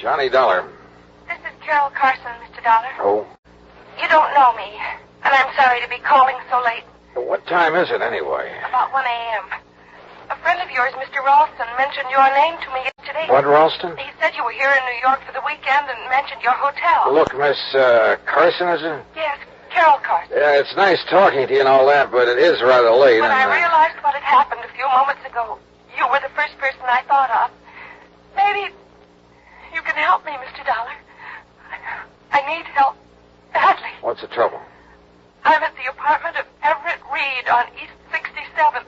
Johnny Dollar. This is Carol Carson, Mr. Dollar. Oh? You don't know me, and I'm sorry to be calling so late. What time is it, anyway? About 1 a.m. A friend of yours, Mr. Ralston, mentioned your name to me yesterday. What, Ralston? He said you were here in New York for the weekend and mentioned your hotel. Look, Miss Carson, is it? Yes, Carol Carson. Yeah, it's nice talking to you and all that, but it is rather late. When I realized what had happened a few moments ago, you were the first person I thought of. Maybe you can help me, Mr. Dollar. I need help badly. What's the trouble? I'm at the apartment of Everett Reed on East 67th.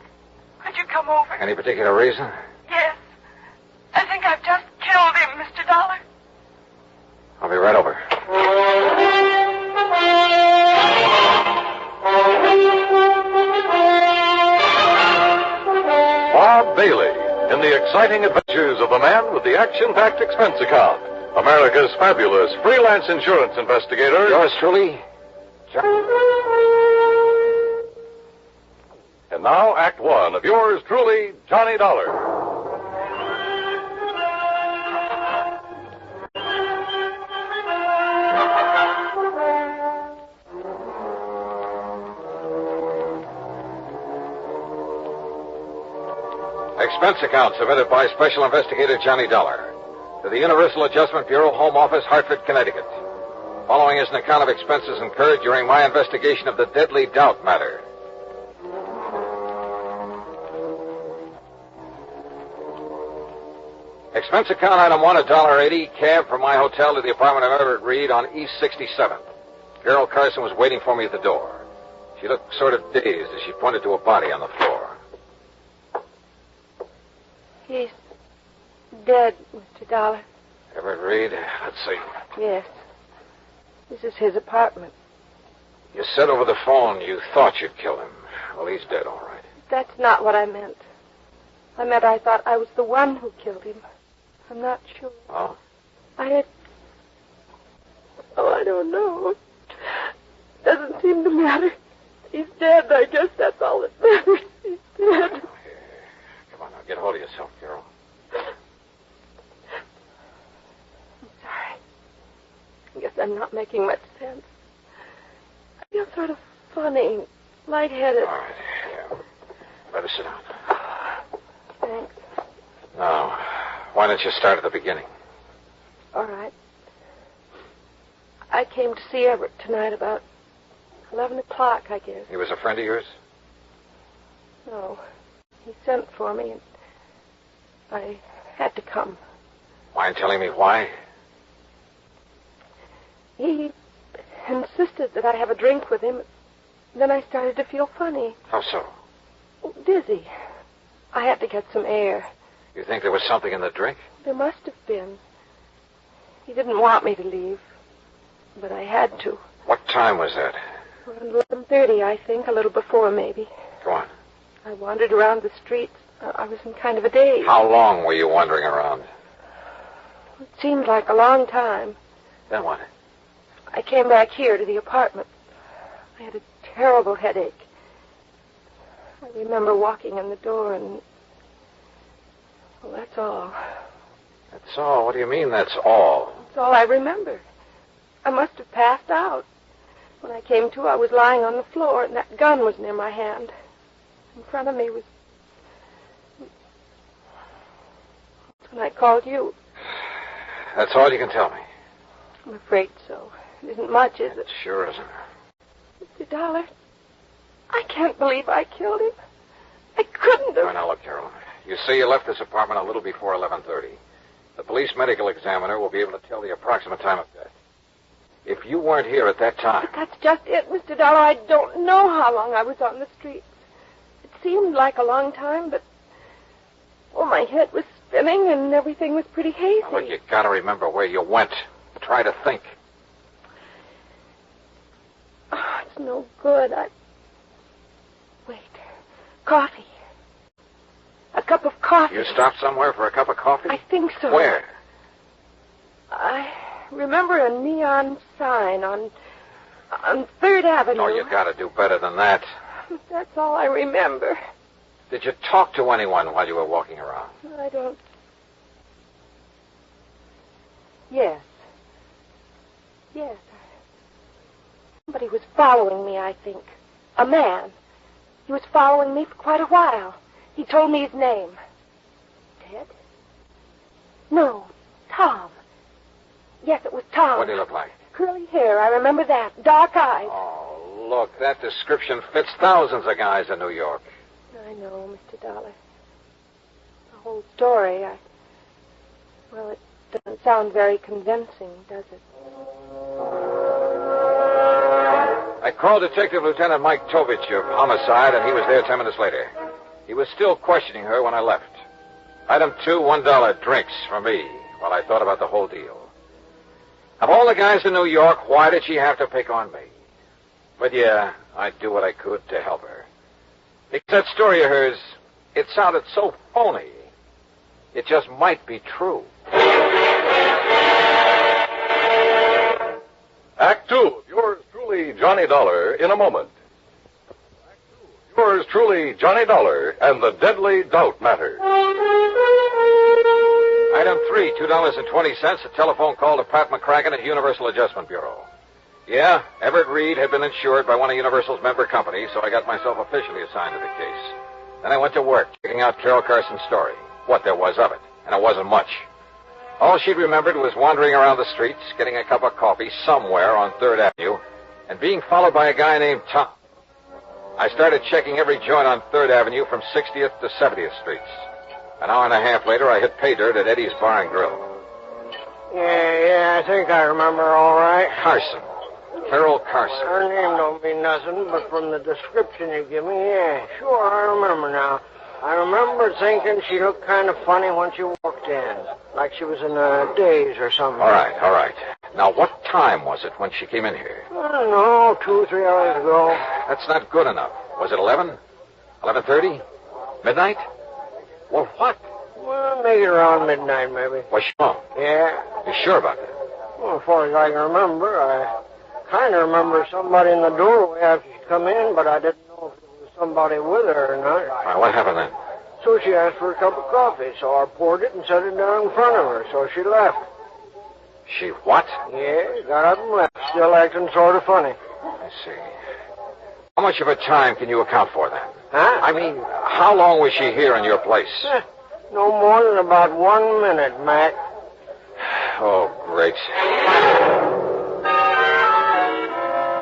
Could you come over? Any particular reason? Yes. I think I've just killed him, Mr. Dollar. I'll be right over. Bob Bailey in the exciting adventures of a man with the action-packed expense account. America's fabulous freelance insurance investigator. Yours truly, And now, Act One of yours truly, Johnny Dollar. Expense account submitted by Special Investigator Johnny Dollar to the Universal Adjustment Bureau, Home Office, Hartford, Connecticut. Following is an account of expenses incurred during my investigation of the Deadly Doubt matter. Expense account item 1, $1.80, cab from my hotel to the apartment of Everett Reed on East 67th. Carol Carson was waiting for me at the door. She looked sort of dazed as she pointed to a body on the floor. He's dead, Mr. Dollar. Everett Reed, let's see. Yes. This is his apartment. You said over the phone you thought you'd kill him. Well, he's dead, all right. That's not what I meant. I meant I thought I was the one who killed him. I'm not sure. Oh? I don't know. Doesn't seem to matter. He's dead. I guess that's all that matters. He's dead. Come on, now, get hold of yourself, Carol. I'm sorry. I guess I'm not making much sense. I feel sort of funny, lightheaded. All right, yeah. Better sit down. Thanks. Now, why don't you start at the beginning? All right. I came to see Everett tonight about 11 o'clock, I guess. He was a friend of yours? No. He sent for me, and I had to come. Mind telling me why? He insisted that I have a drink with him. Then I started to feel funny. How so? Dizzy. I had to get some air. You think there was something in the drink? There must have been. He didn't want me to leave, but I had to. What time was that? Around 11:30, I think, a little before, maybe. Go on. I wandered around the streets. I was in kind of a daze. How long were you wandering around? It seemed like a long time. Then what? I came back here to the apartment. I had a terrible headache. I remember walking in the door and... Well, that's all. That's all? What do you mean, that's all? That's all I remember. I must have passed out. When I came to, I was lying on the floor, and that gun was near my hand. In front of me was... That's when I called you. That's all you can tell me? I'm afraid so. It isn't much, is it? Sure isn't. Mr. Dollar, I can't believe I killed him. I couldn't have... Now, look, Carol. You say you left this apartment a little before 11:30. The police medical examiner will be able to tell the approximate time of death. If you weren't here at that time... But that's just it, Mr. Dollar. I don't know how long I was on the streets. It seemed like a long time, but... Oh, my head was spinning and everything was pretty hazy. Now, look, you gotta remember where you went. Try to think. Oh, it's no good. Wait. Coffee. A cup of coffee. You stopped somewhere for a cup of coffee? I think so. Where? I remember a neon sign on 3rd Avenue. Oh, you gotta do better than that. That's all I remember. Did you talk to anyone while you were walking around? I don't Yes. Yes. Somebody was following me, I think. A man. He was following me for quite a while. He told me his name. Ted? No, Tom. Yes, it was Tom. What did he look like? Curly hair, I remember that. Dark eyes. Oh, look, that description fits thousands of guys in New York. I know, Mr. Dollar. The whole story, well, it doesn't sound very convincing, does it? I called Detective Lieutenant Mike Tovich of Homicide, and he was there 10 minutes later. He was still questioning her when I left. Item 2, $1 drinks for me while I thought about the whole deal. Of all the guys in New York, why did she have to pick on me? But yeah, I'd do what I could to help her. Because that story of hers, it sounded so phony. It just might be true. Act 2 of yours truly, Johnny Dollar, in a moment. Act 2 of yours truly, Johnny Dollar, and the Deadly Doubt Matter. Item 3, $2.20, a telephone call to Pat McCracken at Universal Adjustment Bureau. Yeah, Everett Reed had been insured by one of Universal's member companies, so I got myself officially assigned to the case. Then I went to work, checking out Carol Carson's story, what there was of it, and it wasn't much. All she'd remembered was wandering around the streets, getting a cup of coffee somewhere on 3rd Avenue, and being followed by a guy named Tom. I started checking every joint on 3rd Avenue from 60th to 70th Streets. An hour and a half later, I hit pay dirt at Eddie's Bar and Grill. Yeah, I think I remember all right. Carson. Carol Carson. Her name don't mean nothing, but from the description you give me, yeah, sure, I remember now. I remember thinking she looked kind of funny when she walked in, like she was in a daze or something. All right. Now, what time was it when she came in here? I don't know, 2 or 3 hours ago. That's not good enough. Was it 11? 11:30? Midnight? Well, what? Well, maybe around midnight, maybe. Was she home? Yeah. You sure about that? Well, as far as I can remember, I kind of remember somebody in the doorway after she come in, but I didn't know if it was somebody with her or not. All right, what happened then? So she asked for a cup of coffee, so I poured it and set it down in front of her, so she left. She what? Yeah, got up and left, still acting sort of funny. I see. How much of her time can you account for then? Huh? I mean, how long was she here in your place? No more than about 1 minute, Mac. Oh, great.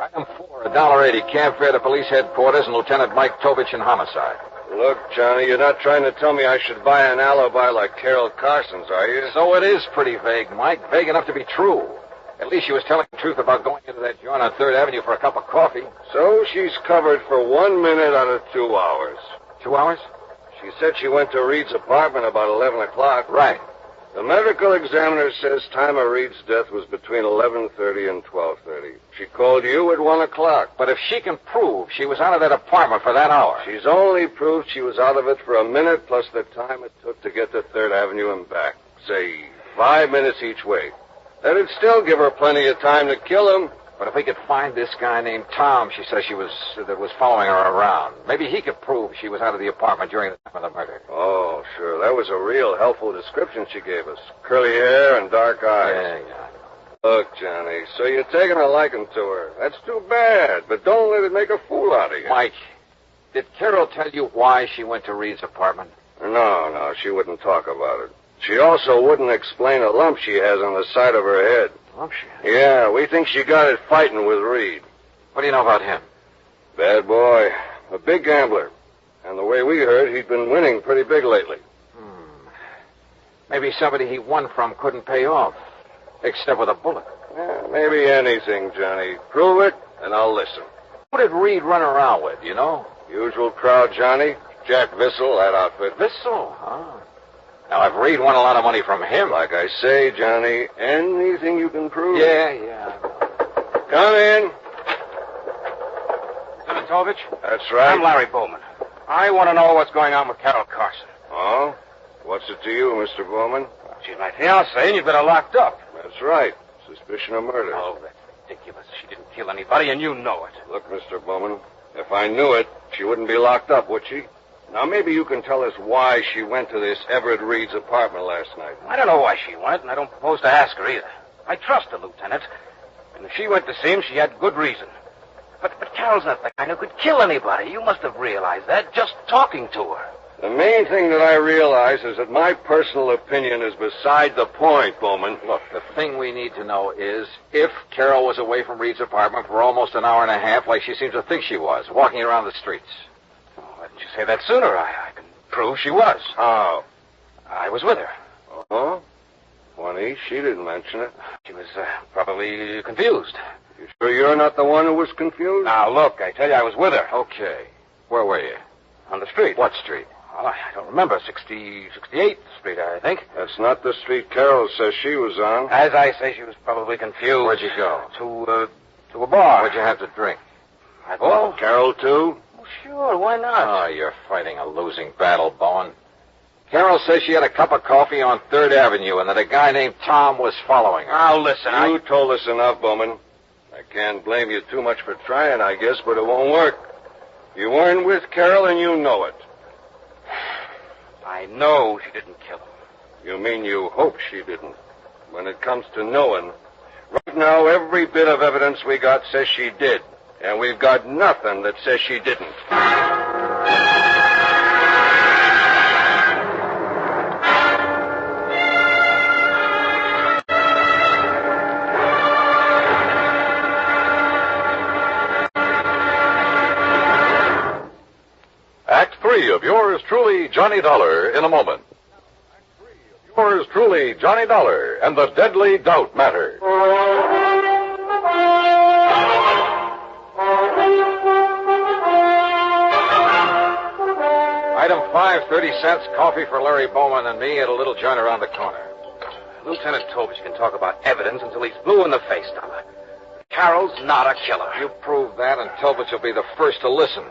Item 4, $1.80, camp fare to police headquarters and Lieutenant Mike Tovich in Homicide. Look, Johnny, you're not trying to tell me I should buy an alibi like Carol Carson's, are you? So it is pretty vague, Mike. Vague enough to be true. At least she was telling the truth about going into that joint on 3rd Avenue for a cup of coffee. So she's covered for 1 minute out of 2 hours. 2 hours? She said she went to Reed's apartment about 11 o'clock. Right. The medical examiner says time of Reed's death was between 11:30 and 12:30. She called you at 1 o'clock. But if she can prove she was out of that apartment for that hour... She's only proved she was out of it for a minute plus the time it took to get to 3rd Avenue and back. Say, 5 minutes each way. That'd still give her plenty of time to kill him. But if we could find this guy named Tom she says that was following her around, maybe he could prove she was out of the apartment during the time of the murder. Oh, sure. That was a real helpful description she gave us. Curly hair and dark eyes. Yeah. Look, Johnny, so you're taking a liking to her. That's too bad, but don't let it make a fool out of you. Mike, did Carol tell you why she went to Reed's apartment? No, she wouldn't talk about it. She also wouldn't explain a lump she has on the side of her head. Lump she has? Yeah, we think she got it fighting with Reed. What do you know about him? Bad boy. A big gambler. And the way we heard, he'd been winning pretty big lately. Maybe somebody he won from couldn't pay off, except with a bullet. Yeah, maybe anything, Johnny. Prove it, and I'll listen. Who did Reed run around with, you know? Usual crowd, Johnny. Jack Vissel, that outfit. Vissel? Huh? Now, if Reed won a lot of money from him... Like I say, Johnny, anything you can prove. Yeah. Come in. Lieutenant Tovich? That's right. I'm Larry Bowman. I want to know what's going on with Carol Carson. Oh? What's it to you, Mr. Bowman? She's my fiancée, and you've got her locked up. That's right. Suspicion of murder. Oh, that's ridiculous. She didn't kill anybody, and you know it. Look, Mr. Bowman, if I knew it, she wouldn't be locked up, would she? Now, maybe you can tell us why she went to this Everett Reed's apartment last night. I don't know why she went, and I don't propose to ask her either. I trust the lieutenant. And if she went to see him, she had good reason. But Carol's not the kind who could kill anybody. You must have realized that just talking to her. The main thing that I realize is that my personal opinion is beside the point, Bowman. Look, the thing we need to know is if Carol was away from Reed's apartment for almost an hour and a half, like she seems to think she was, walking around the streets. Oh, why didn't you say that sooner? I can prove she was. How? I was with her. Oh? Funny, she didn't mention it. She was probably confused. You sure you're not the one who was confused? Now, look, I tell you, I was with her. Okay. Where were you? On the street. What street? Well, I don't remember. 68th Street, I think. That's not the street Carol says she was on. As I say, she was probably confused. Where'd you go? To a bar. What'd you have to drink? Oh, Carol, too? Well, sure, why not? Oh, you're fighting a losing battle, Bowen. Carol says she had a cup of coffee on 3rd Avenue and that a guy named Tom was following her. Now, listen, You told us enough, Bowman. I can't blame you too much for trying, I guess, but it won't work. You weren't with Carol and you know it. I know she didn't kill him. You mean you hope she didn't? When it comes to knowing, right now every bit of evidence we got says she did. And we've got nothing that says she didn't. Act 3 of Yours Truly, Johnny Dollar, in a moment. Act 3 of Yours Truly, Johnny Dollar, and the Deadly Doubt Matter. Item 5, 30 cents, coffee for Larry Bowman and me at a little joint around the corner. Lieutenant Tobish can talk about evidence until he's blue in the face, Dollar. Carol's not a killer. You prove that, and Tobich will be the first to listen.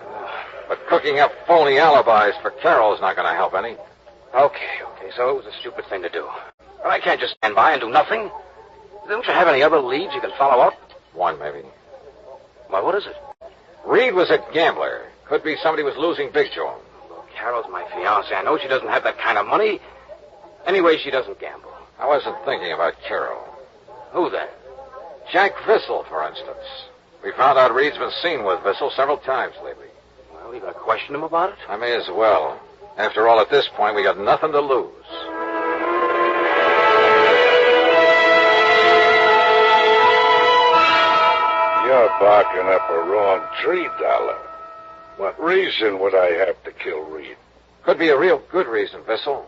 But cooking up phony alibis for Carol is not going to help any. Okay, so it was a stupid thing to do. But I can't just stand by and do nothing. Don't you have any other leads you can follow up? One, maybe. Well, what is it? Reed was a gambler. Could be somebody was losing big to him. Well, Carol's my fiancée. I know she doesn't have that kind of money. Anyway, she doesn't gamble. I wasn't thinking about Carol. Who then? Jack Vissel, for instance. We found out Reed's been seen with Vissel several times lately. Well, you gonna question him about it? I may as well. After all, at this point, we got nothing to lose. You're barking up a wrong tree, Dollar. What reason would I have to kill Reed? Could be a real good reason, Vissel.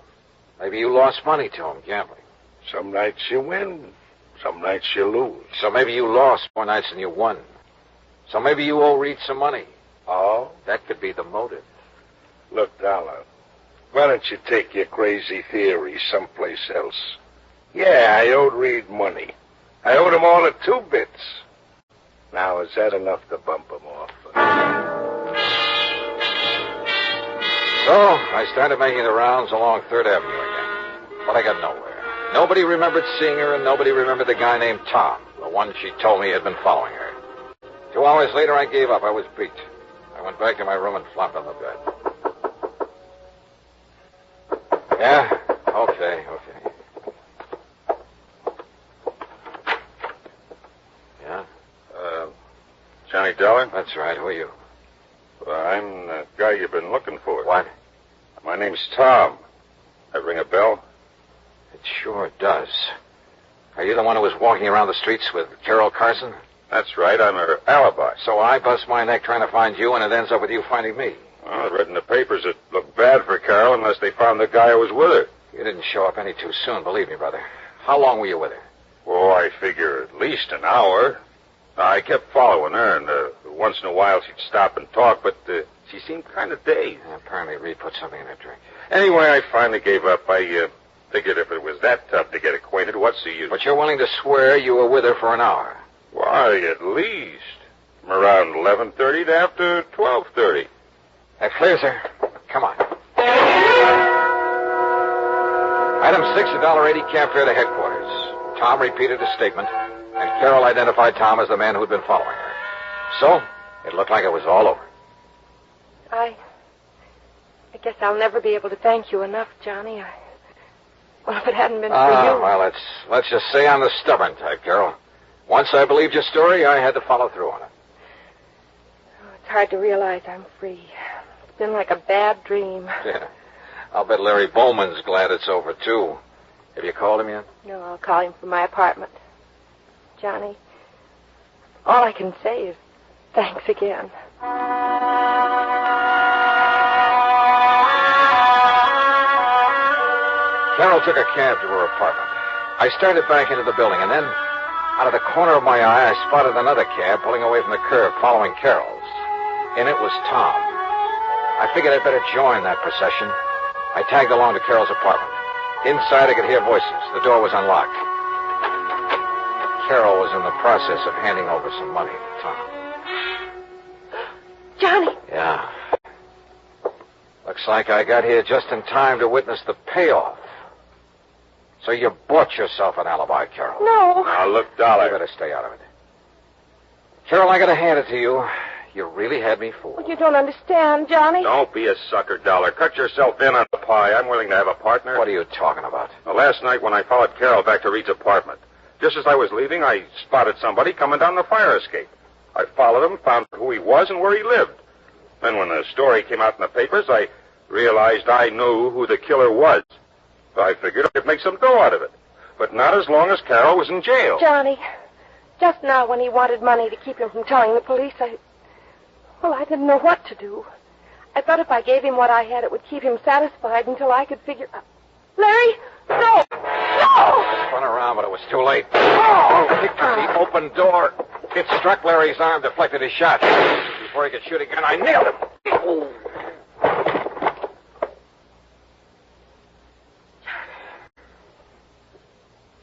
Maybe you lost money to him gambling. Some nights you win, some nights you lose. So maybe you lost more nights than you won. So maybe you owe Reed some money. Oh? That could be the motive. Look, Dollar, why don't you take your crazy theory someplace else? Yeah, I owed Reed money. I owed him all of 2 bits. Now, is that enough to bump him off? So I started making the rounds along 3rd Avenue again. But I got nowhere. Nobody remembered seeing her, and nobody remembered the guy named Tom, the one she told me had been following her. 2 hours later, I gave up. I was beat. I went back to my room and flopped on the bed. Yeah? Okay. Yeah? Johnny Dollar? That's right. Who are you? Well, I'm the guy you've been looking for. What? My name's Tom. That ring a bell? It sure does. Are you the one who was walking around the streets with Carol Carson? That's right. I'm her alibi. So I bust my neck trying to find you, and it ends up with you finding me. Well, I read in the papers it looked bad for Carol unless they found the guy who was with her. You didn't show up any too soon, believe me, brother. How long were you with her? Oh, I figure at least an hour. I kept following her, and once in a while she'd stop and talk, but she seemed kind of dazed. Apparently Reed put something in her drink. Anyway, I finally gave up. I figured if it was that tough to get acquainted, what's the use? But you're willing to swear you were with her for an hour? Why, at least. From around 11:30 to after 12:30. That clears her. Come on. Item 6, $1.80 cab fare to headquarters. Tom repeated his statement, and Carol identified Tom as the man who'd been following her. So, it looked like it was all over. I guess I'll never be able to thank you enough, Johnny. Well, if it hadn't been for you... Well, let's just say I'm the stubborn type, Carol. Once I believed your story, I had to follow through on it. Oh, it's hard to realize I'm free. It's been like a bad dream. Yeah. I'll bet Larry Bowman's glad it's over, too. Have you called him yet? No, I'll call him from my apartment. Johnny, all I can say is thanks again. Carol took a cab to her apartment. I started back into the building, and then, out of the corner of my eye, I spotted another cab pulling away from the curb, following Carol's. And it was Tom. I figured I'd better join that procession. I tagged along to Carol's apartment. Inside, I could hear voices. The door was unlocked. Carol was in the process of handing over some money to Tom. Johnny! Yeah. Looks like I got here just in time to witness the payoff. So you bought yourself an alibi, Carol. No. Now, look, Dollar. You better stay out of it. Carol, I gotta hand it to you. You really had me fooled. Well, you don't understand, Johnny. Don't be a sucker, Dollar. Cut yourself in on the pie. I'm willing to have a partner. What are you talking about? Well, last night when I followed Carol back to Reed's apartment, just as I was leaving, I spotted somebody coming down the fire escape. I followed him, found who he was and where he lived. Then when the story came out in the papers, I realized I knew who the killer was. So I figured I could make some dough out of it. But not as long as Carol was in jail. Johnny, just now when he wanted money to keep him from telling the police, I didn't know what to do. I thought if I gave him what I had, it would keep him satisfied until I could figure... Larry! No! I spun around, but it was too late. Oh! Kicked the open door. It struck Larry's arm, deflected his shot. Before he could shoot again, I nailed him.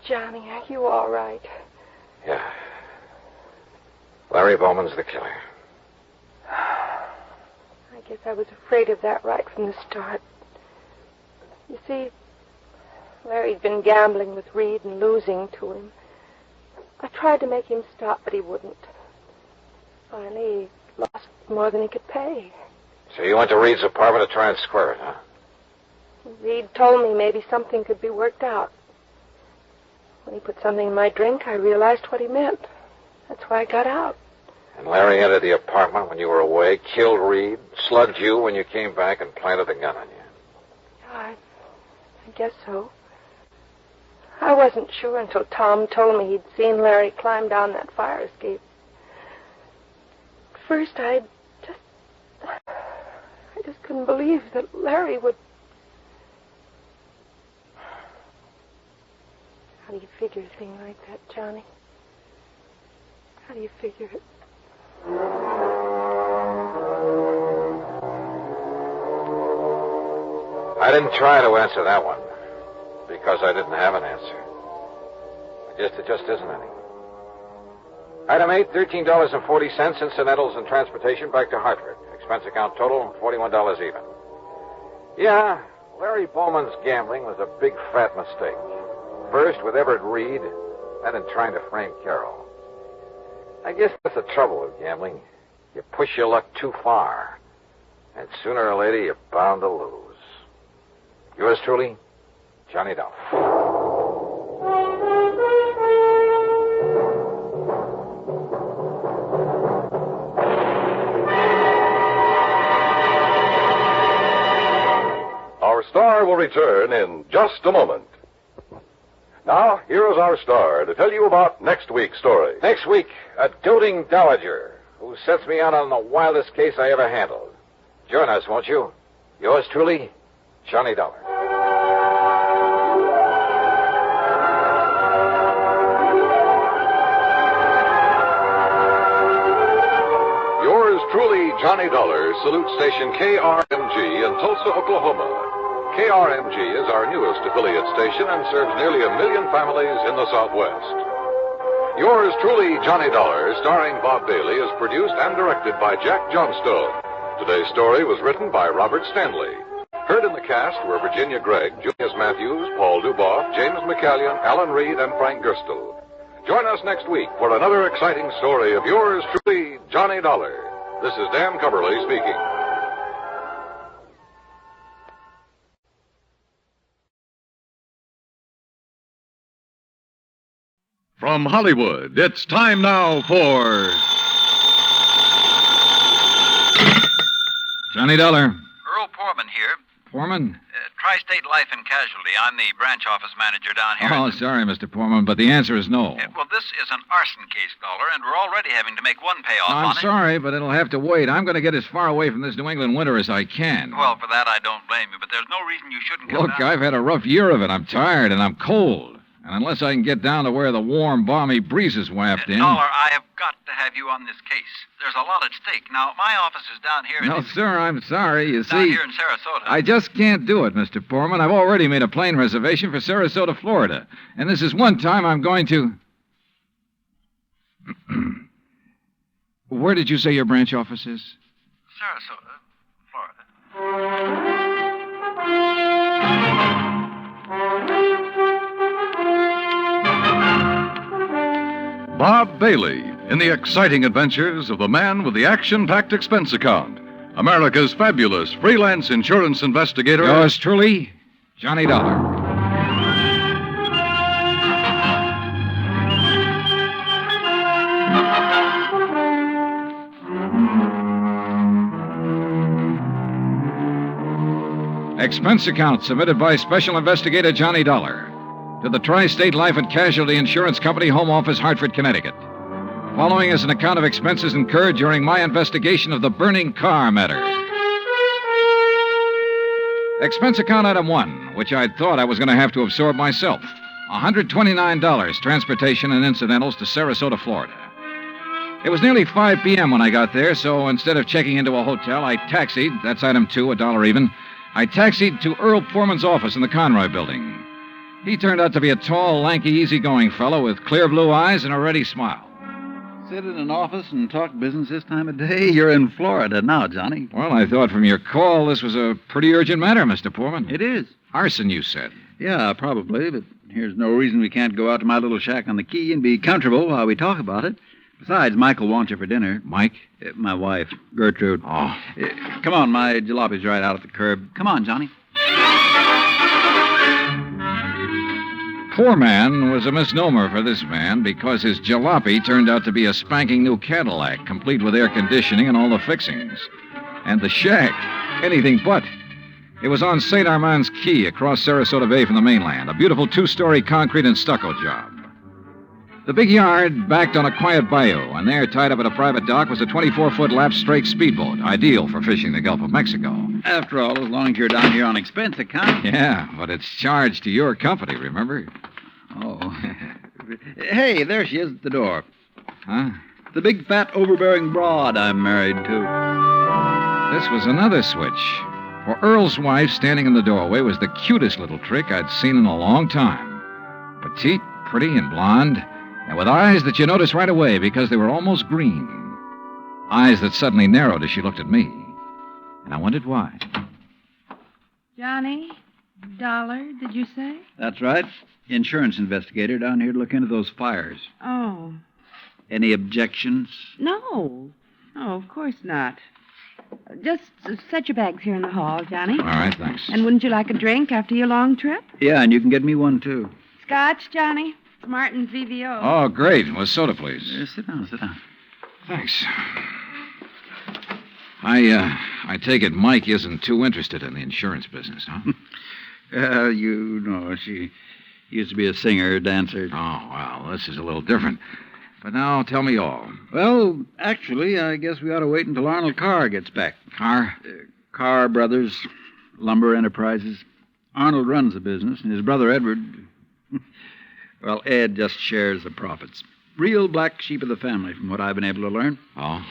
Johnny, are you all right? Yeah. Larry Bowman's the killer. I guess I was afraid of that right from the start. You see, Larry'd been gambling with Reed and losing to him. I tried to make him stop, but he wouldn't. Finally, he lost more than he could pay. So you went to Reed's apartment to try and square it, huh? Reed told me maybe something could be worked out. When he put something in my drink, I realized what he meant. That's why I got out. And Larry entered the apartment when you were away, killed Reed, slugged you when you came back, and planted the gun on you. I guess so. I wasn't sure until Tom told me he'd seen Larry climb down that fire escape. At first, I just couldn't believe that Larry would... How do you figure a thing like that, Johnny? How do you figure it? I didn't try to answer that one because I didn't have an answer. It just isn't any. Item 8, $13.40, incidentals and transportation back to Hartford. Expense account total, $41 even. Yeah, Larry Bowman's gambling was a big fat mistake. First with Everett Reed, then in trying to frame Carol. I guess that's the trouble with gambling. You push your luck too far, and sooner or later you're bound to lose. Yours truly, Johnny Dollar. Our star will return in just a moment. Now, here is our star to tell you about next week's story. Next week, a doting dowager who sets me out on the wildest case I ever handled. Join us, won't you? Yours truly, Johnny Dollar. Yours truly, Johnny Dollar, salutes station KRMG in Tulsa, Oklahoma. KRMG is our newest affiliate station and serves nearly 1 million families in the Southwest. Yours truly, Johnny Dollar, starring Bob Bailey, is produced and directed by Jack Johnstone. Today's story was written by Robert Stanley. Heard in the cast were Virginia Gregg, Julius Matthews, Paul Duboff, James McCallion, Alan Reed, and Frank Gerstle. Join us next week for another exciting story of yours truly, Johnny Dollar. This is Dan Coverly speaking. From Hollywood, it's time now for Johnny Dollar. Earl Poorman here. Poorman? Tri-State Life and Casualty. I'm the branch office manager down here. Oh, sorry, Mr. Poorman, but the answer is no. Well, this is an arson case, Dollar, and we're already having to make one payoff on I'm it. sorry, but it'll have to wait. I'm going to get as far away from this New England winter as I can. Well, for that, I don't blame you, but there's no reason you shouldn't come Look, down. I've had a rough year of it. I'm tired and I'm cold. And unless I can get down to where the warm, balmy breezes waft in... Dollar, I have got to have you on this case. There's a lot at stake. Now, my office is down here... No, sir, I'm sorry. You down see... here in Sarasota. I just can't do it, Mr. Poorman. I've already made a plane reservation for Sarasota, Florida. And this is one time I'm going to... Where did you say your branch office is? Sarasota, Florida. Bob Bailey in the exciting adventures of the man with the action-packed expense account. America's fabulous freelance insurance investigator. Yours truly, Johnny Dollar. Expense account submitted by Special Investigator Johnny Dollar to the Tri-State Life and Casualty Insurance Company, Home Office, Hartford, Connecticut. Following is an account of expenses incurred during my investigation of the burning car matter. Expense account item 1, which I'd thought I was going to have to absorb myself. $129, transportation and incidentals to Sarasota, Florida. It was nearly 5 p.m. when I got there, so instead of checking into a hotel, I taxied, that's item 2, $1 even. I taxied to Earl Poorman's office in the Conroy building. He turned out to be a tall, lanky, easygoing fellow with clear blue eyes and a ready smile. Sit in an office and talk business this time of day? You're in Florida now, Johnny. Well, I thought from your call this was a pretty urgent matter, Mr. Poorman. It is. Arson, you said. Yeah, probably, but here's no reason we can't go out to my little shack on the quay and be comfortable while we talk about it. Besides, Michael wants you for dinner. Mike? My wife, Gertrude. Oh. Come on, my jalopy's right out at the curb. Come on, Johnny. Poor man was a misnomer for this man because his jalopy turned out to be a spanking new Cadillac, complete with air conditioning and all the fixings. And the shack, anything but. It was on St. Armand's Key across Sarasota Bay from the mainland, a beautiful 2-story concrete and stucco job. The big yard backed on a quiet bayou, and there, tied up at a private dock, was a 24-foot lap-strake speedboat, ideal for fishing the Gulf of Mexico. After all, as long as you're down here on expense account. Yeah, but it's charged to your company, remember? Oh. Hey, there she is at the door. Huh? The big, fat, overbearing broad I'm married to. This was another switch. For Earl's wife, standing in the doorway, was the cutest little trick I'd seen in a long time. Petite, pretty, and blonde, and with eyes that you noticed right away because they were almost green. Eyes that suddenly narrowed as she looked at me. And I wondered why. Johnny Dollar, did you say? That's right. Insurance investigator down here to look into those fires. Oh. Any objections? No. Oh, of course not. Just set your bags here in the hall, Johnny. All right, thanks. And wouldn't you like a drink after your long trip? Yeah, and you can get me one, too. Scotch, Johnny? It's Martin's VVO. Oh, great. With soda, please. Sit down. Thanks. I take it Mike isn't too interested in the insurance business, huh? You know, she used to be a singer, dancer. Oh, well, this is a little different. But now, tell me all. Well, actually, I guess we ought to wait until Arnold Carr gets back. Carr? Carr Brothers, Lumber Enterprises. Arnold runs the business, and his brother Edward... Well, Ed just shares the profits. Real black sheep of the family, from what I've been able to learn. Oh?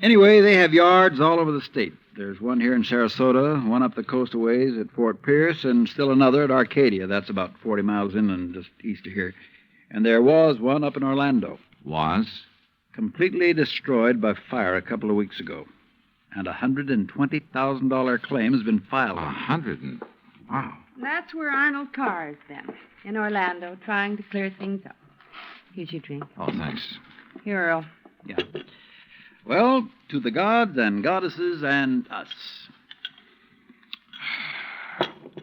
Anyway, they have yards all over the state. There's one here in Sarasota, one up the coast a ways at Fort Pierce, and still another at Arcadia. That's about 40 miles inland, just east of here. And there was one up in Orlando. Was? Completely destroyed by fire a couple of weeks ago. And a $120,000 claim has been filed. Wow. That's where Arnold Carr is then, in Orlando, trying to clear things up. Here's your drink. Oh, thanks. Here, Earl. Yeah. Well, to the gods and goddesses and us.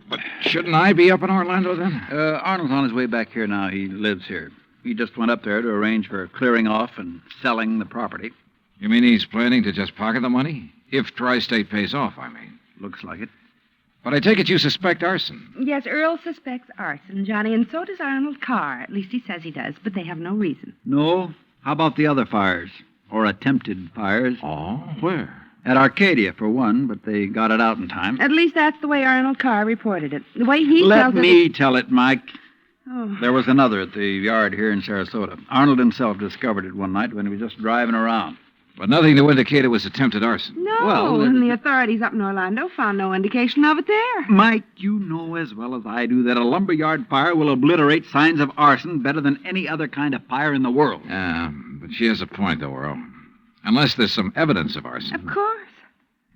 But shouldn't I be up in Orlando then? Arnold's on his way back here now. He lives here. He just went up there to arrange for clearing off and selling the property. You mean he's planning to just pocket the money? If Tri-State pays off, I mean. Looks like it. But I take it you suspect arson. Yes, Earl suspects arson, Johnny, and so does Arnold Carr. At least he says he does, but they have no reason. No? How about the other fires? Or attempted fires? Oh, where? At Arcadia, for one, but they got it out in time. At least that's the way Arnold Carr reported it. The way he Let tells it... me tell it, Mike. Oh. There was another at the yard here in Sarasota. Arnold himself discovered it one night when he was just driving around. But nothing to indicate it was attempted arson. No, Well, and the authorities up in Orlando found no indication of it there. Mike, you know as well as I do that a lumberyard fire will obliterate signs of arson better than any other kind of fire in the world. Yeah, but she has a point, though, Earl. Unless there's some evidence of arson. Of course.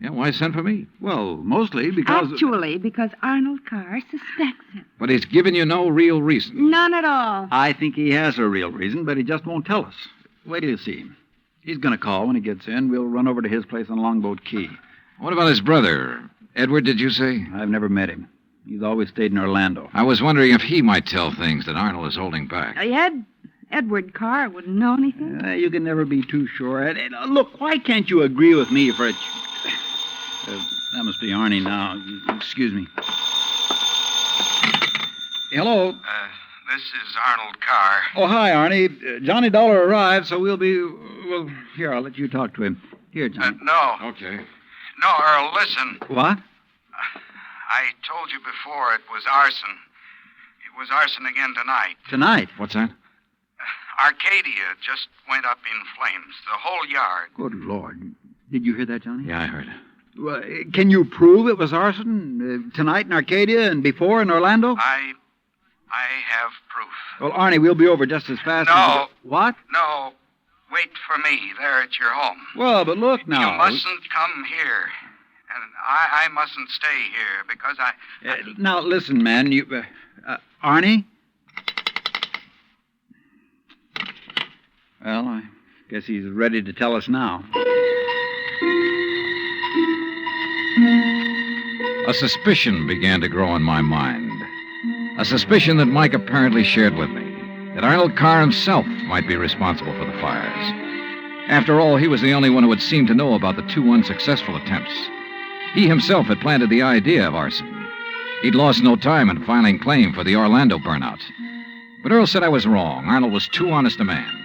Yeah, why send for me? Well, mostly because... Actually, because Arnold Carr suspects him. But he's given you no real reason. None at all. I think he has a real reason, but he just won't tell us. Wait till you see him. He's going to call when he gets in. We'll run over to his place on Longboat Key. What about his brother? Edward, did you say? I've never met him. He's always stayed in Orlando. I was wondering if he might tell things that Arnold is holding back. Edward Carr wouldn't know anything. You can never be too sure. Look, why can't you agree with me for a... that must be Arnie now. Excuse me. Hello. This is Arnold Carr. Oh, hi, Arnie. Johnny Dollar arrived, so we'll be... Well, here, I'll let you talk to him. Here, Johnny. No. Okay. No, Earl, listen. What? I told you before it was arson. It was arson again tonight. Tonight? What's that? Arcadia just went up in flames. The whole yard. Good Lord. Did you hear that, Johnny? Yeah, I heard. Well, can you prove it was arson tonight in Arcadia and before in Orlando? I have proof. Well, Arnie, we'll be over just as fast as... No. What? No. Wait for me there at your home. Well, but look now. You mustn't come here. And I mustn't stay here because I... Now, listen, man. Arnie? Well, I guess he's ready to tell us now. A suspicion began to grow in my mind. A suspicion that Mike apparently shared with me. That Arnold Carr himself might be responsible for the fires. After all, he was the only one who had seemed to know about the two unsuccessful attempts. He himself had planted the idea of arson. He'd lost no time in filing claim for the Orlando burnout. But Earl said I was wrong. Arnold was too honest a man.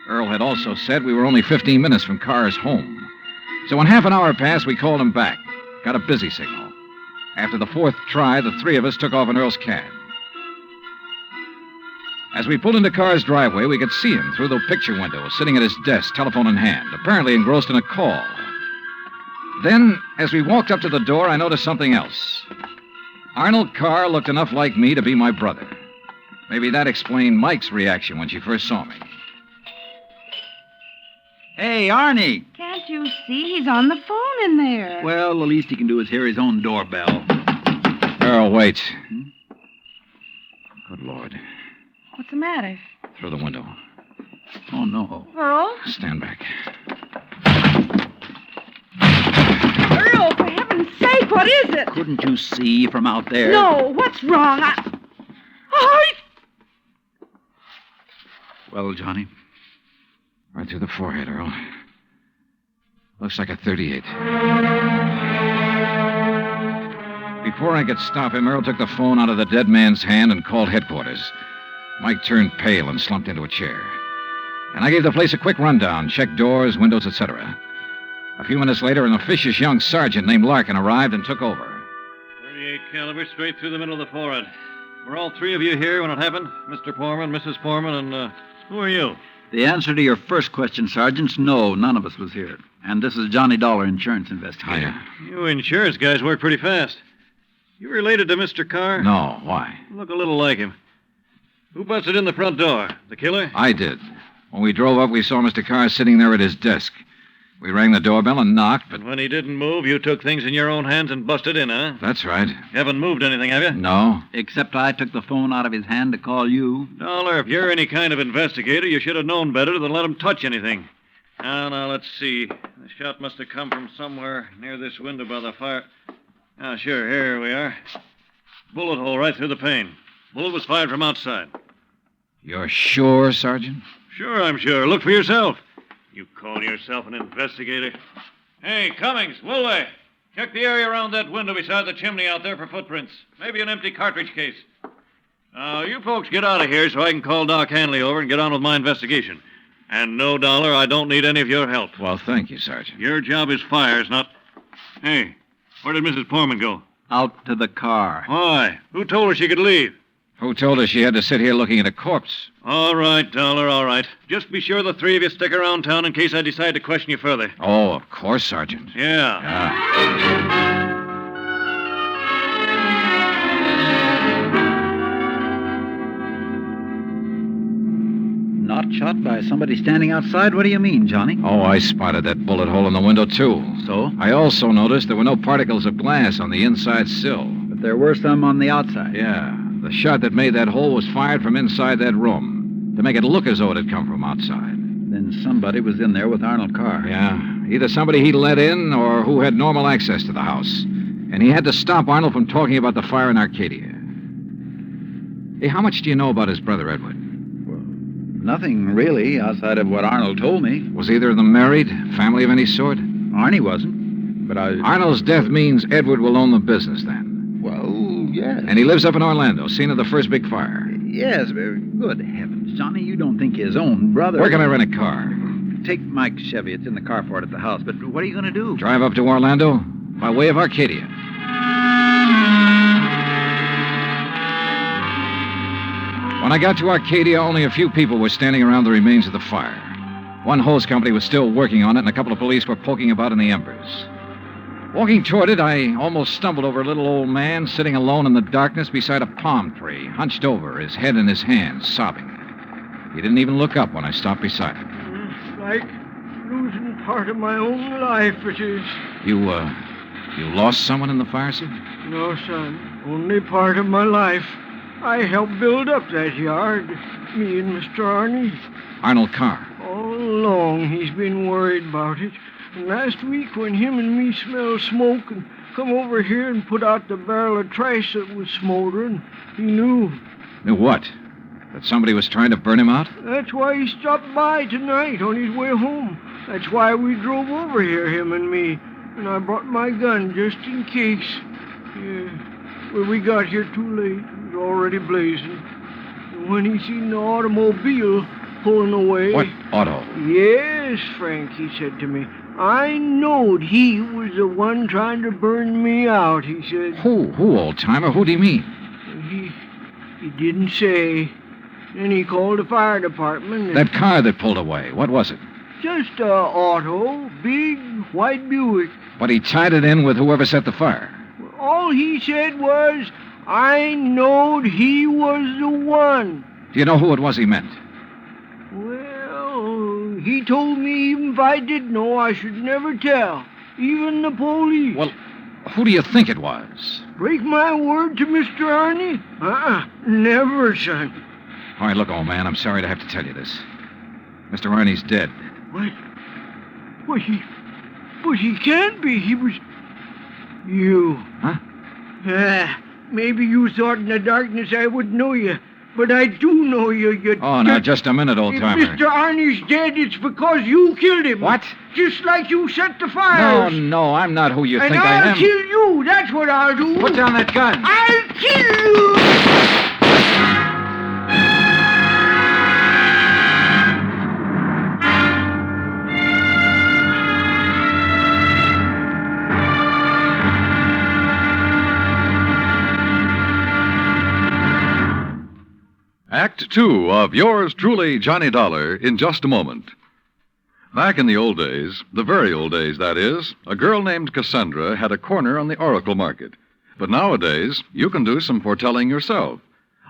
Earl had also said we were only 15 minutes from Carr's home. So when half an hour passed, we called him back. Got a busy signal. After the fourth try, the three of us took off in Earl's cab. As we pulled into Carr's driveway, we could see him through the picture window, sitting at his desk, telephone in hand, apparently engrossed in a call. Then, as we walked up to the door, I noticed something else. Arnold Carr looked enough like me to be my brother. Maybe that explained Mike's reaction when she first saw me. Hey, Arnie. Can't you see? He's on the phone in there. Well, the least he can do is hear his own doorbell. Earl, wait. Good Lord. What's the matter? Through the window. Oh, no. Earl? Stand back. Earl, for heaven's sake, what is it? Couldn't you see from out there? No, what's wrong? Oh! Well, Johnny? Right through the forehead, Earl. Looks like a .38. Before I could stop him, Earl took the phone out of the dead man's hand and called headquarters. Mike turned pale and slumped into a chair. And I gave the place a quick rundown, checked doors, windows, etc. A few minutes later, an officious young sergeant named Larkin arrived and took over. 38 caliber straight through the middle of the forehead. Were all three of you here when it happened? Mr. Foreman, Mrs. Foreman, and who are you? The answer to your first question, Sergeant, no, none of us was here. And this is Johnny Dollar, insurance investigator. Hiya. You insurance guys work pretty fast. You related to Mr. Carr? No, why? Look a little like him. Who busted in the front door? The killer? I did. When we drove up, we saw Mr. Carr sitting there at his desk. We rang the doorbell and knocked, but... And when he didn't move, you took things in your own hands and busted in, huh? That's right. You haven't moved anything, have you? No. Except I took the phone out of his hand to call you. Dollar, if you're any kind of investigator, you should have known better than let him touch anything. Now, let's see. The shot must have come from somewhere near this window by the fire. Ah, sure, here we are. Bullet hole right through the pane. Bullet was fired from outside. You're sure, Sergeant? Sure, I'm sure. Look for yourself. You call yourself an investigator? Hey, Cummings, Woolway, check the area around that window beside the chimney out there for footprints. Maybe an empty cartridge case. Now, you folks get out of here so I can call Doc Hanley over and get on with my investigation. And no, Dollar, I don't need any of your help. Well, thank you, Sergeant. Your job is fires, not... Hey, where did Mrs. Poorman go? Out to the car. Why? Who told her she could leave? Who told her she had to sit here looking at a corpse? All right, Dollar, all right. Just be sure the three of you stick around town in case I decide to question you further. Oh, of course, Sergeant. Yeah. Not shot by somebody standing outside? What do you mean, Johnny? Oh, I spotted that bullet hole in the window, too. So? I also noticed there were no particles of glass on the inside sill. But there were some on the outside? Yeah. The shot that made that hole was fired from inside that room to make it look as though it had come from outside. Then somebody was in there with Arnold Carr. Yeah. Either somebody he let in or who had normal access to the house. And he had to stop Arnold from talking about the fire in Arcadia. Hey, how much do you know about his brother, Edward? Nothing, really, outside of what Arnold told me. Was either of them married? Family of any sort? Arnie wasn't, but Arnold's death means Edward will own the business, then? Well, yes. And he lives up in Orlando, scene of the first big fire? Yes, good heavens. Johnny, you don't think his own brother... Where can I rent a car? Take Mike's Chevy. It's in the carport at the house. But what are you going to do? Drive up to Orlando by way of Arcadia. When I got to Arcadia, only a few people were standing around the remains of the fire. One hose company was still working on it, and a couple of police were poking about in the embers. Walking toward it, I almost stumbled over a little old man sitting alone in the darkness beside a palm tree, hunched over, his head in his hands, sobbing. He didn't even look up when I stopped beside him. It's like losing part of my own life, it is. You lost someone in the fire, sir? No, son. Only part of my life. I helped build up that yard, me and Mr. Arnie. Arnold Carr. All along, he's been worried about it. And last week, when him and me smelled smoke and come over here and put out the barrel of trash that was smoldering, he knew. Knew what? That somebody was trying to burn him out? That's why he stopped by tonight on his way home. That's why we drove over here, him and me. And I brought my gun just in case. Yeah. Well, we got here too late. It was already blazing. And when he seen the automobile pulling away... What auto? Yes, Frank, he said to me. I knowed he was the one trying to burn me out, he said. Who, old-timer? Who do you mean? He didn't say. Then he called the fire department. That car that pulled away, what was it? Just a auto, big white Buick. But he tied it in with whoever set the fire. All he said was, I knowed he was the one. Do you know who it was he meant? Well, he told me even if I did know, I should never tell. Even the police. Well, who do you think it was? Break my word to Mr. Arnie? Never, son. All right, look, old man, I'm sorry to have to tell you this. Mr. Arnie's dead. What? But he can't be. He was... You. Huh? Maybe you thought in the darkness I would know you. But I do know you. Oh, now, just a minute, old-timer. If Mr. Arnie's dead, it's because you killed him. What? Just like you set the fires. No, I'm not who you think I am. And I'll kill you. That's what I'll do. Put down that gun. I'll kill you. Act Two of yours truly, Johnny Dollar, in just a moment. Back in the old days, the very old days, that is, a girl named Cassandra had a corner on the oracle market. But nowadays, you can do some foretelling yourself.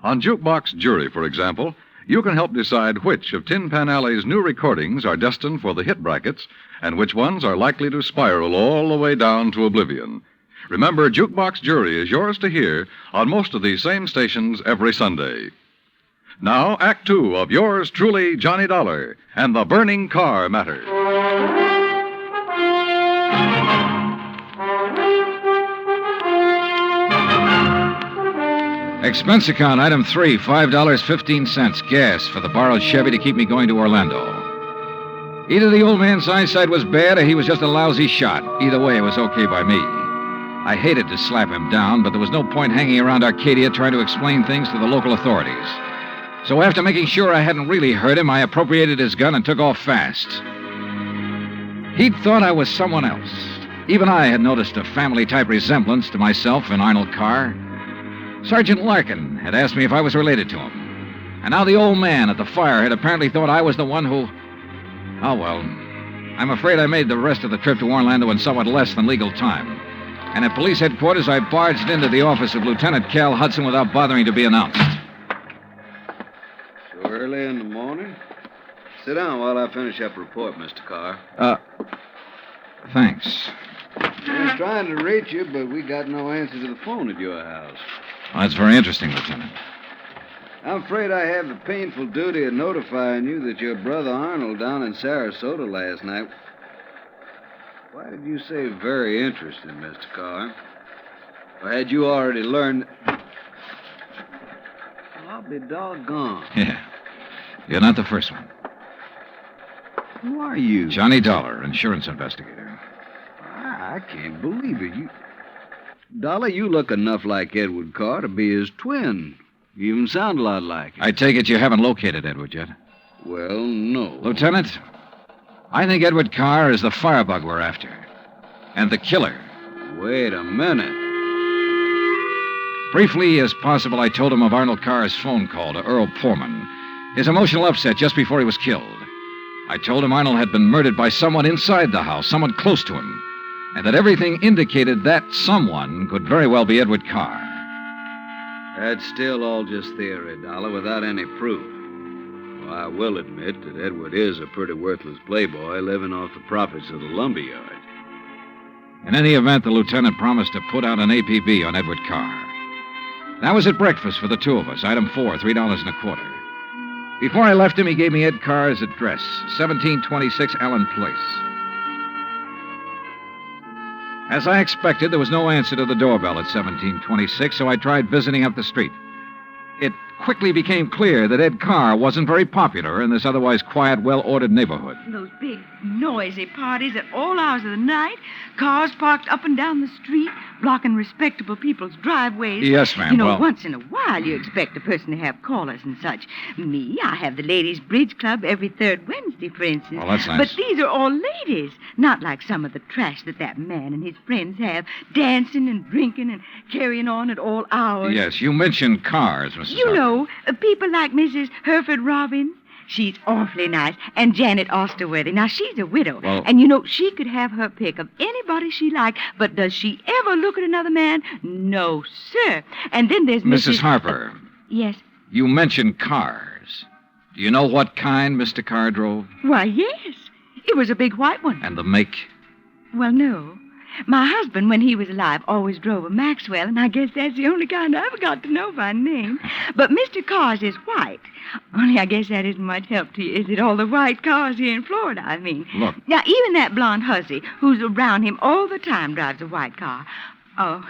On Jukebox Jury, for example, you can help decide which of Tin Pan Alley's new recordings are destined for the hit brackets and which ones are likely to spiral all the way down to oblivion. Remember, Jukebox Jury is yours to hear on most of these same stations every Sunday. Now, Act Two of yours truly, Johnny Dollar, and the burning car matter. Expense account, item 3, $5.15, gas for the borrowed Chevy to keep me going to Orlando. Either the old man's eyesight was bad or he was just a lousy shot. Either way, it was okay by me. I hated to slap him down, but there was no point hanging around Arcadia trying to explain things to the local authorities. So after making sure I hadn't really hurt him, I appropriated his gun and took off fast. He'd thought I was someone else. Even I had noticed a family-type resemblance to myself in Arnold Carr. Sergeant Larkin had asked me if I was related to him. And now the old man at the fire had apparently thought I was the one who... Oh, well, I'm afraid I made the rest of the trip to Orlando in somewhat less than legal time. And at police headquarters, I barged into the office of Lieutenant Cal Hudson without bothering to be announced. So early in the morning? Sit down while I finish up a report, Mr. Carr. Thanks. I was trying to reach you, but we got no answer to the phone at your house. Well, that's very interesting, Lieutenant. I'm afraid I have the painful duty of notifying you that your brother Arnold down in Sarasota last night... Why did you say very interesting, Mr. Carr? Or had you already learned... Well, I'll be doggone. Yeah. You're not the first one. Who are you? Johnny Dollar, insurance investigator. I can't believe it. Dollar, you look enough like Edward Carr to be his twin. You even sound a lot like him. I take it you haven't located Edward yet? Well, no. Lieutenant, I think Edward Carr is the firebug we're after. And the killer. Wait a minute. Briefly as possible, I told him of Arnold Carr's phone call to Earl Poorman. His emotional upset just before he was killed. I told him Arnold had been murdered by someone inside the house, someone close to him. And that everything indicated that someone could very well be Edward Carr. That's still all just theory, Dollar, without any proof. Well, I will admit that Edward is a pretty worthless playboy living off the profits of the lumberyard. In any event, the lieutenant promised to put out an APB on Edward Carr. That was at breakfast for the two of us, item 4, $3.25. Before I left him, he gave me Ed Carr's address, 1726 Allen Place. As I expected, there was no answer to the doorbell at 1726, so I tried visiting up the street. It quickly became clear that Ed Carr wasn't very popular in this otherwise quiet, well-ordered neighborhood. Those big, noisy parties at all hours of the night, cars parked up and down the street, blocking respectable people's driveways. Yes, ma'am. You know, once in a while you expect a person to have callers and such. Me, I have the ladies' bridge club every third Wednesday, for instance. Well, that's nice. But these are all ladies, not like some of the trash that man and his friends have, dancing and drinking and carrying on at all hours. Yes, you mentioned cars, Mrs. You know, people like Mrs. Hereford Robbins. She's awfully nice. And Janet Osterworthy. Now, she's a widow. Well, and, you know, she could have her pick of anybody she liked. But does she ever look at another man? No, sir. And then there's Mrs. Harper. Yes? You mentioned cars. Do you know what kind Mr. Carr drove? Why, yes. It was a big white one. And the make? Well, no. My husband, when he was alive, always drove a Maxwell, and I guess that's the only kind I ever got to know by name. But Mr. Carr's is white. Only I guess that isn't much help to you, is it? All the white cars here in Florida, I mean. Look. Now, even that blonde hussy who's around him all the time drives a white car. Oh,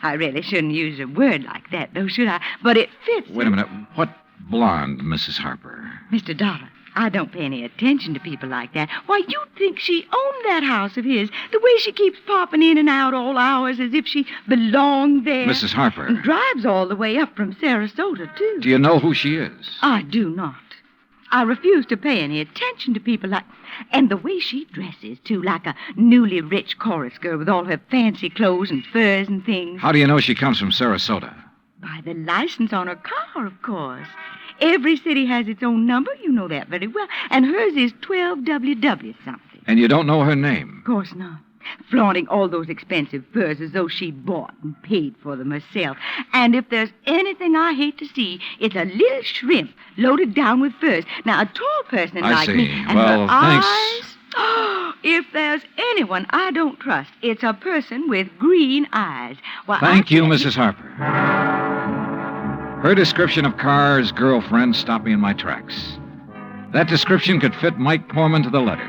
I really shouldn't use a word like that, though, should I? But it fits. Wait a minute. What blonde, Mrs. Harper? Mr. Dollar, I don't pay any attention to people like that. Why, you'd think she owned that house of his, the way she keeps popping in and out all hours as if she belonged there. Mrs. Harper. And drives all the way up from Sarasota, too. Do you know who she is? I do not. I refuse to pay any attention to people like... And the way she dresses, too, like a newly rich chorus girl with all her fancy clothes and furs and things. How do you know she comes from Sarasota? By the license on her car, of course. Every city has its own number. You know that very well. And hers is 12WW something. And you don't know her name? Of course not. Flaunting all those expensive furs as though she bought and paid for them herself. And if there's anything I hate to see, it's a little shrimp loaded down with furs. Now, a tall person like me... And well, her thanks. Eyes, oh, if there's anyone I don't trust, it's a person with green eyes. Well, Thank you, Mrs. Harper. Her description of Carr's girlfriend stopped me in my tracks. That description could fit Mike Poorman to the letter.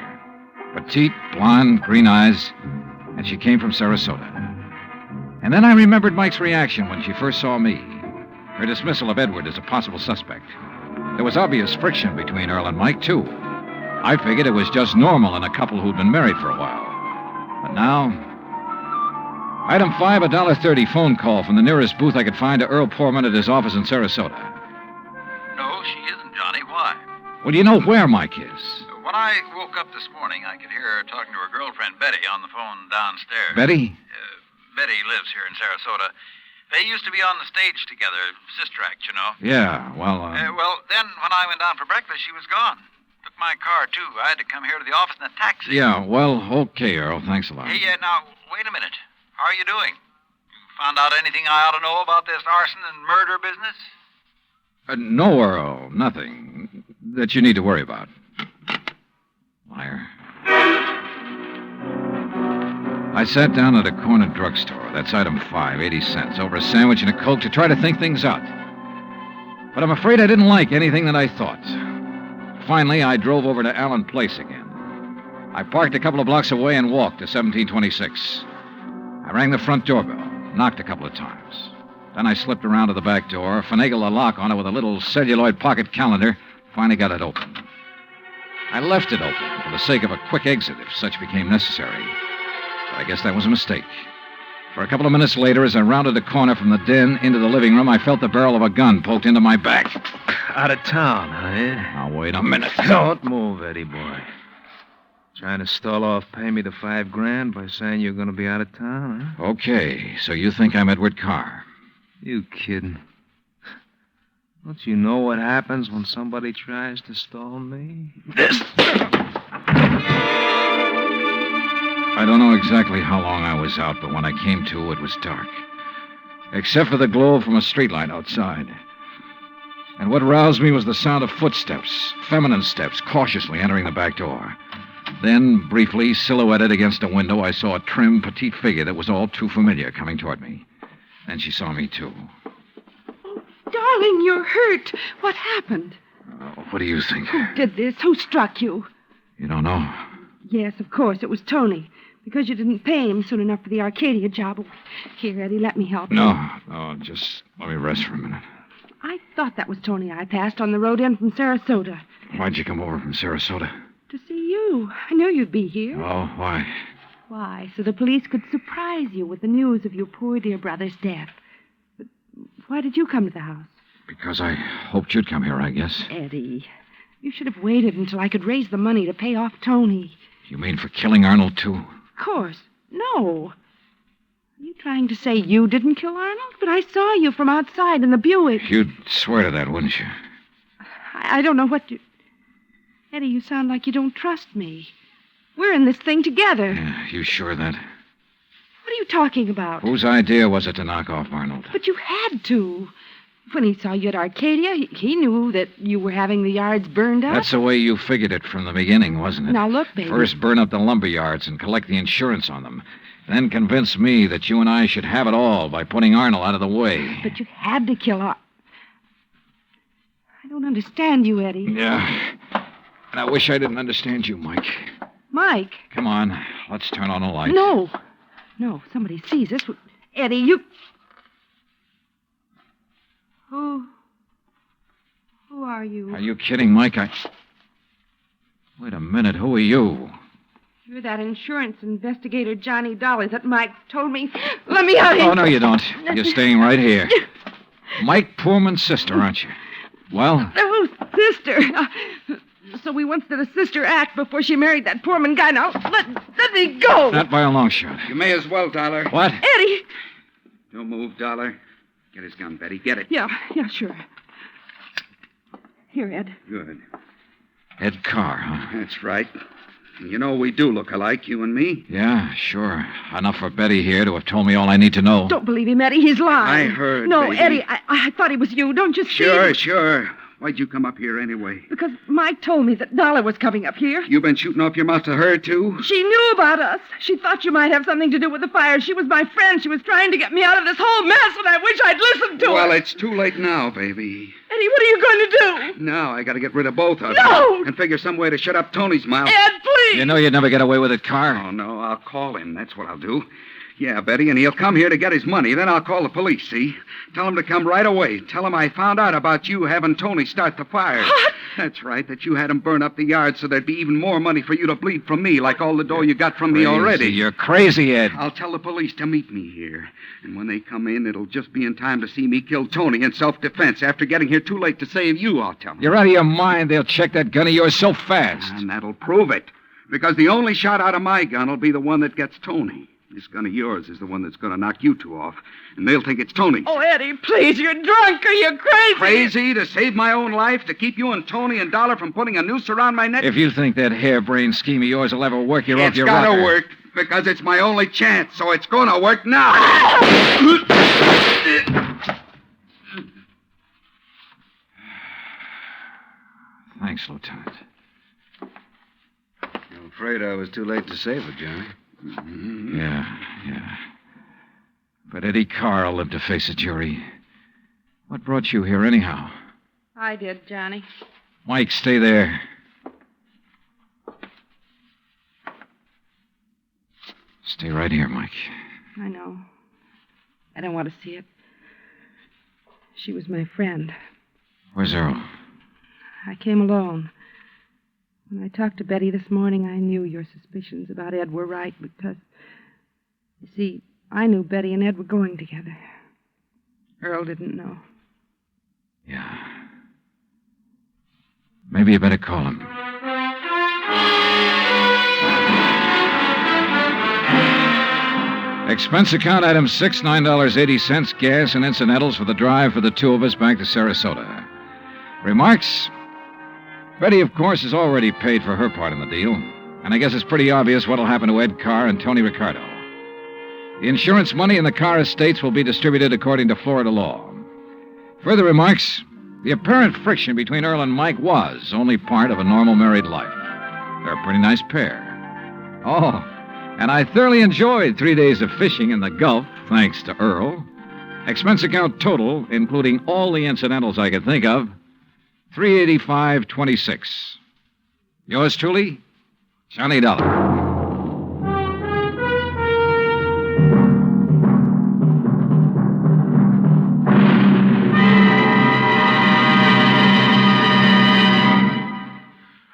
Petite, blonde, green eyes, and she came from Sarasota. And then I remembered Mike's reaction when she first saw me. Her dismissal of Edward as a possible suspect. There was obvious friction between Earl and Mike, too. I figured it was just normal in a couple who'd been married for a while. But now... Item 5, a $1.30 phone call from the nearest booth I could find to Earl Poorman at his office in Sarasota. No, she isn't, Johnny. Why? Well, do you know where Mike is? When I woke up this morning, I could hear her talking to her girlfriend, Betty, on the phone downstairs. Betty? Betty lives here in Sarasota. They used to be on the stage together, Sister Act, you know. Yeah, well, well, then when I went down for breakfast, she was gone. Took my car, too. I had to come here to the office in a taxi. Yeah, well, okay, Earl. Thanks a lot. Hey, now, wait a minute. How are you doing? You found out anything I ought to know about this arson and murder business? No, Earl. Nothing that you need to worry about. Liar. I sat down at a corner drugstore. That's item 5, 80 cents, over a sandwich and a Coke to try to think things out. But I'm afraid I didn't like anything that I thought. Finally, I drove over to Allen Place again. I parked a couple of blocks away and walked to 1726. I rang the front doorbell, knocked a couple of times. Then I slipped around to the back door, finagled a lock on it with a little celluloid pocket calendar, finally got it open. I left it open for the sake of a quick exit if such became necessary. But I guess that was a mistake. For a couple of minutes later, as I rounded the corner from the den into the living room, I felt the barrel of a gun poked into my back. Out of town, huh, Ed? Now, wait a minute. Don't move, Eddie boy. Trying to stall off pay me the $5,000 by saying you're going to be out of town, huh? Okay, so you think I'm Edward Carr? You kidding? Don't you know what happens when somebody tries to stall me? This... I don't know exactly how long I was out, but when I came to, it was dark. Except for the glow from a streetlight outside. And what roused me was the sound of footsteps, feminine steps, cautiously entering the back door. Then, briefly, silhouetted against a window, I saw a trim, petite figure that was all too familiar coming toward me. Then she saw me, too. Oh, darling, you're hurt. What happened? What do you think? Who did this? Who struck you? You don't know? Yes, of course, it was Tony. Because you didn't pay him soon enough for the Arcadia job. Here, Eddie, let me help you. No, just let me rest for a minute. I thought that was Tony I passed on the road in from Sarasota. Why'd you come over from Sarasota? To see you. I knew you'd be here. Oh, why? Why, so the police could surprise you with the news of your poor dear brother's death. But why did you come to the house? Because I hoped you'd come here, I guess. Eddie, you should have waited until I could raise the money to pay off Tony. You mean for killing Arnold, too? Of course. No. Are you trying to say you didn't kill Arnold? But I saw you from outside in the Buick. You'd swear to that, wouldn't you? I don't know what you... Eddie, you sound like you don't trust me. We're in this thing together. Yeah, you sure of that? What are you talking about? Whose idea was it to knock off Arnold? But you had to. When he saw you at Arcadia, he knew that you were having the yards burned up. That's the way you figured it from the beginning, wasn't it? Now, look, baby. First burn up the lumber yards and collect the insurance on them. Then convince me that you and I should have it all by putting Arnold out of the way. But you had to kill Arnold. I don't understand you, Eddie. Yeah. And I wish I didn't understand you, Mike. Mike? Come on. Let's turn on the light. No. No, somebody sees us. Eddie, you... Who are you? Are you kidding, Mike? Wait a minute. Who are you? You're that insurance investigator, Johnny Dollar, that Mike told me. Let me out of here. Oh, no, you don't. You're staying right here. Mike Poorman's sister, aren't you? Well? Oh, sister. So we once did a sister act before she married that Poorman guy. Now, let me go. Not by a long shot. You may as well, Dollar. What? Eddie. Don't move, Dollar. Get his gun, Betty. Get it. Yeah, sure. Here, Ed. Good. Ed Carr, huh? That's right. You know, we do look alike, you and me. Yeah, sure. Enough for Betty here to have told me all I need to know. Don't believe him, Eddie. He's lying. I heard, No, baby. Eddie, I thought he was you. Don't you see? Sure. Why'd you come up here anyway? Because Mike told me that Dollar was coming up here. You been shooting off your mouth to her, too? She knew about us. She thought you might have something to do with the fire. She was my friend. She was trying to get me out of this whole mess, and I wish I'd listened to her. Well, it's too late now, baby. Eddie, what are you going to do? Now I gotta get rid of both of them. No! And figure some way to shut up Tony's mouth. Ed, please! You know you'd never get away with it, Carr. Oh, no, I'll call him. That's what I'll do. Yeah, Betty, and he'll come here to get his money. Then I'll call the police, see? Tell him to come right away. Tell him I found out about you having Tony start the fire. What? That's right, that you had him burn up the yard so there'd be even more money for you to bleed from me, like all the dough you got from me already. You're crazy, Ed. I'll tell the police to meet me here. And when they come in, it'll just be in time to see me kill Tony in self-defense. After getting here too late to save you, I'll tell them. You're out of your mind. They'll check that gun of yours so fast. And that'll prove it. Because the only shot out of my gun will be the one that gets Tony. This gun of yours is the one that's going to knock you two off. And they'll think it's Tony. Oh, Eddie, please, you're drunk or you're crazy. Crazy to save my own life, to keep you and Tony and Dollar from putting a noose around my neck? If you think that harebrained scheme of yours will ever work, you're off your rocker. It's got to work, because it's my only chance, so it's going to work now. Thanks, Lieutenant. I'm afraid I was too late to save her, Johnny. Yeah. But Eddie Carr lived to face a jury. What brought you here, anyhow? I did, Johnny. Mike, stay there. Stay right here, Mike. I know. I don't want to see it. She was my friend. Where's Earl? I came alone. When I talked to Betty this morning, I knew your suspicions about Ed were right because, you see, I knew Betty and Ed were going together. Earl didn't know. Yeah. Maybe you better call him. Expense account item 6, $9.80, gas and incidentals for the drive for the two of us back to Sarasota. Remarks? Betty, of course, has already paid for her part in the deal, and I guess it's pretty obvious what'll happen to Ed Carr and Tony Ricardo. The insurance money in the Carr estates will be distributed according to Florida law. Further remarks? The apparent friction between Earl and Mike was only part of a normal married life. They're a pretty nice pair. Oh, and I thoroughly enjoyed 3 days of fishing in the Gulf, thanks to Earl. Expense account total, including all the incidentals I could think of, $385.26. Yours truly, Johnny Dollar.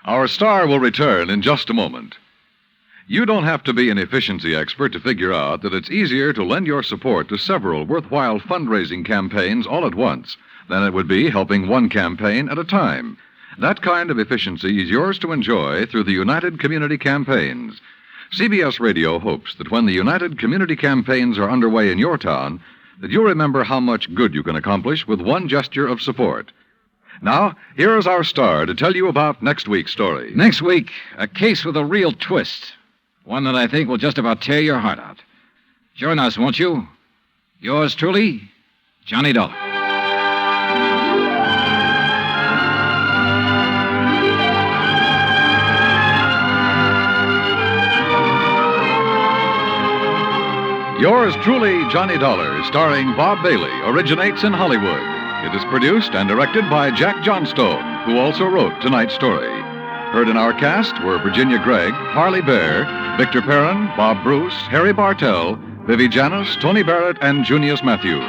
Our star will return in just a moment. You don't have to be an efficiency expert to figure out that it's easier to lend your support to several worthwhile fundraising campaigns all at once than it would be helping one campaign at a time. That kind of efficiency is yours to enjoy through the United Community Campaigns. CBS Radio hopes that when the United Community Campaigns are underway in your town, that you'll remember how much good you can accomplish with one gesture of support. Now, here is our star to tell you about next week's story. Next week, a case with a real twist. One that I think will just about tear your heart out. Join us, won't you? Yours truly, Johnny Dollar. Yours truly, Johnny Dollar, starring Bob Bailey, originates in Hollywood. It is produced and directed by Jack Johnstone, who also wrote tonight's story. Heard in our cast were Virginia Gregg, Harley Bear, Victor Perrin, Bob Bruce, Harry Bartell, Vivi Janis, Tony Barrett, and Junius Matthews.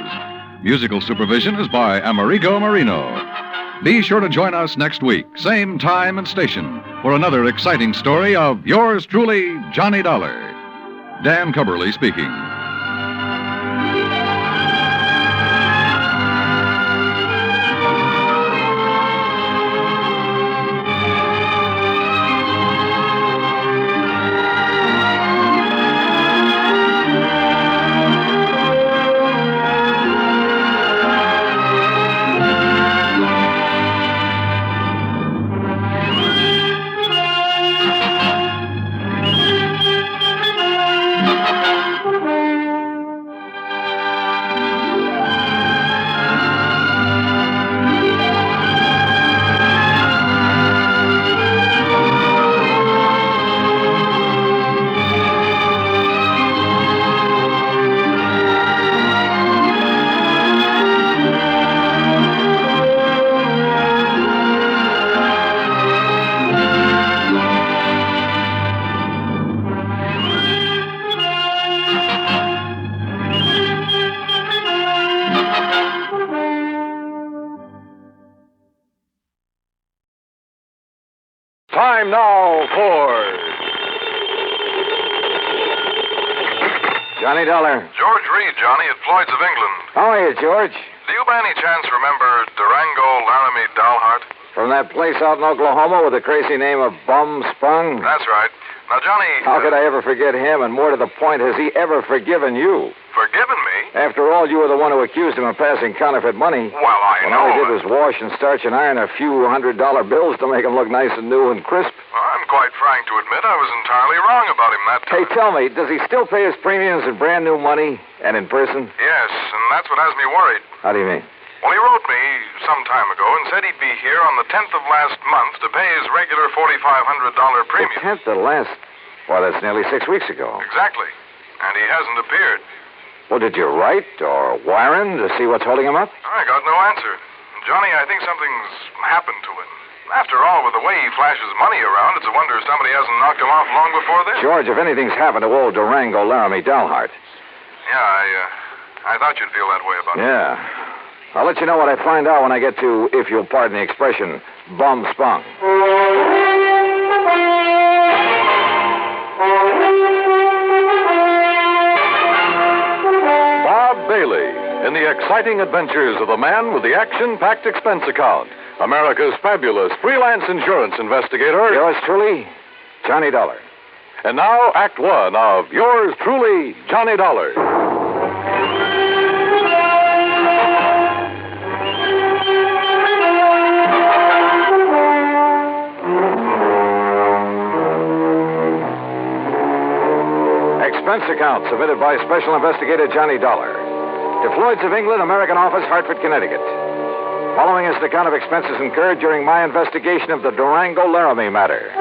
Musical supervision is by Amerigo Marino. Be sure to join us next week, same time and station, for another exciting story of yours truly, Johnny Dollar. Dan Cubberly speaking. Time now for Johnny Dollar. George Reed, Johnny, at Floyd's of England. How are you, George? Do you by any chance remember Durango Laramie Dalhart? From that place out in Oklahoma with the crazy name of Bum Spung? That's right. Now, Johnny... How could I ever forget him? And more to the point, has he ever forgiven you? Forgiven me? After all, you were the one who accused him of passing counterfeit money. Well, I when know. all he did was wash and starch and iron a few $100 bills to make them look nice and new and crisp. Well, I'm quite frank to admit I was entirely wrong about him that time. Hey, tell me, does he still pay his premiums in brand new money and in person? Yes, and that's what has me worried. How do you mean? Well, he wrote me some time ago and said he'd be here on the 10th of last month to pay his regular $4,500 premium. The 10th of last... Well, that's nearly 6 weeks ago. Exactly. And he hasn't appeared. Well, did you write or wire him to see what's holding him up? I got no answer. Johnny, I think something's happened to him. After all, with the way he flashes money around, it's a wonder if somebody hasn't knocked him off long before this. George, if anything's happened to old Durango Laramie Dalhart. Yeah, I thought you'd feel that way about it. Yeah. I'll let you know what I find out when I get to, if you'll pardon the expression, Bum Spung. Bob Bailey, in the exciting adventures of the man with the action-packed expense account, America's fabulous freelance insurance investigator. Yours truly, Johnny Dollar. And now, Act One of yours truly, Johnny Dollar. Expense account submitted by Special Investigator Johnny Dollar to Floyd's of England, American Office, Hartford, Connecticut. Following is the account of expenses incurred during my investigation of the Durango Laramie matter.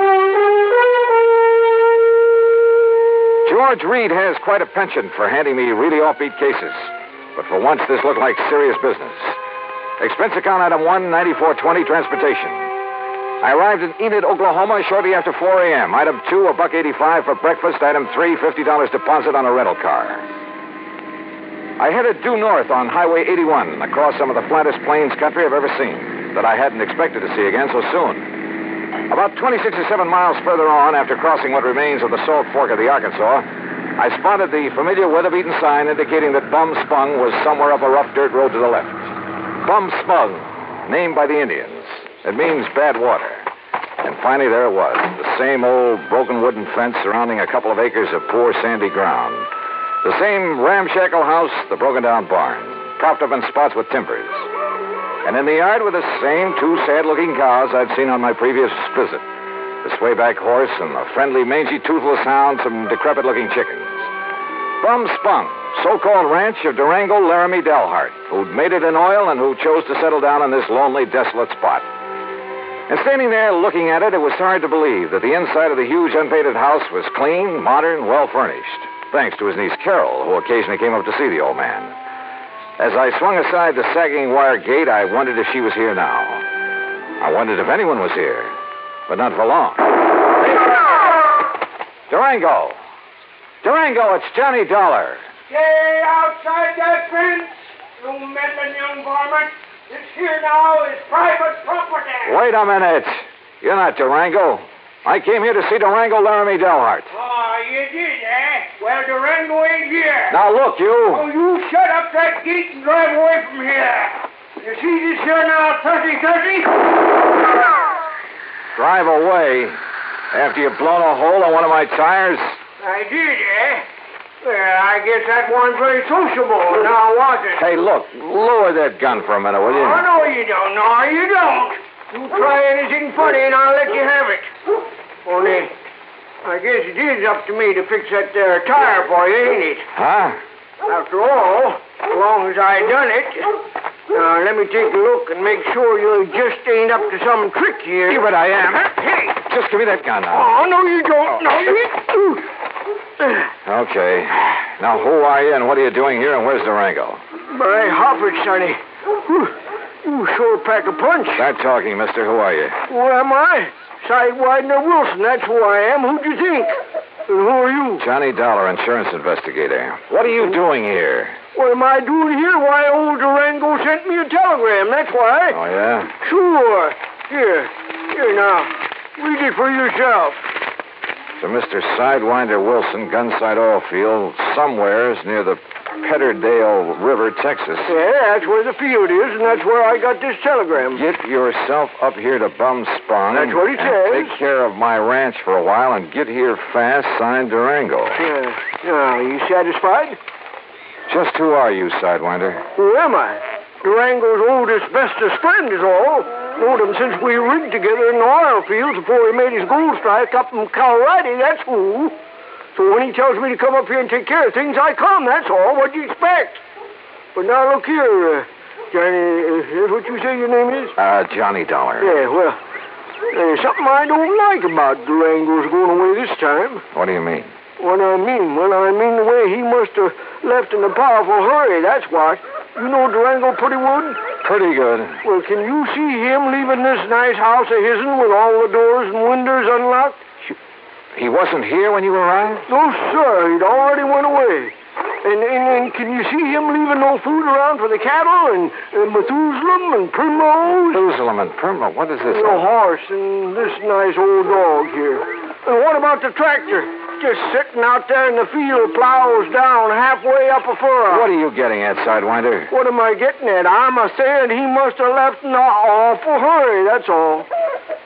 George Reed has quite a penchant for handing me really offbeat cases, but for once this looked like serious business. Expense account item 1, 9420, transportation. I arrived in Enid, Oklahoma shortly after 4 a.m. Item 2, $1.85 for breakfast. Item 3, $50 deposit on a rental car. I headed due north on Highway 81 across some of the flattest plains country I've ever seen that I hadn't expected to see again so soon. About 26 or 7 miles further on, after crossing what remains of the Salt Fork of the Arkansas, I spotted the familiar weather-beaten sign indicating that Bum Spung was somewhere up a rough dirt road to the left. Bum Spung, named by the Indians. It means bad water. And finally, there it was, the same old broken wooden fence surrounding a couple of acres of poor sandy ground. The same ramshackle house, the broken-down barn, propped up in spots with timbers. And in the yard were the same 2 sad-looking cows I'd seen on my previous visit. The swayback horse and the friendly, mangy, toothless hound, some decrepit-looking chickens. Bum Spung, so-called ranch of Durango Laramie Dalhart, who'd made it in oil and who chose to settle down in this lonely, desolate spot. And standing there looking at it, it was hard to believe that the inside of the huge unpainted house was clean, modern, well-furnished, thanks to his niece Carol, who occasionally came up to see the old man. As I swung aside the sagging wire gate, I wondered if she was here now. I wondered if anyone was here, but not for long. Durango! Durango, it's Johnny Dollar. Stay outside that fence, you meddling young varmint. This here now is private property. Wait a minute. You're not Durango. I came here to see Durango Laramie Dalhart. Oh, you did, eh? Well, Durango ain't here. Now, look, you. Oh, you shut up that gate and drive away from here. You see this here now, 30-30? Drive away? After you've blown a hole in one of my tires? I did, eh? Well, I guess that wasn't very sociable, now was it? Hey, look, lower that gun for a minute, will you? Oh, no, you don't. No, you don't. You try anything funny and I'll let you have it. Only, I guess it is up to me to fix that there tire for you, ain't it? Huh? After all, as long as I done it. Now, let me take a look and make sure you just ain't up to some trick here. Yeah, but I am. Hey! Just give me that gun now. Oh, no, you don't. No, you... Okay. Now, who are you and what are you doing here and where's Durango? My hoppers, sonny. You sure pack a punch. Stop talking, mister. Who are you? Who am I? Cy Widener Wilson, that's who I am. Who'd you think? And who are you? Johnny Dollar, insurance investigator. What are you doing here? What am I doing here? Why, old Durango sent me a telegram, that's why. Oh, yeah? Sure. Here now. Read it for yourself. To Mr. Sidewinder Wilson, Gunsight Oil Field, somewheres near the Petterdale River, Texas. Yeah, that's where the field is, and that's where I got this telegram. Get yourself up here to Bumspung. That's what he says. Take care of my ranch for a while and get here fast, signed Durango. Yeah. Now, you satisfied? Just who are you, Sidewinder? Who am I? Durango's oldest, bestest friend is all. Known him since we rigged together in the oil fields before he made his gold strike up in Colorado, that's who. So when he tells me to come up here and take care of things, I come, that's all. What'd you expect? But now look here, Johnny, is what you say your name is? Johnny Dollar. Yeah, well, there's something I don't like about Durango's going away this time. What do you mean? What I mean? Well, I mean the way he must have left in a powerful hurry, that's what. You know Durango pretty good? Pretty good. Well, can you see him leaving this nice house of his'n with all the doors and windows unlocked? He wasn't here when you arrived? No, sir. He'd already went away. And can you see him leaving no food around for the cattle and Methuselah and Primrose? Methuselah and Primrose? What is this? The horse and this nice old dog here. And what about the tractor? Just sitting out there in the field, plows down halfway up a furrow. What are you getting at, Sidewinder? What am I getting at? I'm saying he must have left in an awful hurry, that's all.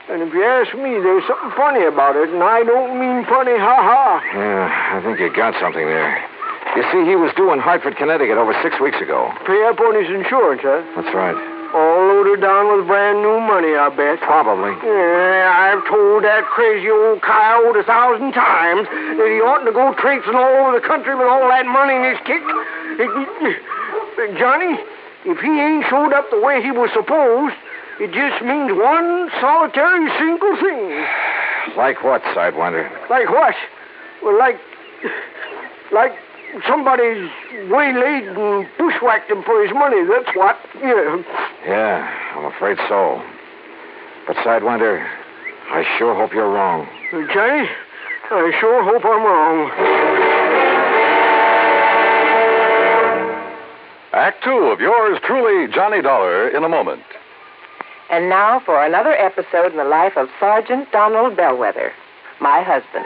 And if you ask me, there's something funny about it, and I don't mean funny, ha-ha. Yeah, I think you got something there. You see, he was due in Hartford, Connecticut over 6 weeks ago. Pay up on his insurance, huh? That's right. All loaded down with brand new money, I bet. Probably. Yeah, I've told that crazy old coyote 1,000 times that he oughtn't to go traipsing all over the country with all that money in his kick. Johnny, if he ain't showed up the way he was supposed, it just means one solitary single thing. Like what, Sidewinder? Like what? Well, like somebody's waylaid and bushwhacked him for his money, that's what. Yeah. Yeah, I'm afraid so. But, Sidewinder, I sure hope you're wrong. Johnny, I sure hope I'm wrong. Act 2 of yours truly, Johnny Dollar, in a moment. And now for another episode in the life of Sergeant Donald Bellwether, my husband.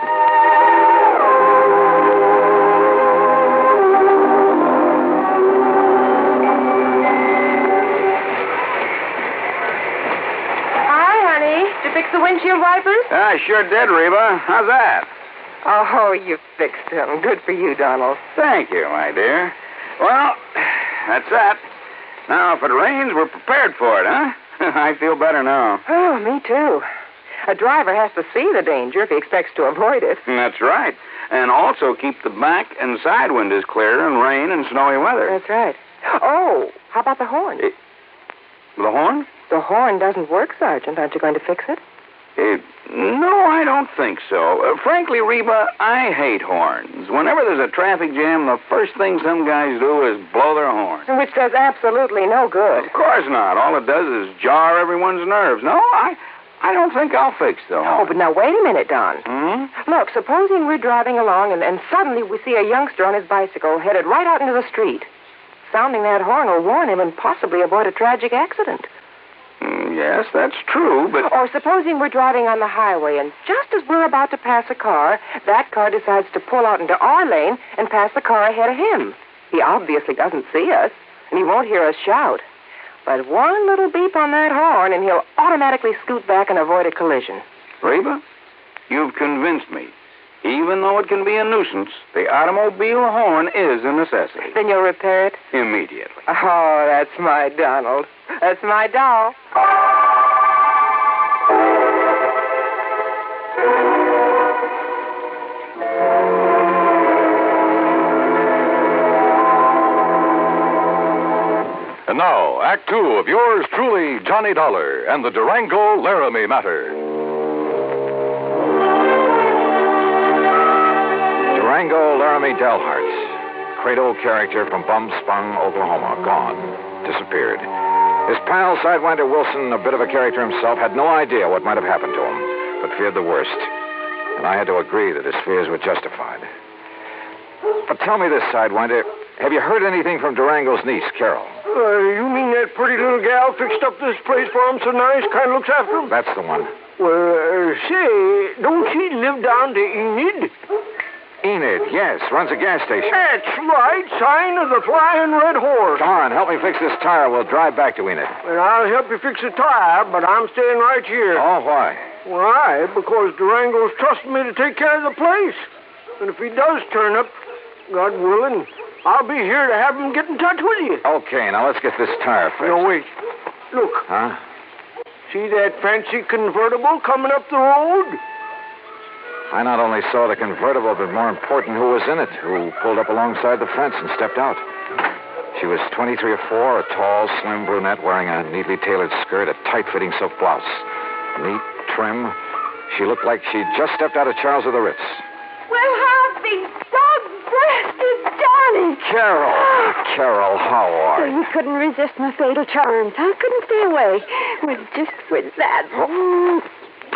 Fix the windshield wipers? I sure did, Reba. How's that? Oh, you fixed them. Good for you, Donald. Thank you, my dear. Well, that's that. Now, if it rains, we're prepared for it, huh? I feel better now. Oh, me too. A driver has to see the danger if he expects to avoid it. That's right. And also keep the back and side windows clear in rain and snowy weather. That's right. Oh, how about the horn? The horn? The horn doesn't work, Sergeant. Aren't you going to fix it? No, I don't think so. Frankly, Reba, I hate horns. Whenever there's a traffic jam, the first thing some guys do is blow their horn. Which does absolutely no good. Of course not. All it does is jar everyone's nerves. No, I don't think I'll fix the horn. Oh, but now wait a minute, Don. Hmm? Look, supposing we're driving along and suddenly we see a youngster on his bicycle headed right out into the street. Sounding that horn will warn him and possibly avoid a tragic accident. Yes, that's true, but... Or supposing we're driving on the highway, and just as we're about to pass a car, that car decides to pull out into our lane and pass the car ahead of him. He obviously doesn't see us, and he won't hear us shout. But one little beep on that horn, and he'll automatically scoot back and avoid a collision. Reba, you've convinced me. Even though it can be a nuisance, the automobile horn is a necessity. Then you'll repair it? Immediately. Oh, that's my Donald. That's my doll. And now, Act 2 of yours truly, Johnny Dollar, and the Durango Laramie matter. Durango Laramie Delharts, cradle character from Bumspung, Oklahoma, gone, disappeared. His pal, Sidewinder Wilson, a bit of a character himself, had no idea what might have happened to him, but feared the worst. And I had to agree that his fears were justified. But tell me this, Sidewinder, have you heard anything from Durango's niece, Carol? You mean that pretty little gal fixed up this place for him so nice, kind of looks after him? That's the one. Well, say, don't she live down to Enid? Enid, yes, runs a gas station. That's right, sign of the Flying Red Horse. Come on, help me fix this tire. We'll drive back to Enid. Well, I'll help you fix the tire, but I'm staying right here. Oh, why? Why? Because Durango's trusted me to take care of the place. And if he does turn up, God willing, I'll be here to have him get in touch with you. Okay, now let's get this tire fixed. No, wait. Look. Huh? See that fancy convertible coming up the road? I not only saw the convertible, but more important, who was in it, who pulled up alongside the fence and stepped out. She was 23 or 4, a tall, slim brunette wearing a neatly tailored skirt, a tight-fitting silk blouse. Neat, trim. She looked like she'd just stepped out of Charles of the Ritz. Well, how's these dog-breasted Johnny? Carol, how are you? You couldn't resist my fatal charms. I couldn't stay away. With that.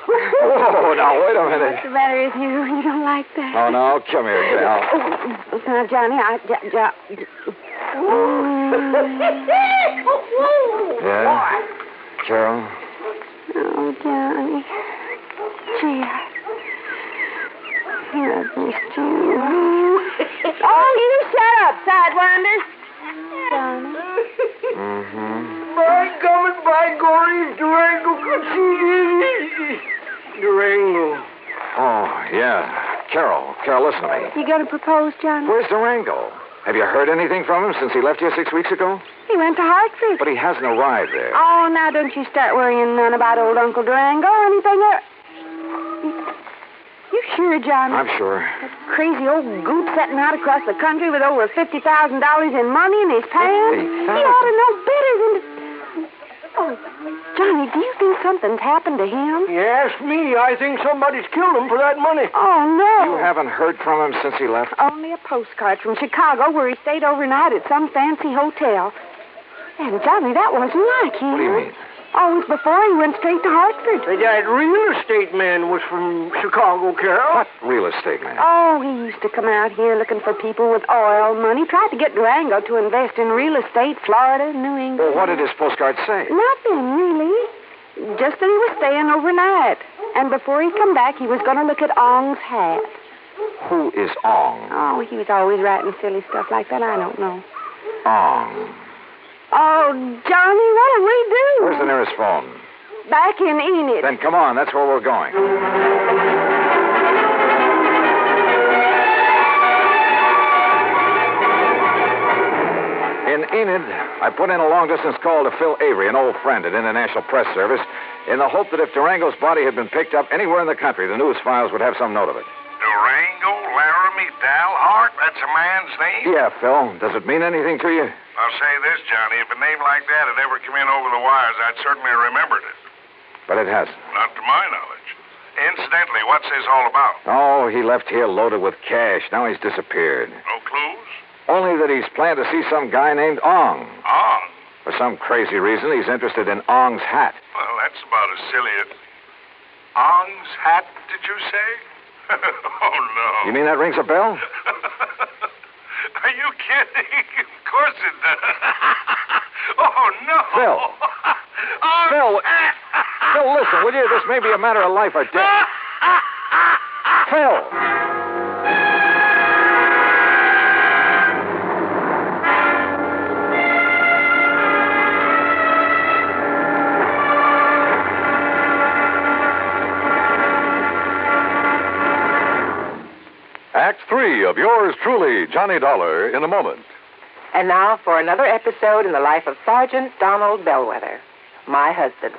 Oh, now, wait a minute. What's the matter with you? You don't like that? Oh, no, come here, Gal. Now, Johnny, Yeah? Carol? Oh, Johnny. Gee, I missed you. Oh, you shut up, Sidewinder. Johnny. Mm-hmm. By gum and by gory, Durango could see Durango. Oh, yeah. Carol, listen to me. You going to propose, Johnny? Where's Durango? Have you heard anything from him since he left here 6 weeks ago? He went to Hartford. But he hasn't arrived there. Oh, now don't you start worrying none about old Uncle Durango or anything. You sure, Johnny? I'm sure. That crazy old goop setting out across the country with over $50,000 in money in his pants. He ought to know better than to... Oh, Johnny, do you think something's happened to him? Yes, me. I think somebody's killed him for that money. Oh, no. You haven't heard from him since he left? Only a postcard from Chicago where he stayed overnight at some fancy hotel. And, Johnny, that wasn't like him. What do you mean? Oh, it was before he went straight to Hartford. That real estate man was from Chicago, Carol. What real estate man? Oh, he used to come out here looking for people with oil money. Tried to get Durango to invest in real estate, Florida, New England. Well, what did his postcard say? Nothing, really. Just that he was staying overnight. And before he come back, he was going to look at Ong's hat. Who is Ong? Oh, he was always writing silly stuff like that. I don't know. Ong. Oh, Johnny, what do we do? Where's the nearest phone? Back in Enid. Then come on, that's where we're going. In Enid, I put in a long-distance call to Phil Avery, an old friend at International Press Service, in the hope that if Durango's body had been picked up anywhere in the country, the news files would have some note of it. Durango Laramie Dalhart? That's a man's name? Yeah, Phil. Does it mean anything to you? I'll say this, Johnny. If a name like that had ever come in over the wires, I'd certainly remembered it. But it hasn't. Not to my knowledge. Incidentally, what's this all about? Oh, he left here loaded with cash. Now he's disappeared. No clues? Only that he's planned to see some guy named Ong. Ong? For some crazy reason, he's interested in Ong's hat. Well, that's about as silly as... Ong's hat, did you say? Oh, no. You mean that rings a bell? Are you kidding? Of course it does. Oh, no. Phil. Phil, listen, will you? This may be a matter of life or death. Phil. Act 3 of yours truly, Johnny Dollar, in a moment. And now for another episode in the life of Sergeant Donald Bellwether, my husband.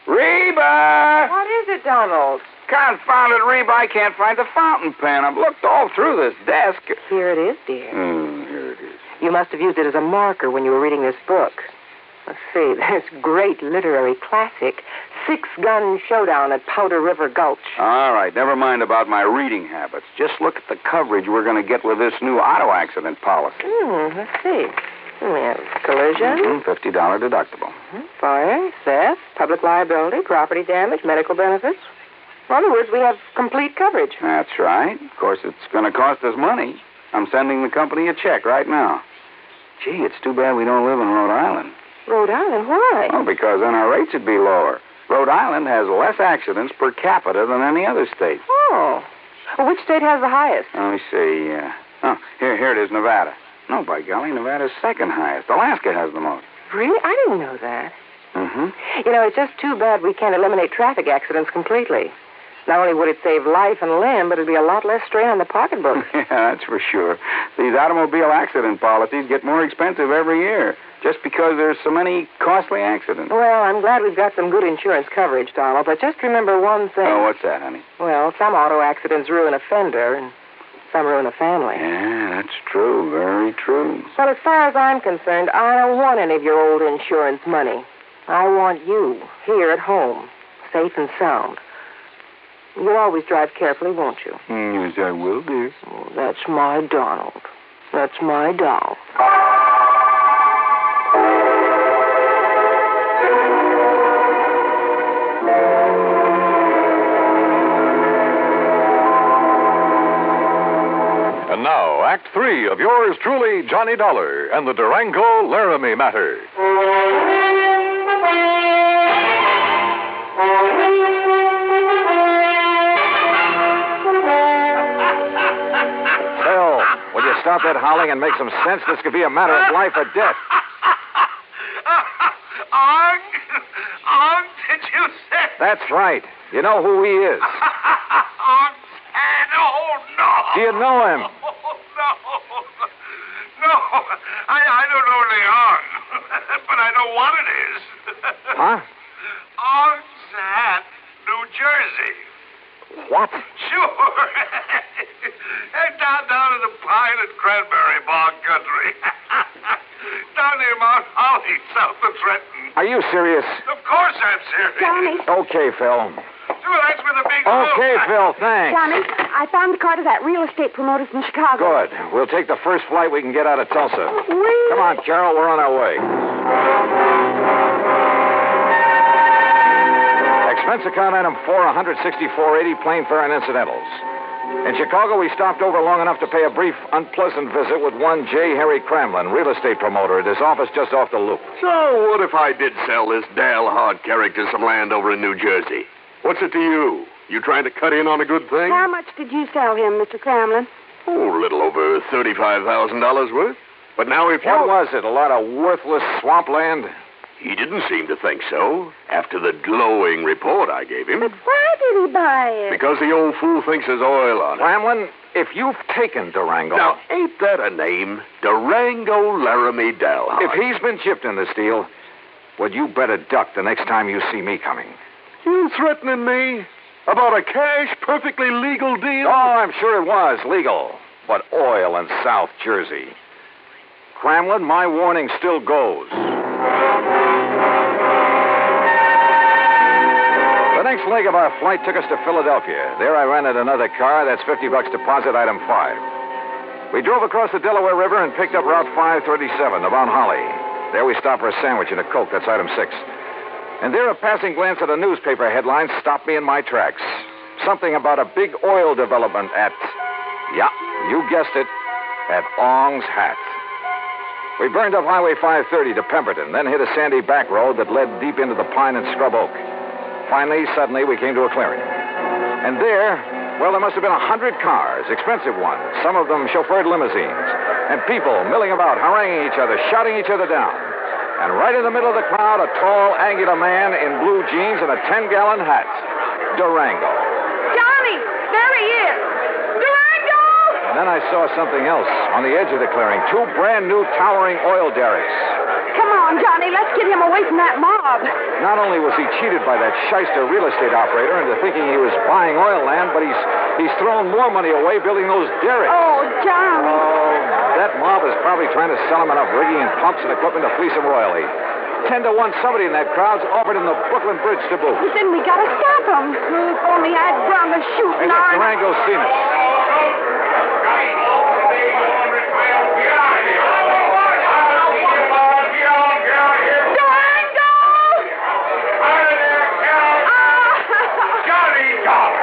Reba! What is it, Donald? Confounded Reba, I can't find the fountain pen. I've looked all through this desk. Here it is, dear. Here it is. You must have used it as a marker when you were reading this book. Let's see, this great literary classic, Six Gun Showdown at Powder River Gulch. All right, never mind about my reading habits. Just look at the coverage we're going to get with this new auto accident policy. Let's see. We have collision. $50 deductible. Fire, theft, public liability, property damage, medical benefits. In other words, we have complete coverage. That's right. Of course, it's going to cost us money. I'm sending the company a check right now. Gee, it's too bad we don't live in Rhode Island. Rhode Island? Why? Oh, because then our rates would be lower. Rhode Island has less accidents per capita than any other state. Oh. Well, which state has the highest? Let me see. Here it is, Nevada. No, by golly, Nevada's second highest. Alaska has the most. Really? I didn't know that. Mm-hmm. You know, it's just too bad we can't eliminate traffic accidents completely. Not only would it save life and limb, but it'd be a lot less strain on the pocketbook. Yeah, that's for sure. These automobile accident policies get more expensive every year just because there's so many costly accidents. Well, I'm glad we've got some good insurance coverage, Donald, but just remember one thing. Oh, what's that, honey? Well, some auto accidents ruin a fender, and some ruin a family. Yeah, that's true. Very true. Well, as far as I'm concerned, I don't want any of your old insurance money. I want you here at home, safe and sound. You'll always drive carefully, won't you? Yes, I will, dear. Oh, that's my Donald. That's my doll. And now, Act 3 of yours truly, Johnny Dollar, and the Durango Laramie Matter. Phil, will you stop that howling and make some sense? This could be a matter of life or death. Ong, did you say? That's right. You know who he is. Ong, and oh, no. Do you know him? No, I don't know the Ong, but I know what it is. Huh? Ong's Hat, New Jersey. What? Sure. down in the pine and cranberry bog country. Down near Mount Holly, south of Trenton. Are you serious? Of course I'm serious. Johnny. Okay, Phil. Well, that's where the big Okay, Phil, thanks. Johnny, I found the car to that real estate promoter from Chicago. Good. We'll take the first flight we can get out of Tulsa. Come on, Carol, we're on our way. Expense account item 4, $164.80, plane fare and incidentals. In Chicago, we stopped over long enough to pay a brief, unpleasant visit with one J. Harry Cramlin, real estate promoter, at his office just off the loop. So, what if I did sell this Dal Hart character some land over in New Jersey? What's it to you? You trying to cut in on a good thing? How much did you sell him, Mr. Cramlin? Oh, a little over $35,000 worth. But now if you... What was it, a lot of worthless swampland? He didn't seem to think so, after the glowing report I gave him. But why did he buy it? Because the old fool thinks there's oil on it. Cramlin, if you've taken Durango... Now, ain't that a name? Durango Laramie Dal Hart. If he's been chipped in this deal, well, you better duck the next time you see me coming. You threatening me? About a cash, perfectly legal deal? Oh, I'm sure it was legal. But oil in South Jersey. Cramlin, my warning still goes. The next leg of our flight took us to Philadelphia. There I rented another car. That's $50 deposit, item 5. We drove across the Delaware River and picked up Route 537 to Mount Holly. There we stopped for a sandwich and a Coke. That's item 6. And there a passing glance at a newspaper headline stopped me in my tracks. Something about a big oil development at... Yeah, you guessed it. At Ong's Hat. We burned up Highway 530 to Pemberton, then hit a sandy back road that led deep into the pine and scrub oak. Finally, suddenly, we came to a clearing. And there, well, there must have been 100 cars, expensive ones, some of them chauffeured limousines, and people milling about, haranguing each other, shouting each other down. And right in the middle of the crowd, a tall, angular man in blue jeans and a 10-gallon hat. Durango. Johnny, there he is. Durango! And then I saw something else on the edge of the clearing. 2 brand-new towering oil derricks. Come on, Johnny, let's get him away from that mob. Not only was he cheated by that shyster real estate operator into thinking he was buying oil land, but he's thrown more money away building those derricks. Oh, Johnny. Oh, that mob is probably trying to sell him enough rigging and pumps and equipment to fleece him royally. 10 to 1, somebody in that crowd's offered him the Brooklyn Bridge to boot. Well, then we gotta stop him. If only I'd run the shooting Hey, iron. Durango's seen us.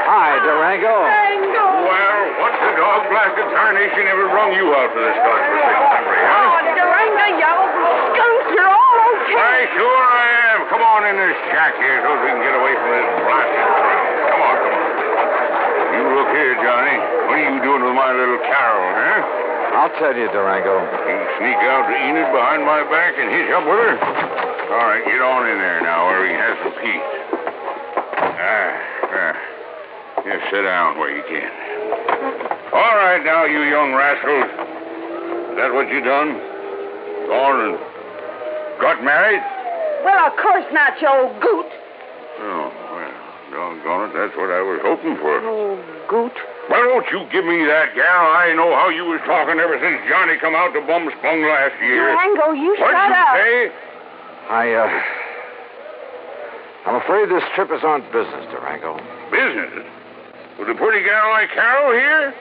Hi, Durango. Durango. Well, what's the dog black blasted tarnation ever brung you out for this godforsaken country, huh? Oh, Durango, you old skunk, you're all okay. Why, sure I am. Come on in this shack here so we can get away from this blasted crowd. Come on. You look here, Johnny. What are you doing with my little Carol, huh? I'll tell you, Durango. You sneak out to Enid behind my back and hitch up with her? All right, get on in there now where we can have some peace. Just sit down where you can. All right now, you young rascals. Is that what you done? Gone and got married? Well, of course not, you old goot. Oh, well, doggone it, that's what I was hoping for. Oh, goot. Well, don't you give me that, gal. I know how you was talking ever since Johnny come out to Bum Spung last year. Durango, you What'd shut you up. say? I'm afraid this trip is on business, Durango. Business? With a pretty gal like Carol here?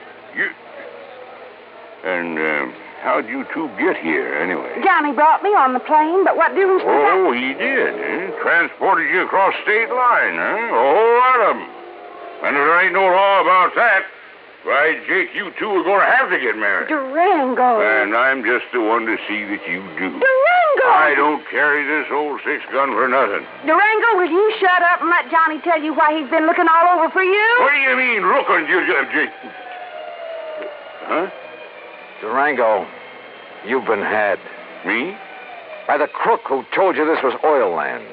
And how'd you two get here, anyway? Johnny brought me on the plane, but what difference does that... Oh, he did, eh? Transported you across state line, huh? A whole lot of them. And there ain't no law about that. Right, Jake, you two are going to have to get married. Durango. And I'm just the one to see that you do. Durango! I don't carry this old 6-gun for nothing. Durango, will you shut up and let Johnny tell you why he's been looking all over for you? What do you mean, looking, Jake? Huh? Durango, you've been had. Me? By the crook who told you this was oil land.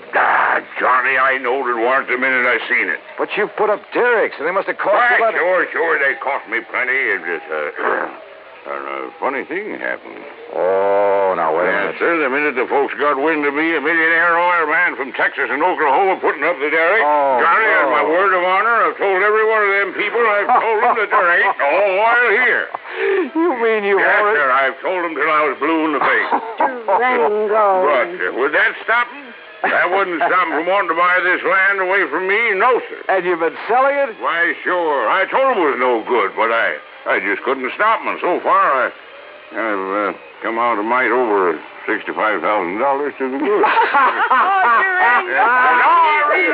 Johnny, I knowed it weren't the minute I seen it. But you put up derricks, and they must have cost you... Sure, they cost me plenty. It just, a funny thing happened. Oh, now, wait a minute. Sir, the minute the folks got wind of me, a millionaire oil man from Texas and Oklahoma putting up the derrick, Johnny, on my word of honor, I've told every one of them people, I've told them that there ain't no oil here. You mean you Yes, already... sir, I've told them till I was blue in the face. Durango. But would that stop them? That wouldn't stop them from wanting to buy this land away from me, no, sir. And you've been selling it? Why, sure. I told them it was no good, but I just couldn't stop them. And so far, I've come out a mite over $65,000 to the good. Wait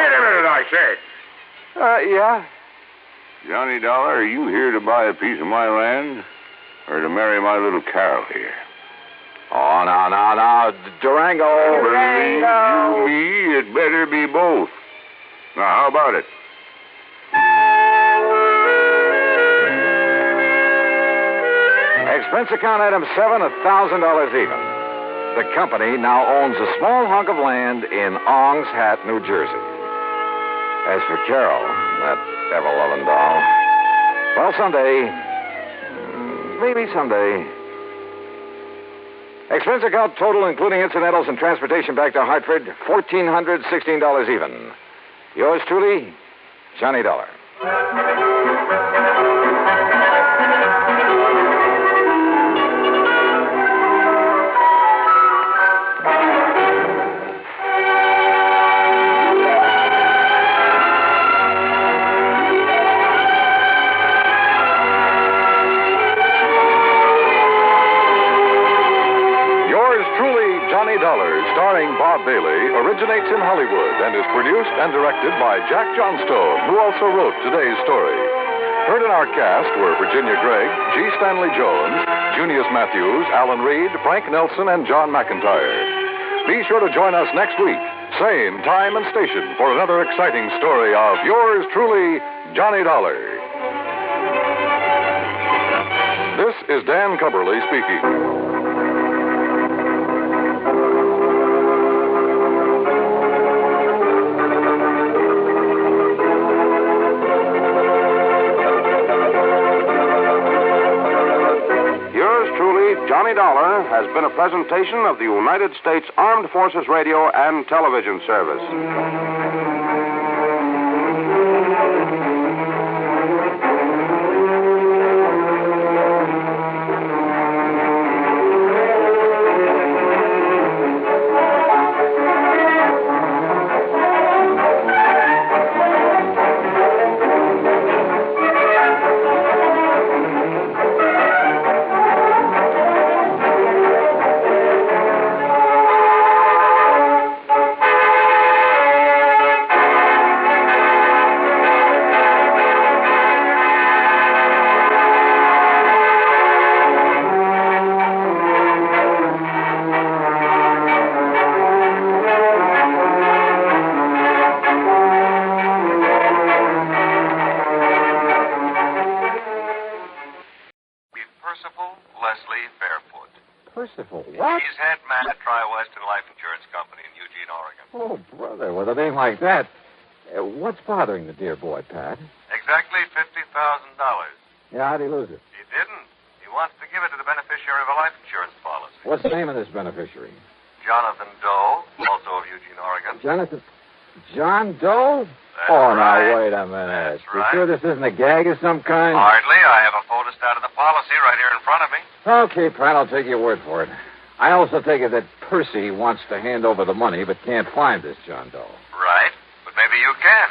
a minute, I say. Yeah? Johnny Dollar, are you here to buy a piece of my land or to marry my little Carol here? Oh, now, Durango. Believe you me, it better be both. Now, how about it? Expense account item 7, $1,000 even. The company now owns a small hunk of land in Ong's Hat, New Jersey. As for Carol, that ever-loving doll, well, someday, maybe someday. Expense account total, including incidentals and transportation back to Hartford, $1,416 even. Yours truly, Johnny Dollar. Starring Bob Bailey, originates in Hollywood and is produced and directed by Jack Johnstone, who also wrote today's story. Heard in our cast were Virginia Gregg, G. Stanley Jones, Junius Matthews, Alan Reed, Frank Nelson, and John McIntyre. Be sure to join us next week, same time and station, for another exciting story of yours truly, Johnny Dollar. This is Dan Cubberly speaking. Johnny Dollar has been a presentation of the United States Armed Forces Radio and Television Service. Percival, what? He's head man at Tri-Western Life Insurance Company in Eugene, Oregon. Oh, brother, with a name like that. What's bothering the dear boy, Pat? Exactly $50,000. Yeah, how'd he lose it? He didn't. He wants to give it to the beneficiary of a life insurance policy. What's the name of this beneficiary? Jonathan Doe, also of Eugene, Oregon. John Doe? Now, wait a minute. That's You right. sure this isn't a gag of some kind? Hardly. I have a photostat of the policy right here in front of me. Okay, Pat, I'll take your word for it. I also take it that Percy wants to hand over the money but can't find this John Doe. Right. But maybe you can.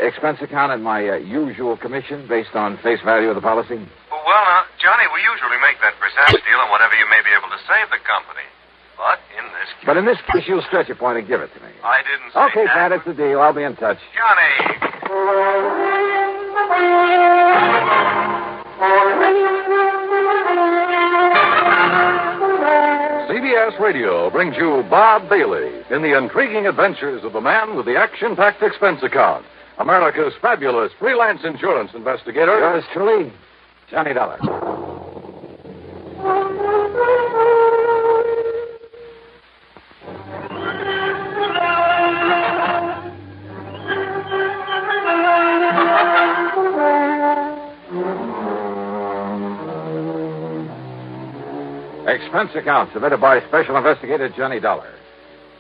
Expense account at my usual commission based on face value of the policy? Well, Johnny, we usually make that percentage deal on whatever you may be able to save the company. But in this case, you'll stretch a point and give it to me. I didn't say Okay, that. Pat, it's the deal. I'll be in touch. Johnny! CBS Radio brings you Bob Bailey in the intriguing adventures of the man with the action-packed expense account, America's fabulous freelance insurance investigator. Yours truly, Johnny Dollar. Expense account submitted by Special Investigator Johnny Dollar.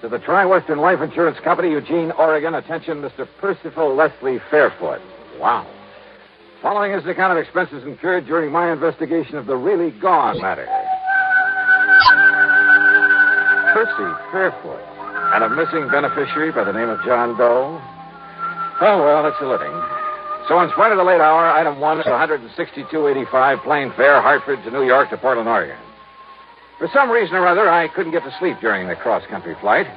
To the Tri-Western Life Insurance Company, Eugene, Oregon. Attention, Mr. Percival Leslie Fairfoot. Wow. Following is an account of expenses incurred during my investigation of the really gone matter. Percy Fairfoot. And a missing beneficiary by the name of John Doe. Oh, well, it's a living. So in spite of the late hour, item 1 is $162.85 plane fare, Hartford to New York to Portland, Oregon. For some reason or other, I couldn't get to sleep during the cross-country flight.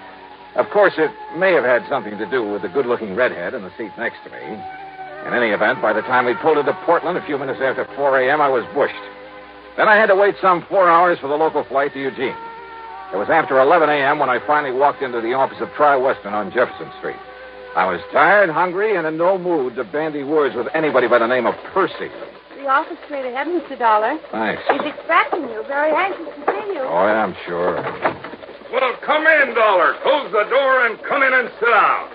Of course, it may have had something to do with the good-looking redhead in the seat next to me. In any event, by the time we pulled into Portland a few minutes after 4 a.m., I was bushed. Then I had to wait some 4 hours for the local flight to Eugene. It was after 11 a.m. when I finally walked into the office of Tri-Western on Jefferson Street. I was tired, hungry, and in no mood to bandy words with anybody by the name of Percy. The office straight ahead, Mr. Dollar. Thanks. He's expecting you. Very anxious to see you. Oh, yeah, I'm sure. Well, come in, Dollar. Close the door and come in and sit down.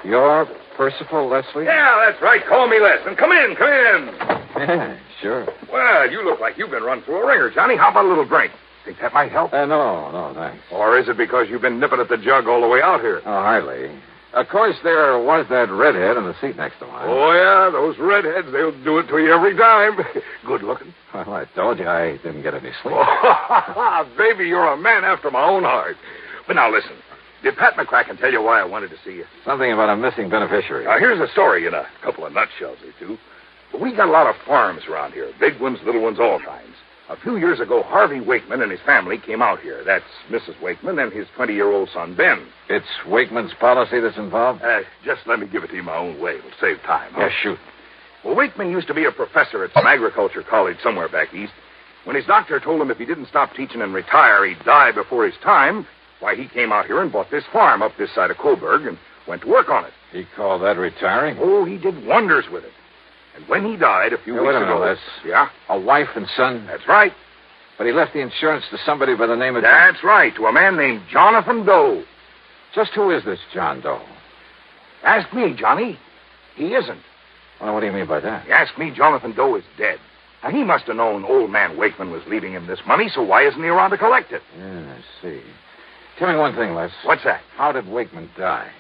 You're Percival Leslie? Yeah, that's right. Call me Les. And come in, come in. Yeah, sure. Well, you look like you've been run through a ringer, Johnny. How about a little drink? Think that might help? No, thanks. Or is it because you've been nipping at the jug all the way out here? Oh, hardly. Of course, there was that redhead in the seat next to mine. Oh, yeah, those redheads, they'll do it to you every time. Good looking. Well, I told you I didn't get any sleep. Oh, baby, you're a man after my own heart. But now, listen. Did Pat McCracken tell you why I wanted to see you? Something about a missing beneficiary. Now, here's a story in a couple of nutshells or two. We got a lot of farms around here. Big ones, little ones, all kinds. A few years ago, Harvey Wakeman and his family came out here. That's Mrs. Wakeman and his 20-year-old son, Ben. It's Wakeman's policy that's involved? Just let me give it to you my own way. It'll save time. Huh? Yeah, shoot. Well, Wakeman used to be a professor at some agriculture college somewhere back east. When his doctor told him if he didn't stop teaching and retire, he'd die before his time, why, he came out here and bought this farm up this side of Coburg and went to work on it. He called that retiring? Oh, he did wonders with it. And when he died a few weeks ago... Wait a minute, Yeah? A wife and son? That's right. But he left the insurance to somebody by the name of... That's right, to a man named Jonathan Doe. Just who is this John Doe? Ask me, Johnny. He isn't. Well, what do you mean by that? Ask me, Jonathan Doe is dead. Now, he must have known old man Wakeman was leaving him this money, so why isn't he around to collect it? Yeah, I see. Tell me one thing, Les. What's that? How did Wakeman die?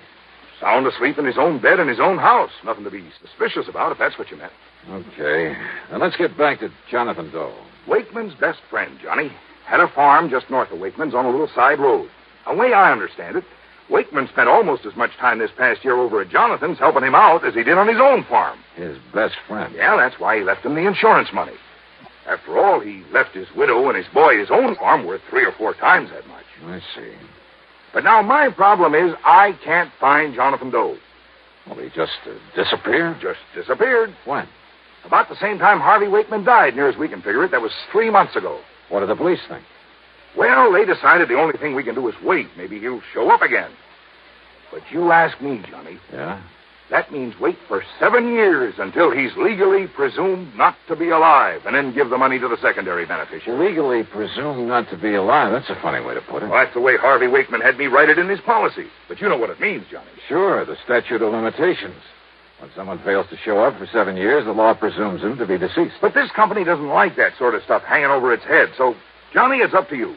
Sound asleep in his own bed in his own house. Nothing to be suspicious about, if that's what you meant. Okay. Now, let's get back to Jonathan Doe. Wakeman's best friend, Johnny. Had a farm just north of Wakeman's on a little side road. The way I understand it, Wakeman spent almost as much time this past year over at Jonathan's helping him out as he did on his own farm. His best friend? Yeah, that's why he left him the insurance money. After all, he left his widow and his boy his own farm worth 3 or 4 times that much. I see. But now my problem is I can't find Jonathan Doe. Well, he just disappeared? Just disappeared. When? About the same time Harvey Wakeman died, near as we can figure it. That was 3 months ago. What did the police think? Well, they decided the only thing we can do is wait. Maybe he'll show up again. But you ask me, Johnny. Yeah? That means wait for 7 years until he's legally presumed not to be alive, and then give the money to the secondary beneficiary. Legally presumed not to be alive. That's a funny way to put it. Well, that's the way Harvey Wakeman had me write it in his policy. But you know what it means, Johnny. Sure, the statute of limitations. When someone fails to show up for 7 years, the law presumes him to be deceased. But this company doesn't like that sort of stuff hanging over its head. So, Johnny, it's up to you.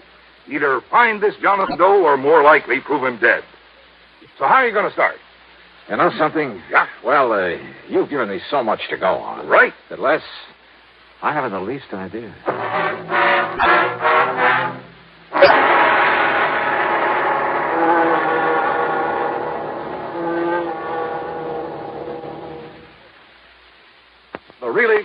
Either find this Jonathan Doe or, more likely, prove him dead. So how are you going to start? You know something? Yeah. Well, you've given me so much to go on. Right. That, Les, I haven't the least idea. The really...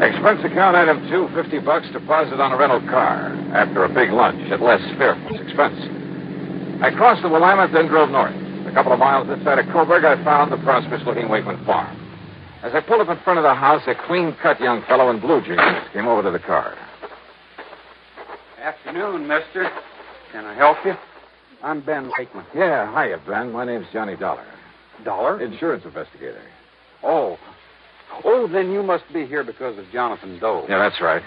Expense account item 2, $50 deposit on a rental car after a big lunch at Les Fairfield's expense. I crossed the Willamette, then drove north. A couple of miles inside of Coburg, I found the prosperous-looking Wakeman farm. As I pulled up in front of the house, a clean-cut young fellow in blue jeans came over to the car. Afternoon, mister. Can I help you? I'm Ben Wakeman. Yeah, hiya, Ben. My name's Johnny Dollar. Dollar? Insurance investigator. Oh. Oh, then you must be here because of Jonathan Doe. Yeah, that's right.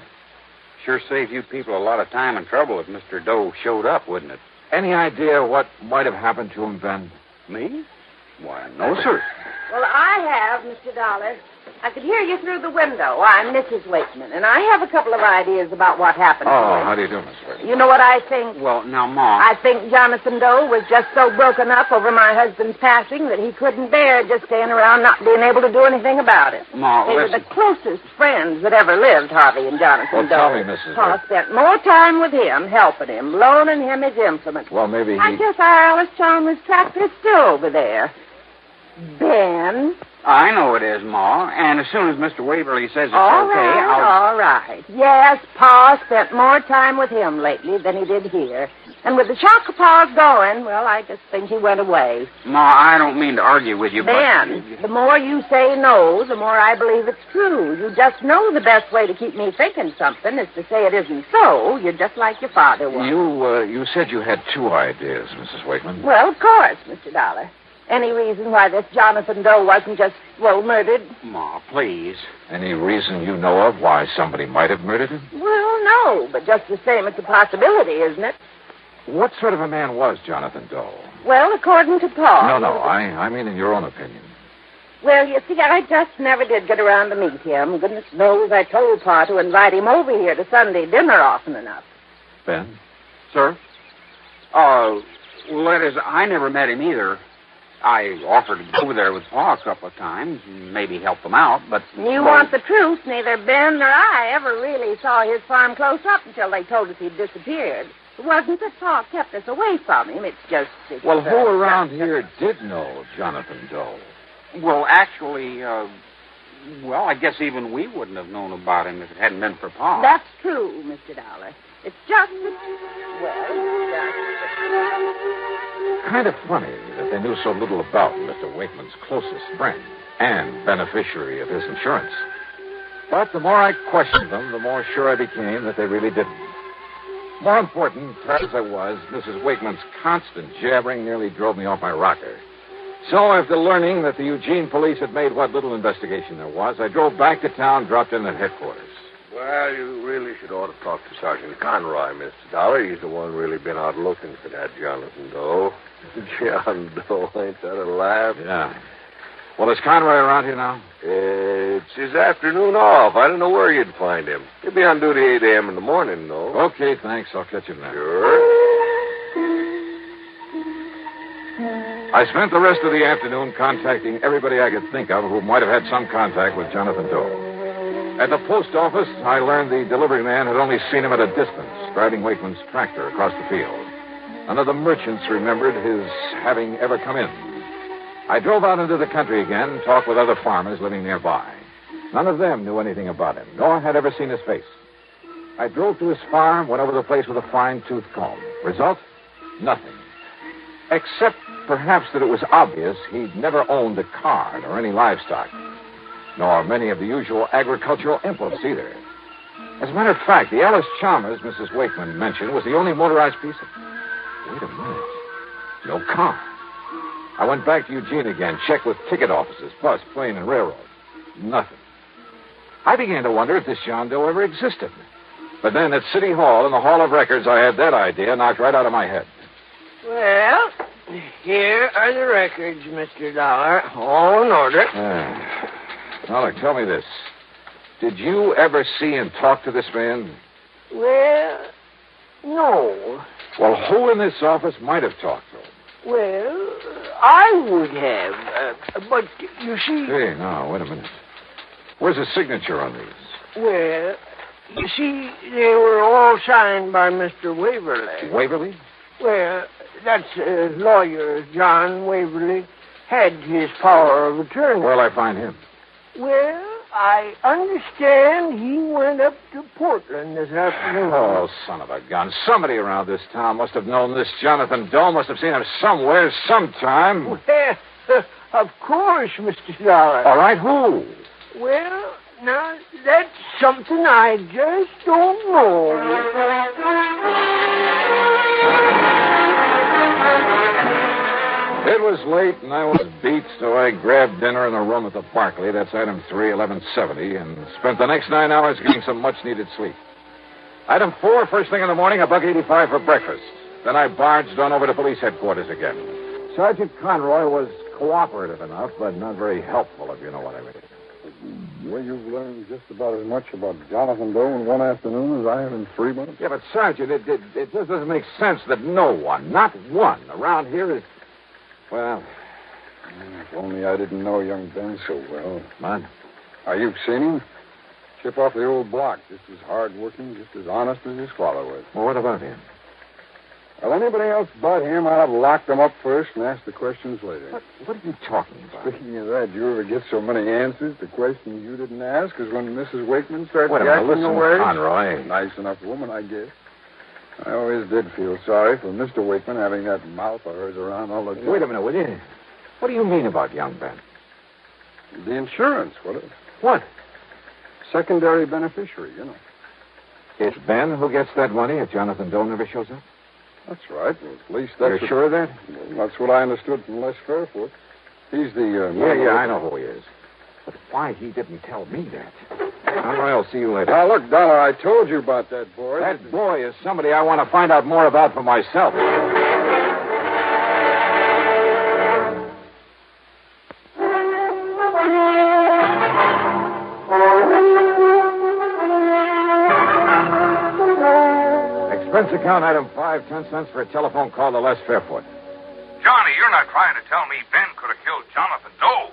Sure save you people a lot of time and trouble if Mr. Doe showed up, wouldn't it? Any idea what might have happened to him, Ben? Me? Why, no, sir. Well, I have, Mr. Dollar. I could hear you through the window. I'm Mrs. Wakeman, and I have a couple of ideas about what happened to him. How do you do, Miss Wakeman? You know what I think? Well, now, Ma. I think Jonathan Doe was just so broken up over my husband's passing that he couldn't bear just staying around not being able to do anything about it. Ma, They were the closest friends that ever lived, Harvey and Jonathan Doe. Tell me, Mrs. Pa spent more time with him, helping him, loaning him his implements. Well, maybe I guess our Alice Chalmers tractor's still over there. Ben? I know it is, Ma. And as soon as Mr. Waverly says it's All okay, right, all right. Yes, Pa spent more time with him lately than he did here. And with the shock of Pa's going, well, I just think he went away. Ma, I don't mean to argue with you, Ben, the more you say no, the more I believe it's true. You just know the best way to keep me thinking something is to say it isn't so. You're just like your father was. You said you had 2 ideas, Mrs. Wakeman. Well, of course, Mr. Dollar. Any reason why this Jonathan Doe wasn't just, murdered? Ma, please. Any reason you know of why somebody might have murdered him? Well, no, but just the same, it's a possibility, isn't it? What sort of a man was Jonathan Doe? Well, according to Pa. No, I mean in your own opinion. Well, you see, I just never did get around to meet him. Goodness knows I told Pa to invite him over here to Sunday dinner often enough. Ben? Sir? Well, that is, I never met him either. I offered to go over there with Pa a couple of times and maybe help him out, but... You want the truth, neither Ben nor I ever really saw his farm close up until they told us he'd disappeared. It wasn't that Pa kept us away from him, it's just... Well, who around here did know Jonathan Doe? Well, actually, I guess even we wouldn't have known about him if it hadn't been for Pa. That's true, Mr. Dollar. It's just Kind of funny that they knew so little about Mr. Wakeman's closest friend and beneficiary of his insurance. But the more I questioned them, the more sure I became that they really didn't. More important, tired as I was, Mrs. Wakeman's constant jabbering nearly drove me off my rocker. So, after learning that the Eugene police had made what little investigation there was, I drove back to town, dropped in at headquarters. Well, you really should ought to talk to Sergeant Conroy, Mr. Dollar. He's the one really been out looking for that Jonathan Doe. John Doe, ain't that a laugh? Yeah. Well, is Conroy around here now? It's his afternoon off. I don't know where you'd find him. He'll be on duty 8 a.m. in the morning, though. Okay, thanks. I'll catch him then. Sure. I spent the rest of the afternoon contacting everybody I could think of who might have had some contact with Jonathan Doe. At the post office, I learned the delivery man had only seen him at a distance, driving Wakeman's tractor across the field. None of the merchants remembered his having ever come in. I drove out into the country again, talked with other farmers living nearby. None of them knew anything about him, nor had ever seen his face. I drove to his farm, went over the place with a fine-tooth comb. Result? Nothing. Except, perhaps, that it was obvious he'd never owned a cart or any livestock, nor many of the usual agricultural implements either. As a matter of fact, the Alice Chalmers Mrs. Wakeman mentioned was the only motorized piece of... Wait a minute. No car. I went back to Eugene again, checked with ticket offices, bus, plane, and railroad. Nothing. I began to wonder if this John Doe ever existed. But then at City Hall, in the Hall of Records, I had that idea knocked right out of my head. Well, here are the records, Mr. Dollar. All in order. Dollar, tell me this. Did you ever see and talk to this man? Well, no. Well, who in this office might have talked to him? Well, I would have. But, you see... Hey, now, wait a minute. Where's the signature on these? Well, you see, they were all signed by Mr. Waverly. Waverly? Well, that's lawyer John Waverly had his power of attorney. Where'll I find him? Well, I understand he went up to Portland this afternoon. Oh, son of a gun. Somebody around this town must have known this Jonathan Doe, must have seen him somewhere, sometime. Well, of course, Mr. Dollar. All right, who? Well, now, that's something I just don't know. It was late, and I was beat, so I grabbed dinner in a room at the Barclay, that's item 3, 1170, and spent the next 9 hours getting some much-needed sleep. Item 4, first thing in the morning, $1.85 for breakfast. Then I barged on over to police headquarters again. Sergeant Conroy was cooperative enough, but not very helpful, if you know what I mean. Well, you've learned just about as much about Jonathan Doe in one afternoon as I have in 3 months. Yeah, but, Sergeant, it just doesn't make sense that no one, not one, around here is... Well... If only I didn't know young Ben so well. Man? You've seen him? Chip off the old block. Just as hard-working, just as honest as his father was. Well, what about him? Well, anybody else but him, I'd have locked him up first and asked the questions later. What are you talking about? Speaking of that, you ever get so many answers to questions you didn't ask as when Mrs. Wakeman started Wait a minute, yakking listen, away? Conroy. Nice enough woman, I guess. I always did feel sorry for Mr. Wakeman having that mouth of hers around all the time. Wait a minute, will you? What do you mean about young Ben? The insurance, What? Secondary beneficiary, you know. It's Ben who gets that money if Jonathan Doe never shows up? That's right. Well, at least that's... You're sure of that? Well, that's what I understood from Les Fairfoot. He's the... Yeah, I know who he is. But why he didn't tell me that? Conroy, I'll see you later. Now, look, Dollar, I told you about that boy. That boy is somebody I want to find out more about for myself. Expense account item 5, 10 cents for a telephone call to Les Fairfoot. Johnny, you're not trying to tell me Ben could have killed Jonathan Doe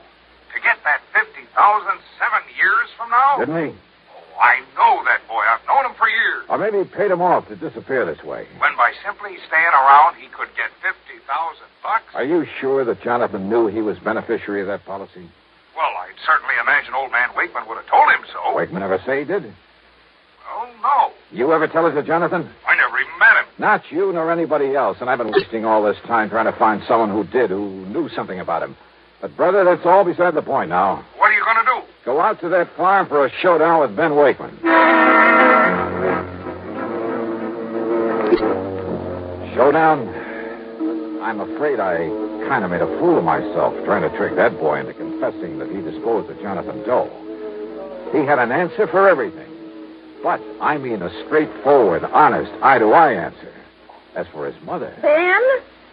to get that $50,000 7 years from now? Didn't he? Oh, I know that boy. I've known him for years. Or maybe he paid him off to disappear this way. When by simply staying around, he could get $50,000. Are you sure that Jonathan knew he was beneficiary of that policy? Well, I'd certainly imagine old man Wakeman would have told him so. Wakeman ever say he did? Oh, no. You ever tell it to Jonathan? I never even met him. Not you nor anybody else, and I've been wasting all this time trying to find someone who did, who knew something about him. But, brother, that's all beside the point now. What are you going to do? Go out to that farm for a showdown with Ben Wakeman. Showdown? I'm afraid I kind of made a fool of myself trying to trick that boy into confessing that he disposed of Jonathan Doe. He had an answer for everything. But I mean a straightforward, honest, eye-to-eye answer. As for his mother... Ben,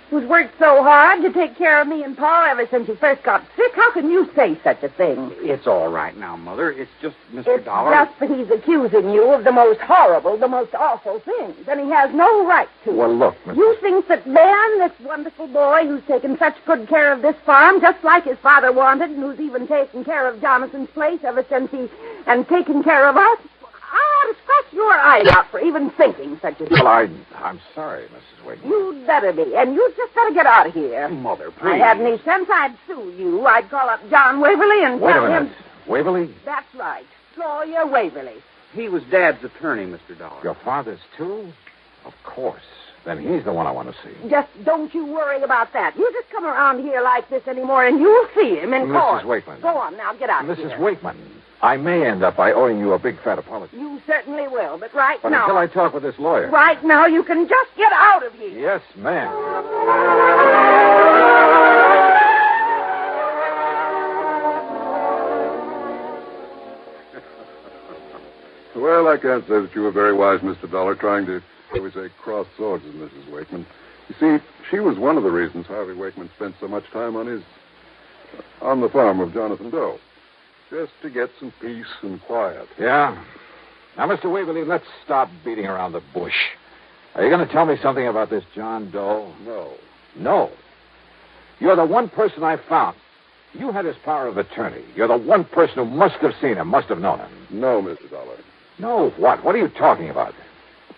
who's worked so hard to take care of me and Pa ever since you first got sick, how can you say such a thing? It's all right now, Mother. It's just Mr. It's Dollar. just that he's accusing you of the most horrible, the most awful things, and he has no right to. Well, look, Mr. You think that Ben, this wonderful boy who's taken such good care of this farm, just like his father wanted, and who's even taken care of Jonathan's place ever since and taken care of us, I ought to scratch your eyes out for even thinking such a thing. Well, I'm sorry, Mrs. Wakeman. You'd better be, and you just better get out of here. Mother, If please. I had any sense, I'd sue you. I'd call up John Waverly and Wait tell a minute. him... Waverly? That's right. Lawyer Waverly. He was Dad's attorney, Mr. Dollar. Your father's, too? Of course. Then he's the one I want to see. Just don't you worry about that. You just come around here like this anymore, and you'll see him in court. Mrs. Wakeman. Go on now, get out of here. Mrs. Wakeman, I may end up by owing you a big fat apology. You certainly will, but right But now... until I talk with this lawyer. Right now, you can just get out of here. Yes, ma'am. Well, I can't say that you were very wise, Mr. Dollar, trying to, shall we say, cross swords with Mrs. Wakeman. You see, she was one of the reasons Harvey Wakeman spent so much time on the farm of Jonathan Doe. Just to get some peace and quiet. Yeah? Now, Mr. Waverly, let's stop beating around the bush. Are you going to tell me something about this John Doe? No. No. You're the one person I found. You had his power of attorney. You're the one person who must have seen him, must have known him. No, Mr. Dollar. No, what? What are you talking about?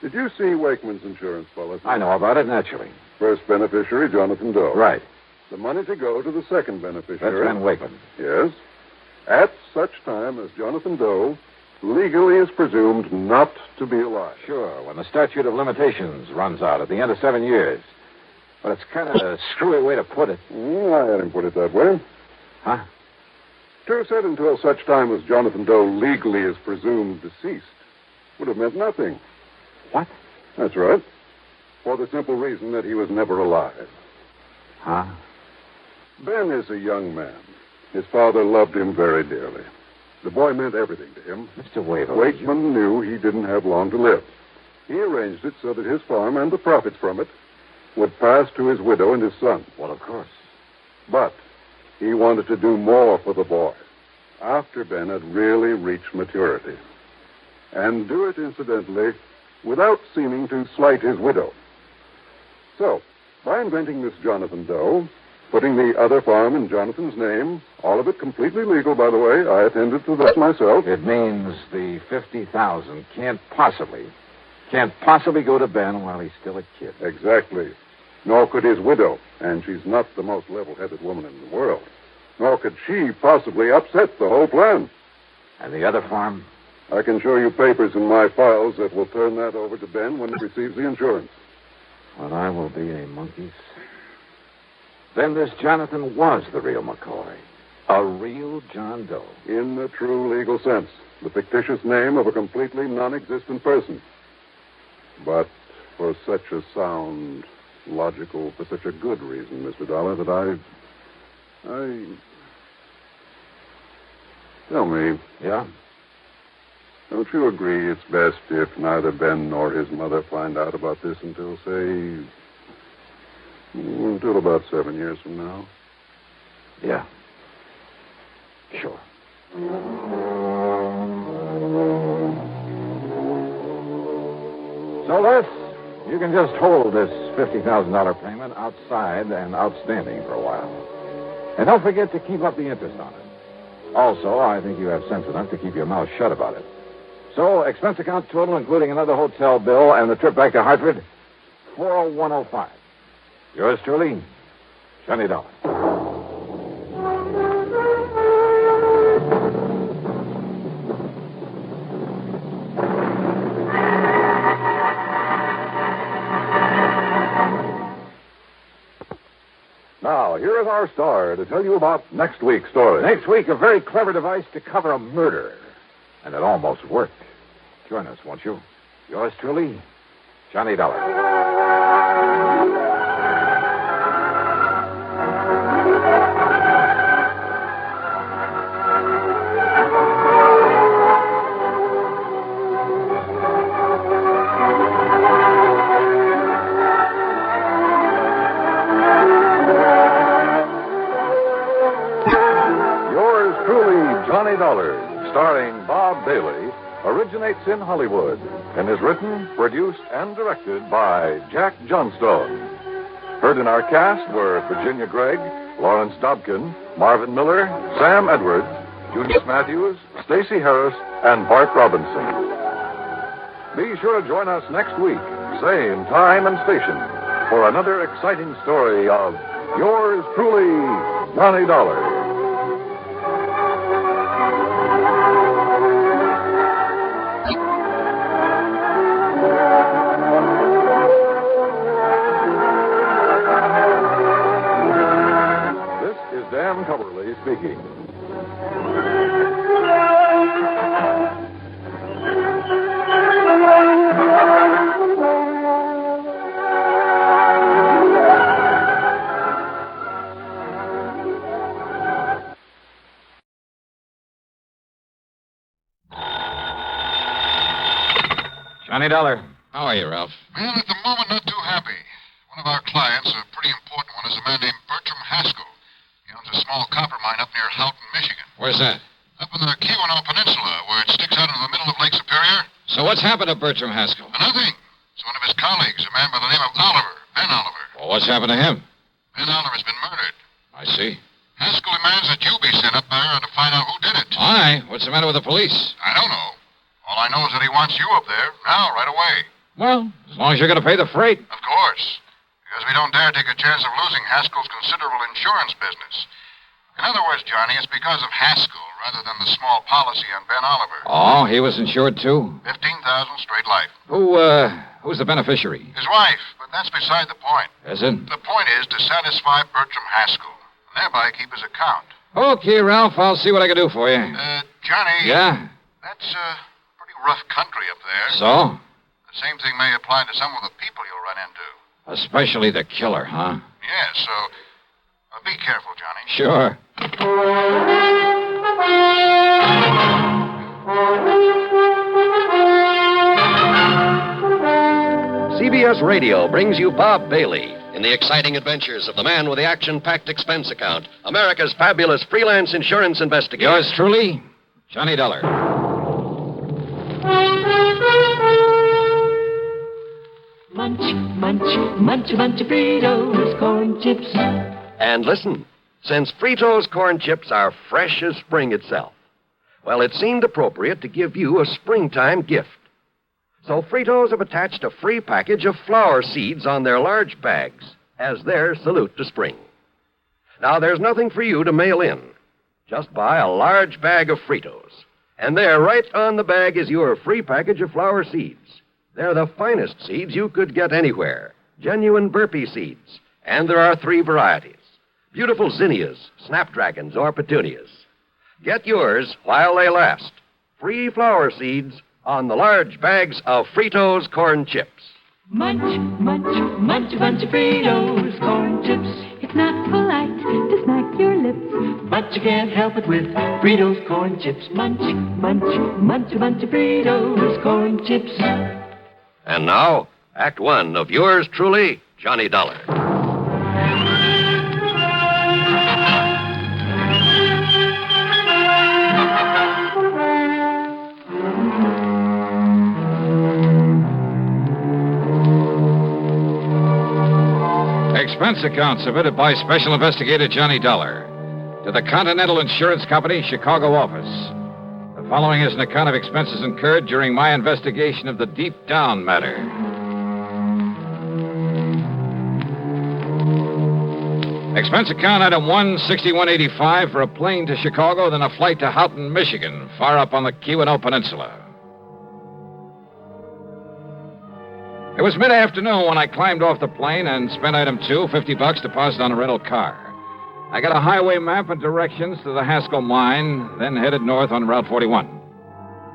Did you see Wakeman's insurance policy? I know about it, naturally. First beneficiary, Jonathan Doe. Right. The money to go to the second beneficiary. That's Ben Wakeman. Yes. At such time as Jonathan Doe legally is presumed not to be alive. Sure, when the statute of limitations runs out at the end of 7 years. But it's kind of a screwy way to put it. I hadn't put it that way. Huh? To said until such time as Jonathan Doe legally is presumed deceased would have meant nothing. What? That's right. For the simple reason that he was never alive. Huh? Ben is a young man. His father loved him very dearly. The boy meant everything to him. Mr. Waverly. Wakeman knew he didn't have long to live. He arranged it so that his farm and the profits from it would pass to his widow and his son. Well, of course. But he wanted to do more for the boy after Ben had really reached maturity. And do it, incidentally, without seeming to slight his widow. So, by inventing this Jonathan Doe, putting the other farm in Jonathan's name, all of it completely legal, by the way. I attended to that myself. It means the $50,000 can't possibly go to Ben while he's still a kid. Exactly. Nor could his widow, and she's not the most level-headed woman in the world. Nor could she possibly upset the whole plan. And the other farm? I can show you papers in my files that will turn that over to Ben when he receives the insurance. Well, I will be a monkey's. Then this Jonathan was the real McCoy. A real John Doe. In the true legal sense. The fictitious name of a completely non-existent person. But for such a sound, logical, for such a good reason, Mr. Dollar, that I... Tell me. Yeah? Don't you agree it's best if neither Ben nor his mother find out about this until, say... until about 7 years from now? Yeah. Sure. So, Les, you can just hold this $50,000 payment outside and outstanding for a while. And don't forget to keep up the interest on it. Also, I think you have sense enough to keep your mouth shut about it. So, expense account total, including another hotel bill and the trip back to Hartford, $40105. Yours truly, Johnny Dollar. Now, here is our star to tell you about next week's story. Next week, a very clever device to cover a murder. And it almost worked. Join us, won't you? Yours truly, Johnny Dollar. Yours truly, Johnny Dollar, starring Bob Bailey, originates in Hollywood and is written, produced, and directed by Jack Johnstone. Heard in our cast were Virginia Gregg, Lawrence Dobkin, Marvin Miller, Sam Edwards, Junius Matthews, Stacey Harris, and Bart Robinson. Be sure to join us next week, same time and station, for another exciting story of yours truly, Johnny Dollar. Brady speaking. Johnny Dollar. How are you, Ralph? Well, at the moment, not too happy. One of our clients, a pretty important one, is a man named Bertram Haskell. He owns a small copper mine up near Houghton, Michigan. Where's that? Up in the Keweenaw Peninsula, where it sticks out into the middle of Lake Superior. So what's happened to Bertram Haskell? Nothing. It's one of his colleagues, a man by the name of Oliver, Ben Oliver. Well, what's happened to him? Ben Oliver's been murdered. I see. Haskell demands that you be sent up there to find out who did it. Why? What's the matter with the police? I don't know. All I know is that he wants you up there, now, right away. Well, as long as you're going to pay the freight. Of course. Because we don't dare take a chance of losing Haskell's considerable insurance business. In other words, Johnny, it's because of Haskell rather than the small policy on Ben Oliver. Oh, he was insured too? 15,000 straight life. Who's the beneficiary? His wife, but that's beside the point. Is it? The point is to satisfy Bertram Haskell, and thereby keep his account. Okay, Ralph, I'll see what I can do for you. Johnny. Yeah? That's pretty rough country up there. So? The same thing may apply to some of the people you'll run into. Especially the killer, huh? Yeah, so be careful, Johnny. Sure. CBS Radio brings you Bob Bailey in the exciting adventures of the man with the action-packed expense account, America's fabulous freelance insurance investigator. Yours truly, Johnny Dollar. Munch, munch, munch a bunch of Fritos, corn chips. And listen, since Fritos corn chips are fresh as spring itself, well, it seemed appropriate to give you a springtime gift. So Fritos have attached a free package of flower seeds on their large bags as their salute to spring. Now, there's nothing for you to mail in. Just buy a large bag of Fritos. And there, right on the bag, is your free package of flower seeds. They're the finest seeds you could get anywhere. Genuine burpee seeds. And there are 3 varieties. Beautiful zinnias, snapdragons, or petunias. Get yours while they last. Free flower seeds on the large bags of Fritos corn chips. Munch, munch, munch a bunch of Fritos, corn chips. It's not polite to smack your lips, but you can't help it with Fritos corn chips. Munch, munch, munch a bunch of Fritos, corn chips. And now, Act 1 of yours truly, Johnny Dollar. Expense account submitted by Special Investigator Johnny Dollar to the Continental Insurance Company, Chicago office. The following is an account of expenses incurred during my investigation of the Deep Down matter. Expense account item 16185 for a plane to Chicago, then a flight to Houghton, Michigan, far up on the Keweenaw Peninsula. It was mid-afternoon when I climbed off the plane and spent item 2, $50 deposit on a rental car. I got a highway map and directions to the Haskell mine, then headed north on Route 41.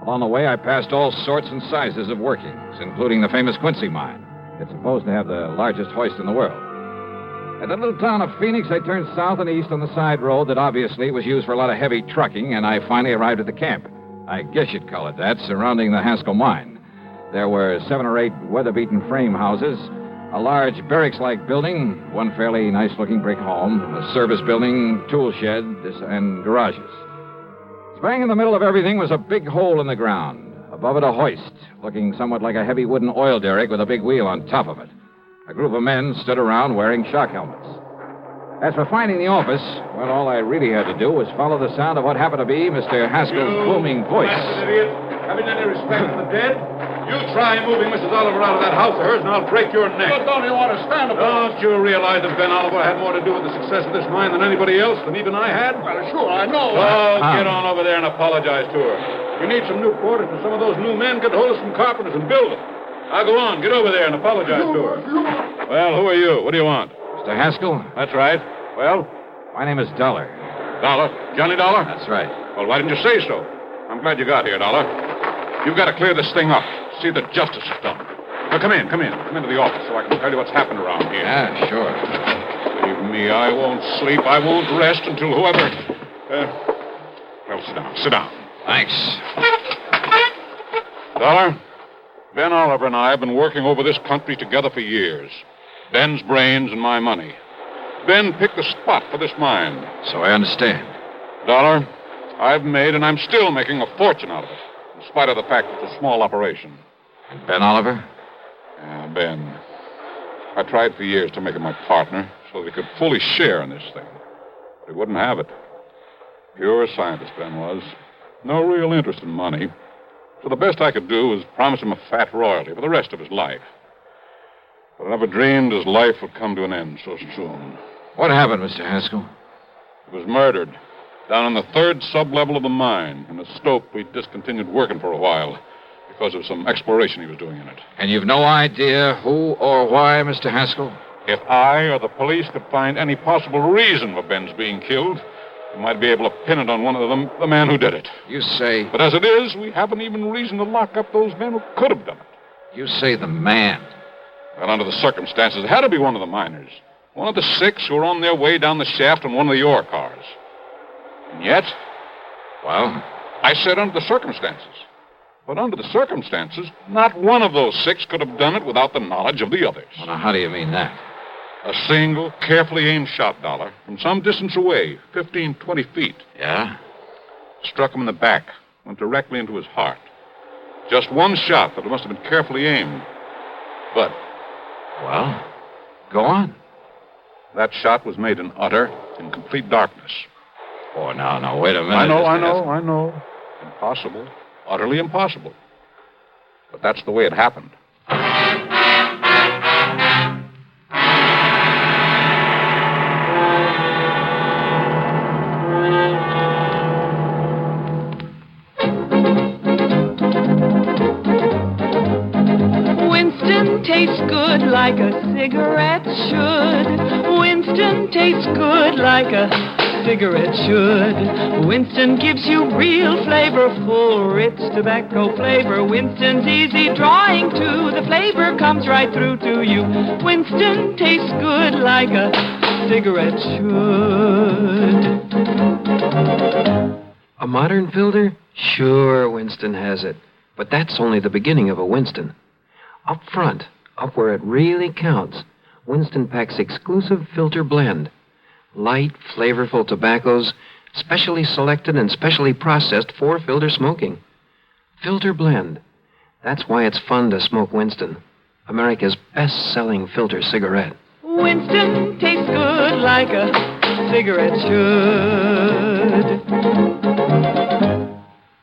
Along the way, I passed all sorts and sizes of workings, including the famous Quincy mine. It's supposed to have the largest hoist in the world. At the little town of Phoenix, I turned south and east on the side road that obviously was used for a lot of heavy trucking, and I finally arrived at the camp. I guess you'd call it that, surrounding the Haskell mine. There were 7 or 8 weather-beaten frame houses, a large barracks-like building, one fairly nice-looking brick home, a service building, tool shed, and garages. Bang in the middle of everything was a big hole in the ground. Above it, a hoist, looking somewhat like a heavy wooden oil derrick with a big wheel on top of it. A group of men stood around wearing shock helmets. As for finding the office, well, all I really had to do was follow the sound of what happened to be Mr. Haskell's booming voice. Bastard idiot. Having any respect for the dead? You try moving Mrs. Oliver out of that house of hers, and I'll break your neck. But don't you want to stand up? Don't you realize that Ben Oliver had more to do with the success of this mine than anybody else, than even I had? Well, sure, I know. Oh, get on over there and apologize to her. You need some new quarters for some of those new men. Get hold of some carpenters and build them. Now go on, get over there and apologize to her. Well, who are you? What do you want? Mr. Haskell? That's right. Well? My name is Dollar. Dollar? Johnny Dollar? That's right. Well, why didn't you say so? I'm glad you got here, Dollar. You've got to clear this thing up. See that justice is done. Now, come in. Come into the office so I can tell you what's happened around here. Yeah, sure. Believe me, I won't sleep. I won't rest until whoever... well, sit down. Thanks. Dollar, Ben Oliver and I have been working over this country together for years. Ben's brains and my money. Ben picked the spot for this mine. So I understand. Dollar, I've made and I'm still making a fortune out of it, in spite of the fact it's a small operation. And Ben Oliver? Yeah, Ben. I tried for years to make him my partner so that we could fully share in this thing. But he wouldn't have it. Pure scientist, Ben was. No real interest in money. So the best I could do was promise him a fat royalty for the rest of his life. But I never dreamed his life would come to an end so soon. What happened, Mr. Haskell? He was murdered down in the third sub-level of the mine, in a stope we discontinued working for a while because of some exploration he was doing in it. And you've no idea who or why, Mr. Haskell? If I or the police could find any possible reason for Ben's being killed, we might be able to pin it on one of them, the man who did it. You say... But as it is, we haven't even reason to lock up those men who could have done it. You say the man. Well, under the circumstances, it had to be one of the miners. One of the 6 who were on their way down the shaft in one of the ore cars. And yet... Well? I said under the circumstances. But under the circumstances, not one of those 6 could have done it without the knowledge of the others. Well, now, how do you mean that? A single, carefully aimed shot, Dollar, from some distance away, 15, 20 feet. Yeah? Struck him in the back, went directly into his heart. Just one shot, but it must have been carefully aimed. But... Well, go on. That shot was made in utter and complete darkness. Oh, now, wait a minute. I know. Impossible. Utterly impossible. But that's the way it happened. Winston tastes good like a cigarette should. Winston tastes good like a cigarette should. Winston gives you real flavorful, rich tobacco flavor. Winston's easy drawing too. The flavor comes right through to you. Winston tastes good like a cigarette should. A modern filter? Sure, Winston has it. But that's only the beginning of a Winston. Up front, up where it really counts, Winston packs exclusive filter blend. Light, flavorful tobaccos, specially selected and specially processed for filter smoking. Filter blend. That's why it's fun to smoke Winston, America's best-selling filter cigarette. Winston tastes good like a cigarette should.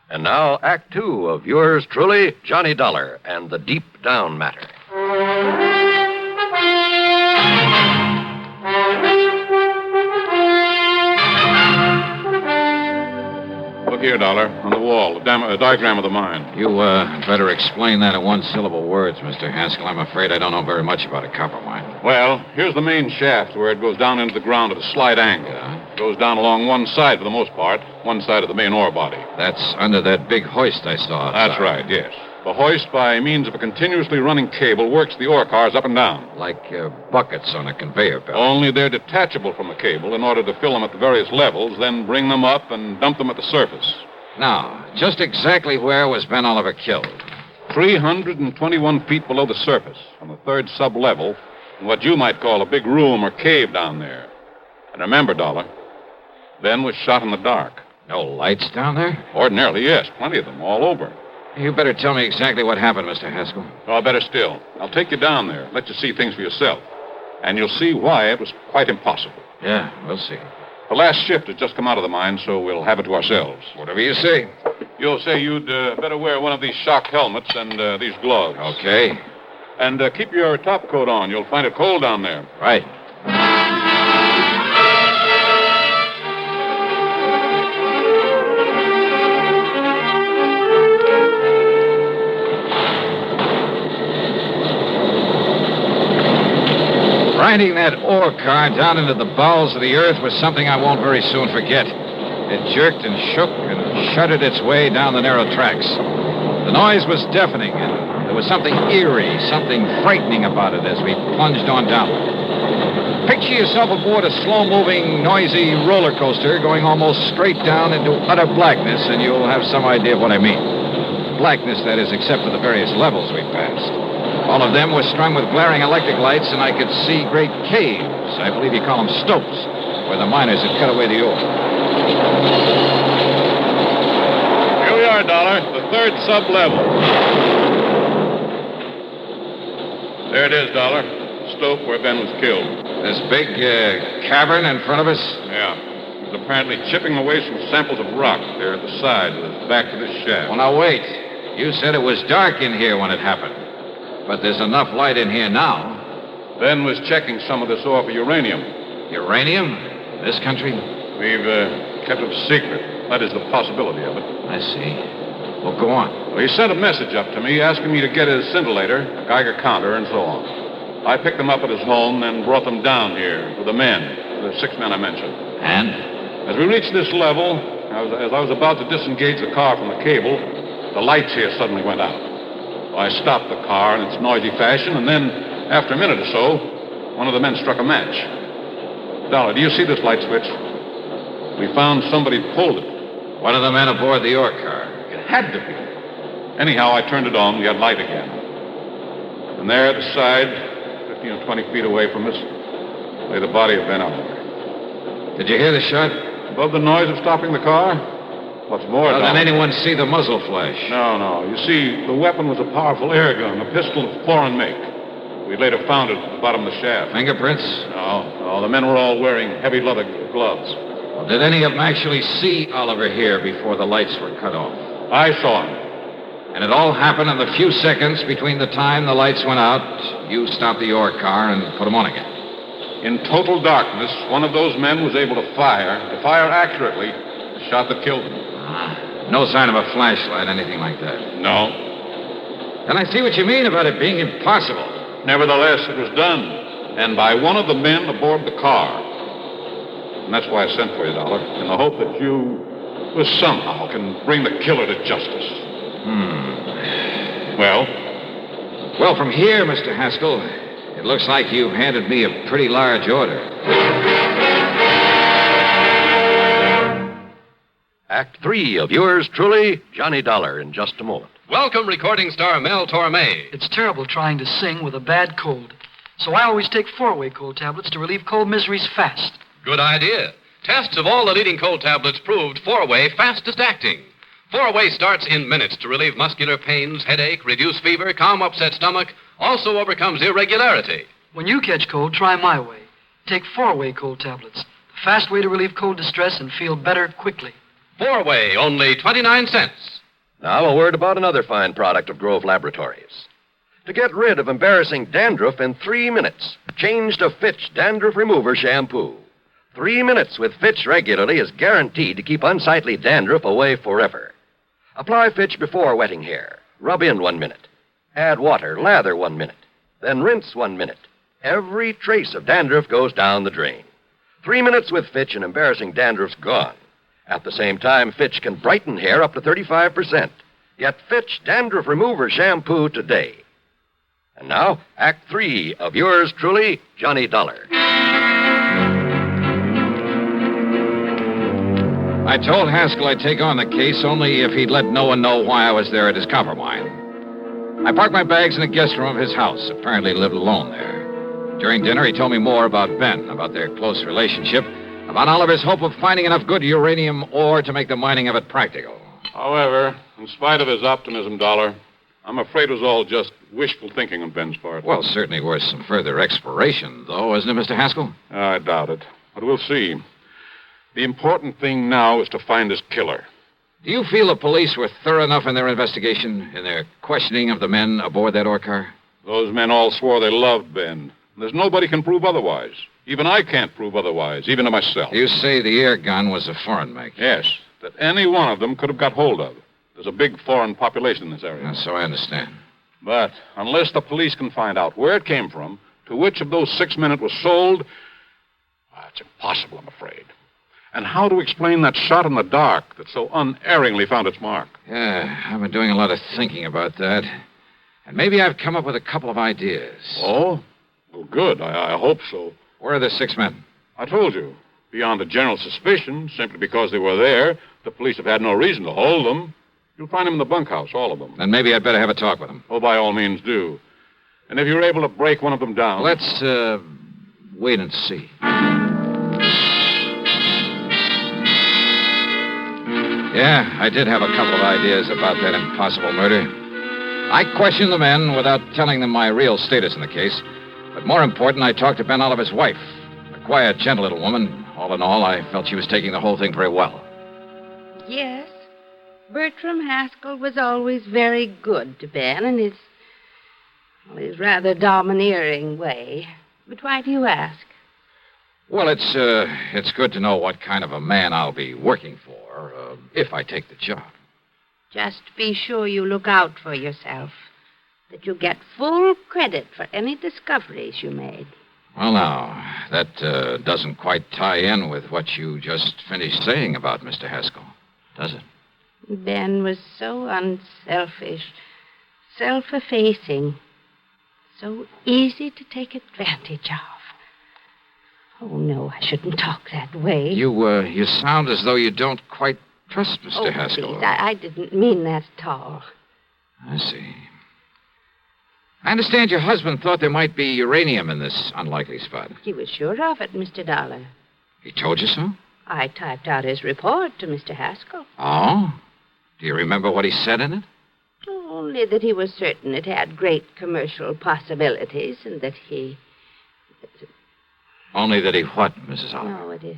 And now, Act 2 of yours truly, Johnny Dollar, and the Deep Down Matter. Look here, Dollar, on the wall, a diagram of the mine. You, better explain that in one-syllable words, Mr. Haskell. I'm afraid I don't know very much about a copper mine. Well, here's the main shaft where it goes down into the ground at a slight angle. It goes down along one side for the most part, one side of the main ore body. That's under that big hoist I saw outside. That's right, yes. The hoist, by means of a continuously running cable, works the ore cars up and down. Like buckets on a conveyor belt. Only they're detachable from the cable in order to fill them at the various levels, then bring them up and dump them at the surface. Now, just exactly where was Ben Oliver killed? 321 feet below the surface, on the third sub-level, in what you might call a big room or cave down there. And remember, Dollar, Ben was shot in the dark. No lights down there? Ordinarily, yes. Plenty of them, all over. You better tell me exactly what happened, Mr. Haskell. Oh, better still. I'll take you down there, let you see things for yourself. And you'll see why it was quite impossible. Yeah, we'll see. The last shift has just come out of the mine, so we'll have it to ourselves. Whatever you say. You'll say you'd better wear one of these shock helmets and these gloves. Okay. And keep your top coat on. You'll find it cold down there. Right. Riding that ore car down into the bowels of the earth was something I won't very soon forget. It jerked and shook and shuddered its way down the narrow tracks. The noise was deafening, and there was something eerie, something frightening about it as we plunged on downward. Picture yourself aboard a slow-moving, noisy roller coaster going almost straight down into utter blackness, and you'll have some idea of what I mean. Blackness, that is, except for the various levels we passed. All of them were strung with glaring electric lights, and I could see great caves. I believe you call them stopes, where the miners had cut away the ore. Here we are, Dollar. The third sub-level. There it is, Dollar. The stope where Ben was killed. This big cavern in front of us? Yeah. He was apparently chipping away some samples of rock there at the side with his back to this shaft. Well, now, wait. You said it was dark in here when it happened. But there's enough light in here now. Ben was checking some of this ore for uranium. Uranium? This country? We've kept it secret. That is the possibility of it. I see. Well, go on. Well, he sent a message up to me asking me to get his scintillator, a Geiger counter, and so on. I picked them up at his home and brought them down here with the men, the 6 men I mentioned. And? As we reached this level, as I was about to disengage the car from the cable, the lights here suddenly went out. So I stopped the car in its noisy fashion, and then, after a minute or so, one of the men struck a match. Dollar, do you see this light switch? We found somebody pulled it. One of the men aboard the ore car. It had to be. Anyhow, I turned it on. We had light again. And there at the side, 15 or 20 feet away from us, lay the body of Ben Oliver. Did you hear the shot? Above the noise of stopping the car? What's more, Did anyone see the muzzle flash? No. You see, the weapon was a powerful air gun, a pistol of foreign make. We later found it at the bottom of the shaft. Fingerprints? No. The men were all wearing heavy leather gloves. Well, did any of them actually see Oliver here before the lights were cut off? I saw him. And it all happened in the few seconds between the time the lights went out, you stopped the ore car and put them on again. In total darkness, one of those men was able to fire accurately, the shot that killed him. No sign of a flashlight, anything like that? No. Then I see what you mean about it being impossible. Nevertheless, it was done, and by one of the men aboard the car. And that's why I sent for you, Dollar, in the hope that you somehow can bring the killer to justice. Well? Well, from here, Mr. Haskell, it looks like you've handed me a pretty large order. Act 3 of yours truly, Johnny Dollar, in just a moment. Welcome, recording star Mel Torme. It's terrible trying to sing with a bad cold. So I always take 4-way cold tablets to relieve cold miseries fast. Good idea. Tests of all the leading cold tablets proved 4-way fastest acting. 4-way starts in minutes to relieve muscular pains, headache, reduce fever, calm upset stomach, also overcomes irregularity. When you catch cold, try my way. Take 4-way cold tablets. The fast way to relieve cold distress and feel better quickly. 4-way, only 29 cents. Now a word about another fine product of Grove Laboratories. To get rid of embarrassing dandruff in 3 minutes, change to Fitch Dandruff Remover Shampoo. 3 minutes with Fitch regularly is guaranteed to keep unsightly dandruff away forever. Apply Fitch before wetting hair. Rub in 1 minute. Add water, lather 1 minute. Then rinse 1 minute. Every trace of dandruff goes down the drain. 3 minutes with Fitch and embarrassing dandruff's gone. At the same time, Fitch can brighten hair up to 35%. Get Fitch Dandruff Remover Shampoo today. And now, Act 3 of yours truly, Johnny Dollar. I told Haskell I'd take on the case only if he'd let no one know why I was there at his copper mine. I parked my bags in the guest room of his house. Apparently lived alone there. During dinner, he told me more about Ben, about their close relationship, about Oliver's hope of finding enough good uranium ore to make the mining of it practical. However, in spite of his optimism, Dollar, I'm afraid it was all just wishful thinking on Ben's part. Well, certainly worth some further exploration, though, isn't it, Mr. Haskell? I doubt it. But we'll see. The important thing now is to find his killer. Do you feel the police were thorough enough in their investigation, in their questioning of the men aboard that ore car? Those men all swore they loved Ben. There's nobody can prove otherwise. Even I can't prove otherwise, even to myself. You say the air gun was a foreign make? Yes, that any one of them could have got hold of. There's a big foreign population in this area. So I understand. But unless the police can find out where it came from, to which of those 6 men it was sold, it's impossible, I'm afraid. And how to explain that shot in the dark that so unerringly found its mark. Yeah, I've been doing a lot of thinking about that. And maybe I've come up with a couple of ideas. Oh? Well, good. I hope so. Where are the 6 men? I told you. Beyond a general suspicion, simply because they were there, the police have had no reason to hold them. You'll find them in the bunkhouse, all of them. Then maybe I'd better have a talk with them. Oh, by all means, do. And if you're able to break one of them down... Let's, wait and see. Yeah, I did have a couple of ideas about that impossible murder. I questioned the men without telling them my real status in the case. But more important, I talked to Ben Oliver's wife. A quiet, gentle little woman. All in all, I felt she was taking the whole thing very well. Yes. Bertram Haskell was always very good to Ben in his rather domineering way. But why do you ask? Well, it's good to know what kind of a man I'll be working for, if I take the job. Just be sure you look out for yourself. That you get full credit for any discoveries you made. Well, now, that doesn't quite tie in with what you just finished saying about Mr. Haskell, does it? Ben was so unselfish, self-effacing, so easy to take advantage of. Oh, no, I shouldn't talk that way. You sound as though you don't quite trust Mr. Haskell. Please, I didn't mean that at all. I see. I understand your husband thought there might be uranium in this unlikely spot. He was sure of it, Mr. Dollar. He told you so? I typed out his report to Mr. Haskell. Oh? Do you remember what he said in it? Only that he was certain it had great commercial possibilities and that he... Only that he what, Mrs. Oliver? No, it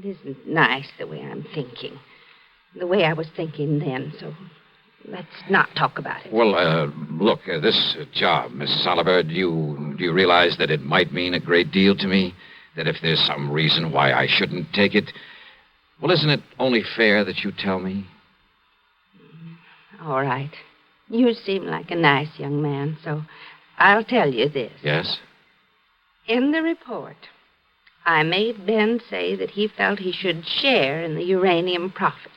isn't nice the way I'm thinking. The way I was thinking then, so let's not talk about it. Well, look, this job, Mrs. Oliver, do you realize that it might mean a great deal to me? That if there's some reason why I shouldn't take it, well, isn't it only fair that you tell me? All right. You seem like a nice young man, so I'll tell you this. Yes? In the report, I made Ben say that he felt he should share in the uranium profits,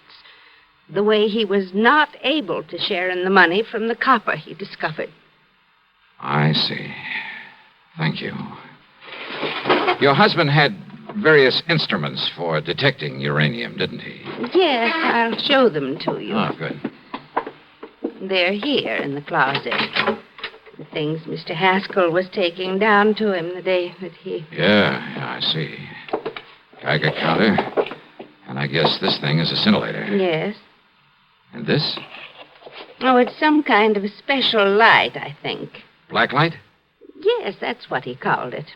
the way he was not able to share in the money from the copper he discovered. I see. Thank you. Your husband had various instruments for detecting uranium, didn't he? Yes, I'll show them to you. Oh, good. They're here in the closet. The things Mr. Haskell was taking down to him the day that he... Yeah, I see. Geiger counter. And I guess this thing is a scintillator. Yes. And this? Oh, it's some kind of a special light, I think. Black light? Yes, that's what he called it.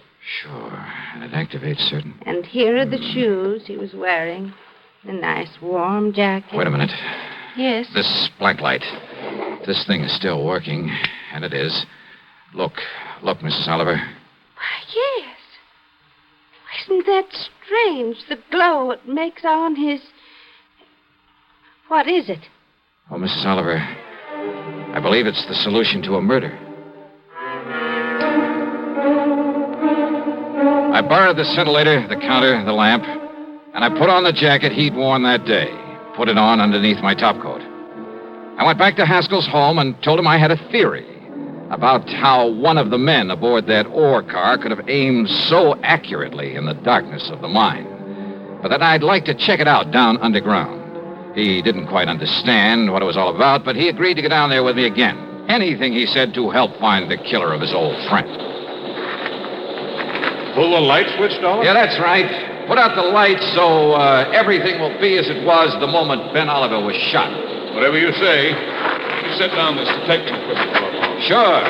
Sure. And it activates certain... And here are the shoes he was wearing. The nice warm jacket. Wait a minute. Yes? This black light. This thing is still working. And it is. Look, Mrs. Oliver. Why, yes. Isn't that strange? The glow it makes on his... What is it? Oh, Mrs. Oliver, I believe it's the solution to a murder. I borrowed the scintillator, the counter, the lamp, and I put on the jacket he'd worn that day. Put it on underneath my topcoat. I went back to Haskell's home and told him I had a theory about how one of the men aboard that ore car could have aimed so accurately in the darkness of the mine, but that I'd like to check it out down underground. He didn't quite understand what it was all about, but he agreed to go down there with me again. Anything, he said, to help find the killer of his old friend. Pull the light switch, Dollar? Yeah, that's right. Put out the lights so everything will be as it was the moment Ben Oliver was shot. Whatever you say. You set down this detecting equipment for a moment. Sure.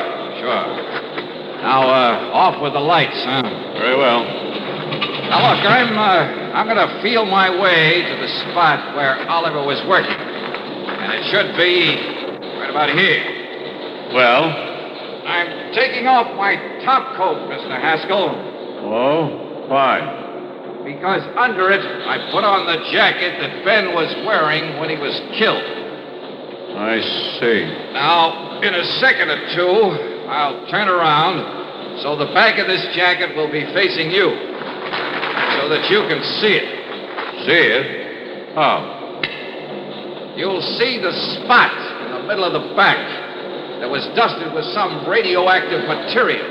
Now, off with the lights, huh? Very well. Now, look, I'm going to feel my way to the spot where Oliver was working. And it should be right about here. Well? I'm taking off my top coat, Mr. Haskell. Oh, fine. Because under it, I put on the jacket that Ben was wearing when he was killed. I see. Now, in a second or two, I'll turn around so the back of this jacket will be facing you, so that you can see it. See it? How? You'll see the spot in the middle of the back that was dusted with some radioactive material.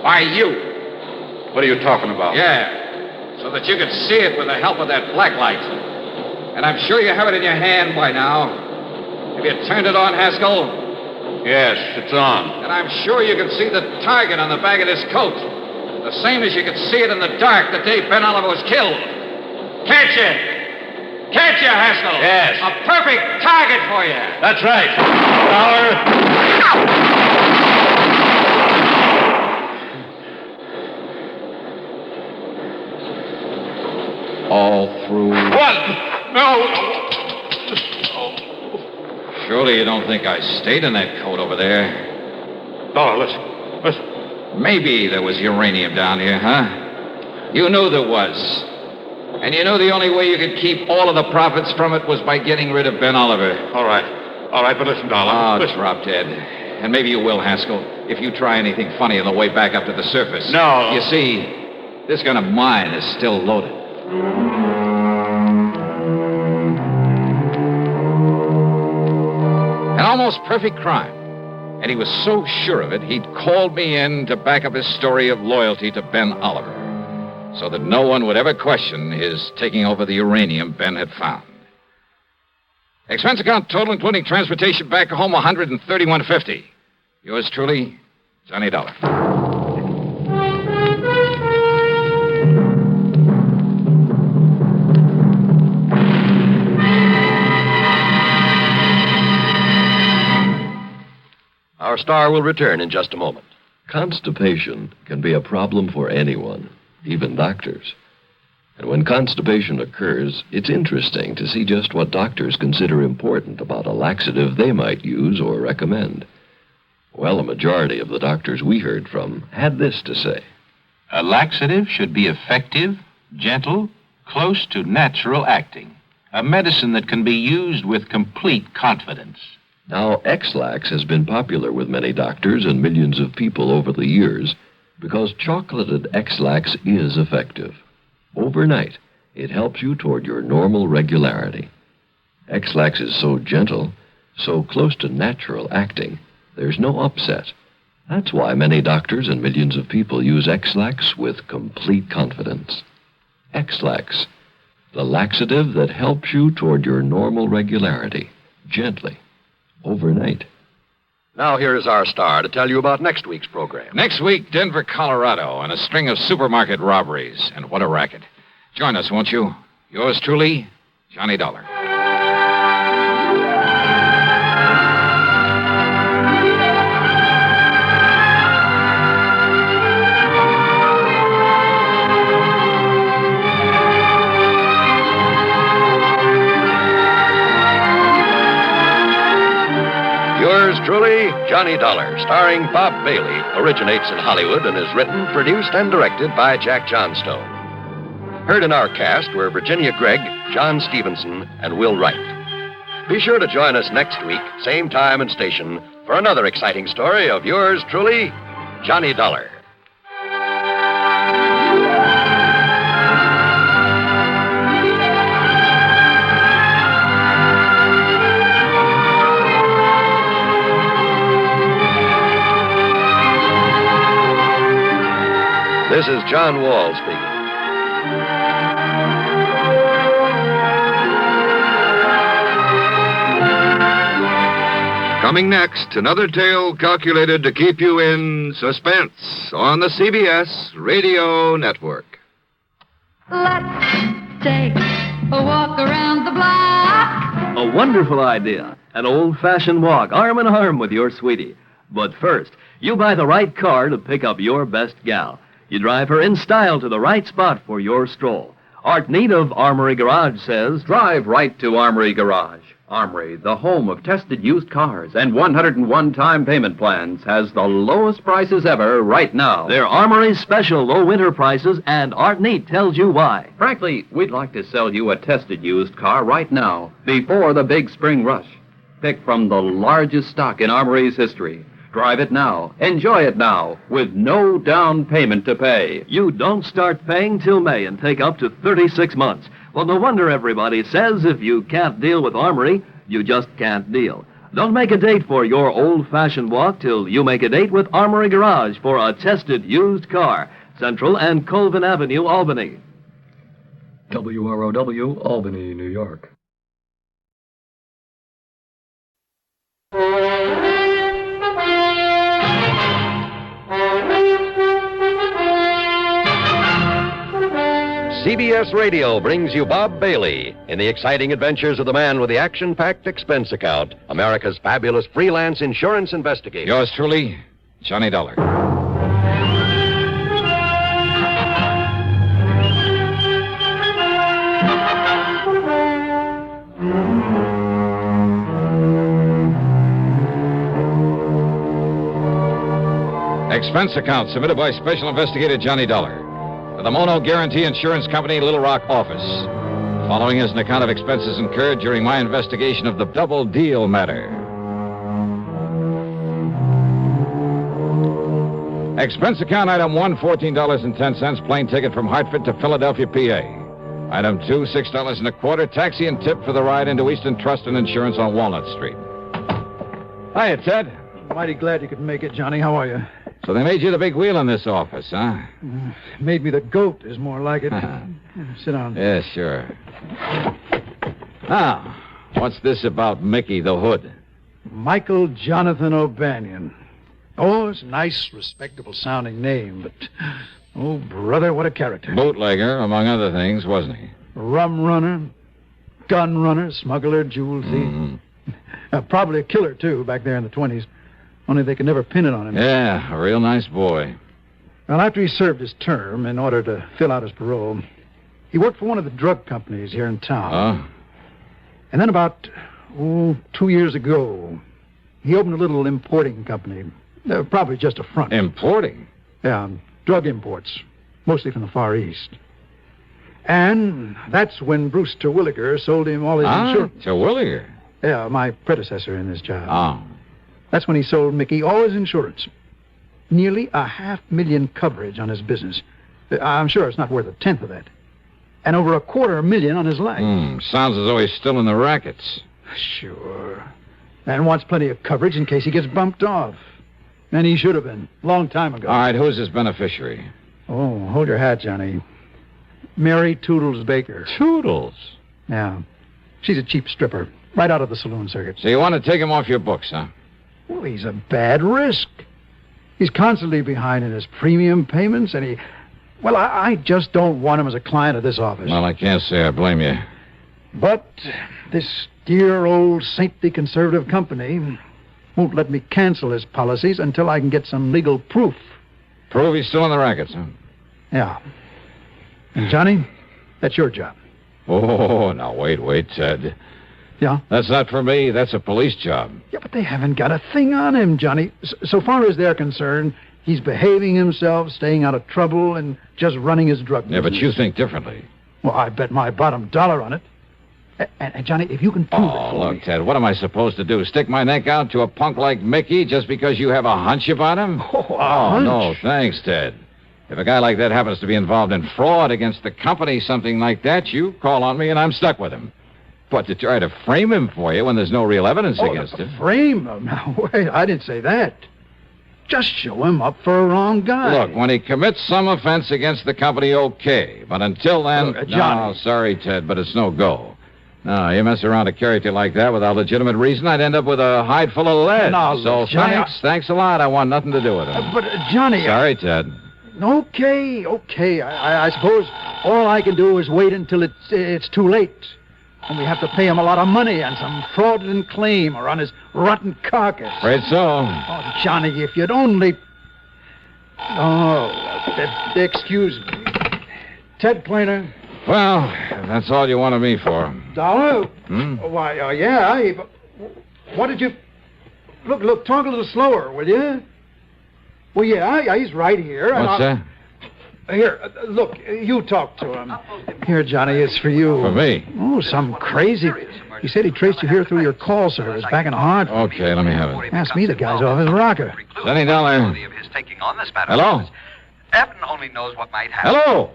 By you. What are you talking about? Yeah, so that you could see it with the help of that black light. And I'm sure you have it in your hand by now. Have you turned it on, Haskell? Yes, it's on. And I'm sure you can see the target on the back of this coat. The same as you could see it in the dark the day Ben Oliver was killed. Can't you? Can't you, Haskell? Yes. A perfect target for you. That's right. Dollar. All through. What? No. Surely you don't think I stayed in that coat over there. Dollar, listen. Listen. Maybe there was uranium down here, huh? You knew there was. And you knew the only way you could keep all of the profits from it was by getting rid of Ben Oliver. All right. All right, but listen, Dollar. Oh, listen. drop dead. And maybe you will, Haskell, if you try anything funny on the way back up to the surface. No. You see, this gun of mine is still loaded. An almost perfect crime. And he was so sure of it, he'd called me in to back up his story of loyalty to Ben Oliver, so that no one would ever question his taking over the uranium Ben had found. Expense account total, including transportation back home, $131.50. Yours truly, Johnny Dollar. Our star will return in just a moment. Constipation can be a problem for anyone, even doctors. And when constipation occurs, it's interesting to see just what doctors consider important about a laxative they might use or recommend. Well, a majority of the doctors we heard from had this to say. A laxative should be effective, gentle, close to natural acting. A medicine that can be used with complete confidence. Now, X-Lax has been popular with many doctors and millions of people over the years because chocolated X-Lax is effective. Overnight, it helps you toward your normal regularity. X-Lax is so gentle, so close to natural acting, there's no upset. That's why many doctors and millions of people use X-Lax with complete confidence. X-Lax, the laxative that helps you toward your normal regularity, gently. Overnight. Now here is our star to tell you about next week's program. Next week, Denver, Colorado, and a string of supermarket robberies. And what a racket. Join us, won't you? Yours truly, Johnny Dollar. Yours truly, Johnny Dollar, starring Bob Bailey, originates in Hollywood and is written, produced, and directed by Jack Johnstone. Heard in our cast were Virginia Gregg, John Stevenson, and Will Wright. Be sure to join us next week, same time and station, for another exciting story of yours truly, Johnny Dollar. This is John Wall speaking. Coming next, another tale calculated to keep you in suspense on the CBS Radio Network. Let's take a walk around the block. A wonderful idea. An old-fashioned walk, arm in arm with your sweetie. But first, you buy the right car to pick up your best gal. You drive her in style to the right spot for your stroll. Art Neat of Armory Garage says, drive right to Armory Garage. Armory, the home of tested used cars and 101 time payment plans, has the lowest prices ever right now. They're Armory's special low winter prices, and Art Neat tells you why. Frankly, we'd like to sell you a tested used car right now, before the big spring rush. Pick from the largest stock in Armory's history. Drive it now. Enjoy it now with no down payment to pay. You don't start paying till May and take up to 36 months. Well, no wonder everybody says if you can't deal with Armory, you just can't deal. Don't make a date for your old-fashioned walk till you make a date with Armory Garage for a tested used car. Central and Colvin Avenue, Albany. WROW, Albany, New York. CBS Radio brings you Bob Bailey in the exciting adventures of the man with the action-packed expense account, America's fabulous freelance insurance investigator. Yours truly, Johnny Dollar. Expense account submitted by Special Investigator Johnny Dollar to the Mono Guarantee Insurance Company, Little Rock office. The following is an account of expenses incurred during my investigation of the double deal matter. Expense account item 1, $14.10, plane ticket from Hartford to Philadelphia, PA. Item 2, $6.25, taxi and tip for the ride into Eastern Trust and Insurance on Walnut Street. Hiya, Ted. Mighty glad you could make it, Johnny. How are you? So they made you the big wheel in this office, huh? Made me the goat is more like it. Sit down. Yeah, sure. Now, what's this about Mickey the Hood? Michael Jonathan O'Banion. Oh, it's a nice, respectable-sounding name, but... Oh, brother, what a character. Bootlegger, among other things, wasn't he? Rum runner, gun runner, smuggler, jewel thief. Probably a killer, too, back there in the 20s. Only they could never pin it on him. Yeah, a real nice boy. Well, after he served his term, in order to fill out his parole, he worked for one of the drug companies here in town. Oh? And then about, 2 years ago, he opened a little importing company. Probably just a front. Importing? Yeah, drug imports, mostly from the Far East. And that's when Bruce Terwilliger sold him all his insurance. Terwilliger? Yeah, my predecessor in this job. Oh. That's when he sold Mickey all his insurance. Nearly $500,000 coverage on his business. I'm sure it's not worth a tenth of that. And over $250,000 on his life. Sounds as though he's still in the rackets. Sure. And wants plenty of coverage in case he gets bumped off. And he should have been, long time ago. All right, who's his beneficiary? Oh, hold your hat, Johnny. Mary Toodles Baker. Toodles? Yeah. She's a cheap stripper, right out of the saloon circuit. So you want to take him off your books, huh? Well, he's a bad risk. He's constantly behind in his premium payments, and I just don't want him as a client of this office. Well, I can't say I blame you. But this dear old saintly conservative company won't let me cancel his policies until I can get some legal proof. Prove he's still in the rackets, huh? Yeah. And, Johnny, that's your job. Oh, now, wait, Ted. Yeah? That's not for me. That's a police job. Yeah, but they haven't got a thing on him, Johnny. So far as they're concerned, he's behaving himself, staying out of trouble, and just running his drug business. Yeah, but you think differently. Well, I bet my bottom dollar on it. And Johnny, if you can prove it for look, me... Ted, what am I supposed to do? Stick my neck out to a punk like Mickey just because you have a hunch about him? Hunch? No, thanks, Ted. If a guy like that happens to be involved in fraud against the company, something like that, you call on me and I'm stuck with him. But to try to frame him for you when there's no real evidence against him... Frame him? Now, wait, I didn't say that. Just show him up for a wrong guy. Look, when he commits some offense against the company, okay. But until then... Johnny. No, sorry, Ted, but it's no go. No, you mess around a character like that without legitimate reason, I'd end up with a hide full of lead. No, so Johnny, thanks a lot. I want nothing to do with him. But, Johnny... Sorry, Ted. Okay. I suppose all I can do is wait until it's too late. And we have to pay him a lot of money on some fraudulent claim or on his rotten carcass. Afraid so. Oh, Johnny, if you'd only... Oh, excuse me. Ted Kleiner. Well, that's all you wanted me for. Dollar? Hmm? Why, yeah. What did you... Look, talk a little slower, will you? Well, yeah, he's right here. What's that? Here, look, you talk to him. Here, Johnny, it's for you. For me? Oh, some crazy. He said he traced you here through your call service back in Hartford. Okay, let me have it. Asked me the guy's off his rocker. $20. Of his taking on this matter. Hello? Evan only knows what might happen. Hello?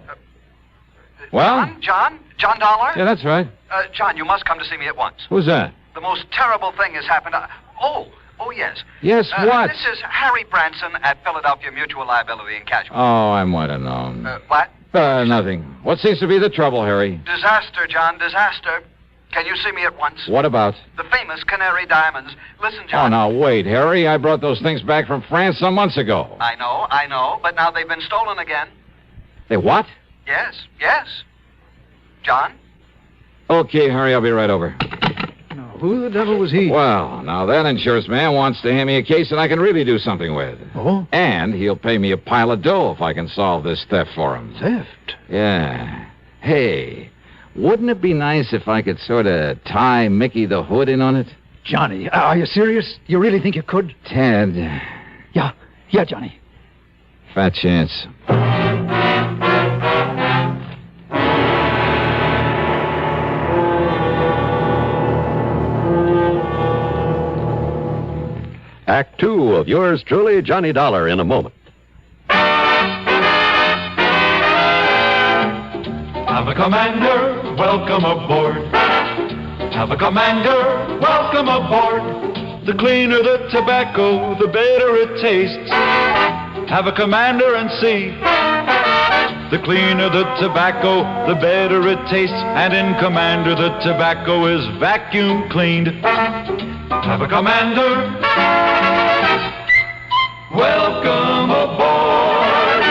Well? John Dollar? Yeah, that's right. John, you must come to see me at once. Who's that? The most terrible thing has happened. Oh, yes. Yes, what? This is Harry Branson at Philadelphia Mutual Liability and Casualty. Oh, I might have known. What? Nothing. What seems to be the trouble, Harry? Disaster, John, disaster. Can you see me at once? What about? The famous Canary Diamonds. Listen, Oh, John. now, wait, Harry. I brought those things back from France some months ago. I know, but now they've been stolen again. They what? Yes. John? Okay, Harry, I'll be right over. Who the devil was he? Well, now that insurance man wants to hand me a case that I can really do something with. Oh? And he'll pay me a pile of dough if I can solve this theft for him. Theft? Yeah. Hey, wouldn't it be nice if I could sort of tie Mickey the Hood in on it? Johnny, are you serious? You really think you could? Ted. Yeah, Johnny. Fat chance. Act two of yours truly, Johnny Dollar, in a moment. Have a commander, welcome aboard. Have a commander, welcome aboard. The cleaner the tobacco, the better it tastes. Have a commander and see. The cleaner the tobacco, the better it tastes. And in Commander, the tobacco is vacuum cleaned. Have a commander, welcome aboard.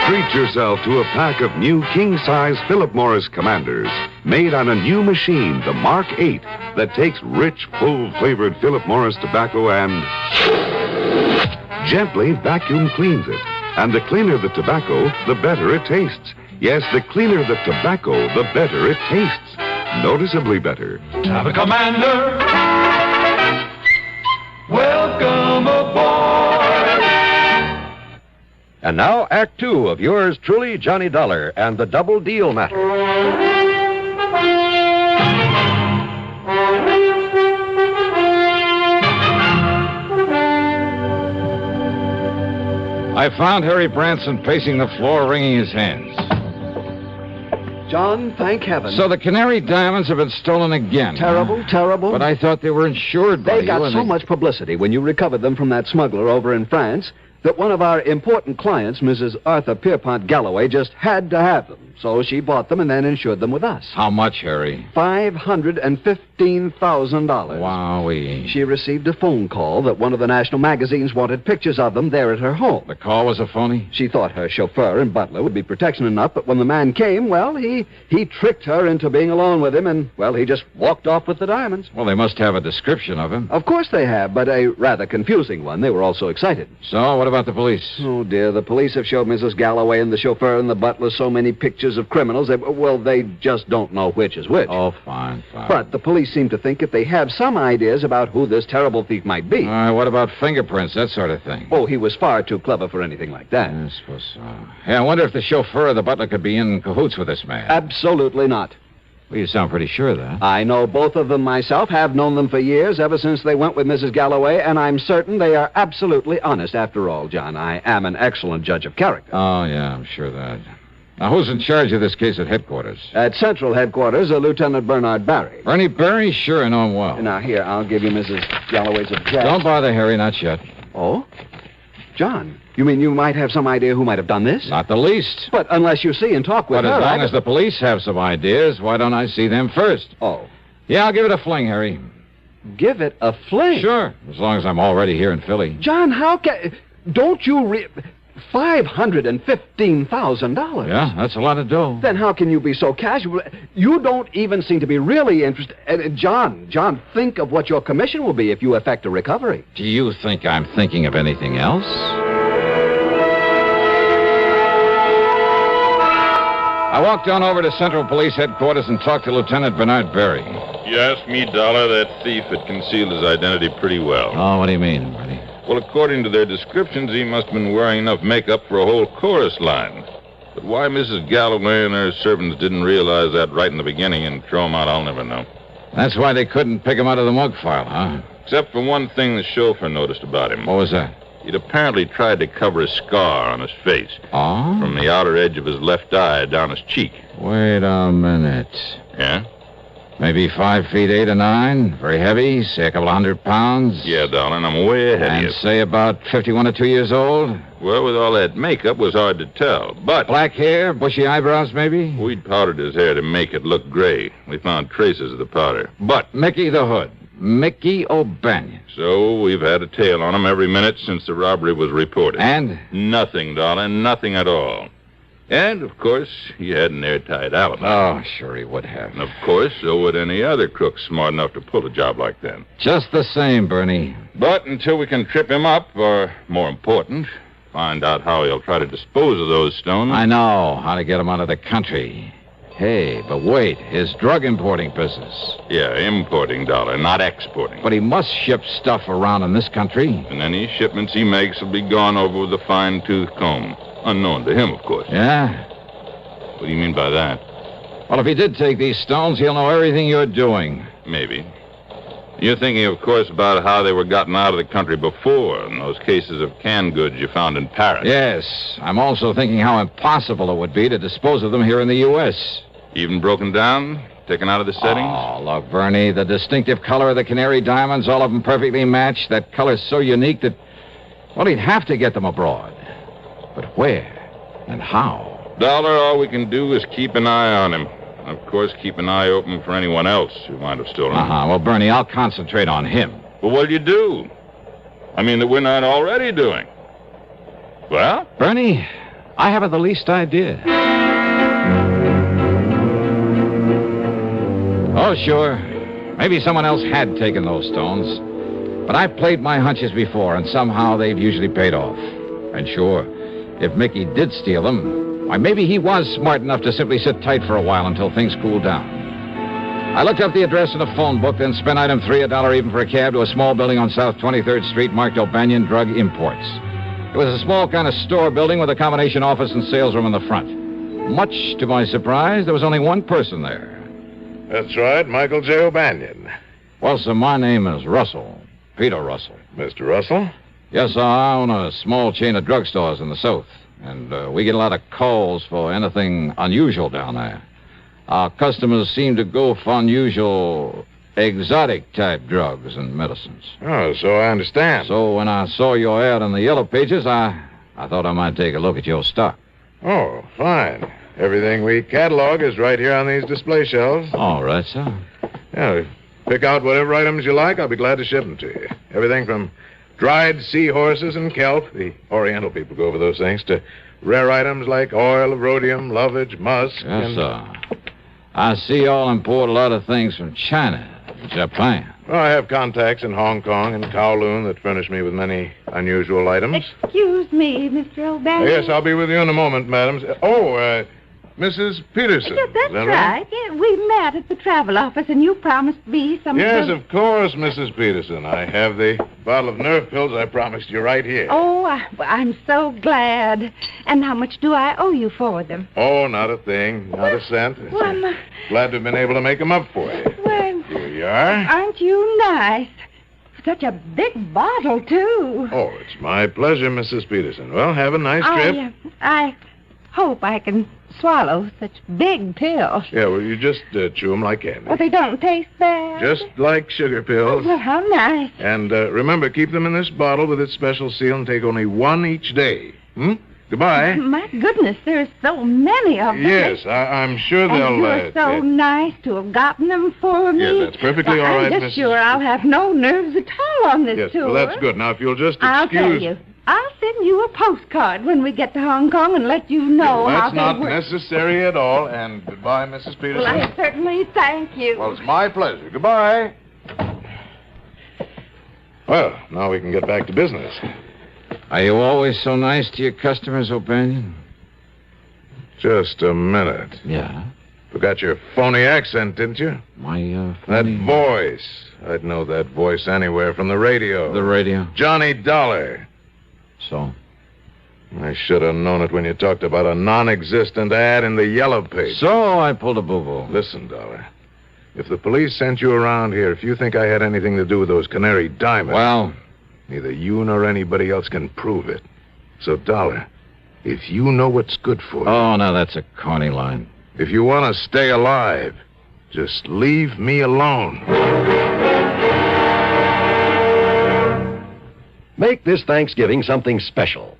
Treat yourself to a pack of new king-size Philip Morris Commanders, made on a new machine, the Mark 8, that takes rich, full-flavored Philip Morris tobacco and gently vacuum cleans it. And the cleaner the tobacco, the better it tastes. Yes, the cleaner the tobacco, the better it tastes. Noticeably better. Have a commander, welcome aboard. And now, Act two of yours truly, Johnny Dollar, and the double deal matter. I found Harry Branson pacing the floor, wringing his hands. John, thank heaven. So the Canary Diamonds have been stolen again. Terrible, terrible. But I thought they were insured by They you. got so much publicity when you recovered them from that smuggler over in France that one of our important clients, Mrs. Arthur Pierpont Galloway, just had to have them. So she bought them and then insured them with us. How much, Harry? $515,000. Wowee. She received a phone call that one of the national magazines wanted pictures of them there at her home. The call was a phony? She thought her chauffeur and butler would be protection enough, but when the man came, well, he tricked her into being alone with him, and, well, he just walked off with the diamonds. Well, they must have a description of him. Of course they have, but a rather confusing one. They were all so excited. So, what about the police? Oh, dear, the police have showed Mrs. Galloway and the chauffeur and the butler so many pictures of criminals. They just don't know which is which. Oh, fine. But the police seem to think if they have some ideas about who this terrible thief might be. What about fingerprints, that sort of thing? Oh, he was far too clever for anything like that. I suppose so. Hey, I wonder if the chauffeur or the butler could be in cahoots with this man. Absolutely not. Well, you sound pretty sure of that. I know both of them myself, have known them for years, ever since they went with Mrs. Galloway, and I'm certain they are absolutely honest. After all, John, I am an excellent judge of character. Oh, yeah, I'm sure of that. Now, who's in charge of this case at headquarters? At Central Headquarters, Lieutenant Bernard Barry. Bernie Barry? Sure, I know him well. Now, here, I'll give you Mrs. Galloway's address. Don't bother, Harry, not yet. Oh? John, you mean you might have some idea who might have done this? Not the least. But unless you see and talk with her... But as long as the police have some ideas, why don't I see them first? Oh. Yeah, I'll give it a fling, Harry. Give it a fling? Sure, as long as I'm already here in Philly. John, how can... Don't you $515,000. Yeah, that's a lot of dough. Then how can you be so casual? You don't even seem to be really interested. John, think of what your commission will be if you effect a recovery. Do you think I'm thinking of anything else? I walked on over to Central Police Headquarters and talked to Lieutenant Bernard Barry. You asked me, Dollar, that thief had concealed his identity pretty well. Oh, what do you mean, Bernie? Well, according to their descriptions, he must have been wearing enough makeup for a whole chorus line. But why Mrs. Galloway and her servants didn't realize that right in the beginning and throw him out, I'll never know. That's why they couldn't pick him out of the mug file, huh? Except for one thing the chauffeur noticed about him. What was that? He'd apparently tried to cover a scar on his face. Oh? From the outer edge of his left eye down his cheek. Wait a minute. Yeah? Maybe 5 feet 8 or 9. Very heavy. Say a couple of 100 pounds. Yeah, darling, I'm way ahead of you. And say about 51 or 2 years old. Well, with all that makeup, it was hard to tell. But black hair, bushy eyebrows, maybe? We'd powdered his hair to make it look gray. We found traces of the powder. But Mickey the Hood. Mickey O'Banion. So we've had a tail on him every minute since the robbery was reported. And? Nothing, darling. Nothing at all. And, of course, he had an airtight alibi. Oh, sure he would have. And, of course, so would any other crook smart enough to pull a job like that. Just the same, Bernie. But until we can trip him up, or, more important, find out how he'll try to dispose of those stones. I know how to get him out of the country. Hey, but wait, his drug importing business. Yeah, importing, darling, not exporting. But he must ship stuff around in this country. And any shipments he makes will be gone over with a fine-tooth comb. Unknown to him, of course. Yeah? What do you mean by that? Well, if he did take these stones, he'll know everything you're doing. Maybe. You're thinking, of course, about how they were gotten out of the country before, in those cases of canned goods you found in Paris. Yes. I'm also thinking how impossible it would be to dispose of them here in the U.S. Even broken down? Taken out of the settings? Oh, look, Bernie, the distinctive color of the canary diamonds, all of them perfectly matched. That color's so unique that, well, he'd have to get them abroad. But where and how? Dollar, all we can do is keep an eye on him. Of course, keep an eye open for anyone else who might have stolen them. Well, Bernie, I'll concentrate on him. Well, what'll you do? I mean, that we're not already doing. Well? Bernie, I haven't the least idea. Oh, sure. Maybe someone else had taken those stones. But I've played my hunches before, and somehow they've usually paid off. And sure, if Mickey did steal them, why, maybe he was smart enough to simply sit tight for a while until things cooled down. I looked up the address in a phone book, then spent item 3, $1 even for a cab to a small building on South 23rd Street marked O'Banion Drug Imports. It was a small kind of store building with a combination office and sales room in the front. Much to my surprise, there was only one person there. That's right, Michael J. O'Banion. Well, sir, my name is Russell. Peter Russell. Mr. Russell? Yes, sir, I own a small chain of drugstores in the South. And we get a lot of calls for anything unusual down there. Our customers seem to go for unusual, exotic-type drugs and medicines. Oh, so I understand. So when I saw your ad in the Yellow Pages, I thought I might take a look at your stock. Oh, fine. Everything we catalog is right here on these display shelves. All right, sir. Yeah, pick out whatever items you like. I'll be glad to ship them to you. Everything from dried seahorses and kelp, the Oriental people go over those things, to rare items like oil of rhodium, lovage, musk. Yes, sir. I see y'all import a lot of things from China, Japan. Well, I have contacts in Hong Kong and Kowloon that furnish me with many unusual items. Excuse me, Mr. O'Banion. Yes, I'll be with you in a moment, madam. Mrs. Peterson. Yes, that's that right. Yeah, we met at the travel office, and you promised me some Yes, of the... of course, Mrs. Peterson. I have the bottle of nerve pills I promised you right here. Oh, I'm so glad. And how much do I owe you for them? Oh, not a thing. Not a cent. Well, Glad to have been able to make them up for you. Well, Here you are. aren't you nice? Such a big bottle, too. Oh, it's my pleasure, Mrs. Peterson. Well, have a nice trip. I hope I can swallow such big pills. Yeah, well, you just chew them like candy. Well, they don't taste bad. Just like sugar pills. Well, how nice. And remember, keep them in this bottle with its special seal and take only one each day. Goodbye. My goodness, there's so many of them. Yes, I'm sure they'll... You're so nice to have gotten them for me. Yes, that's perfectly all right, I'm just sure I'll have no nerves at all on this Yes, tour. well, that's good. Now, if you'll just excuse... I'll tell you. I'll send you a postcard when we get to Hong Kong and let you know Well, how that's they not work. necessary at all. And goodbye, Mrs. Peterson. Well, I certainly thank you. Well, it's my pleasure. Goodbye. Well, now we can get back to business. Are you always so nice to your customers, O'Banion? Just a minute. Yeah? Forgot your phony accent, didn't you? My, That phony... voice. I'd know that voice anywhere from the radio. The radio? Johnny Dollar. So? I should have known it when you talked about a non-existent ad in the yellow page. So I pulled a boo-boo. Listen, Dollar. If the police sent you around here, if you think I had anything to do with those canary diamonds... Well... Neither you nor anybody else can prove it. So, Dollar, if you know what's good for you... Oh, now that's a corny line. If you want to stay alive, just leave me alone. Make this Thanksgiving something special.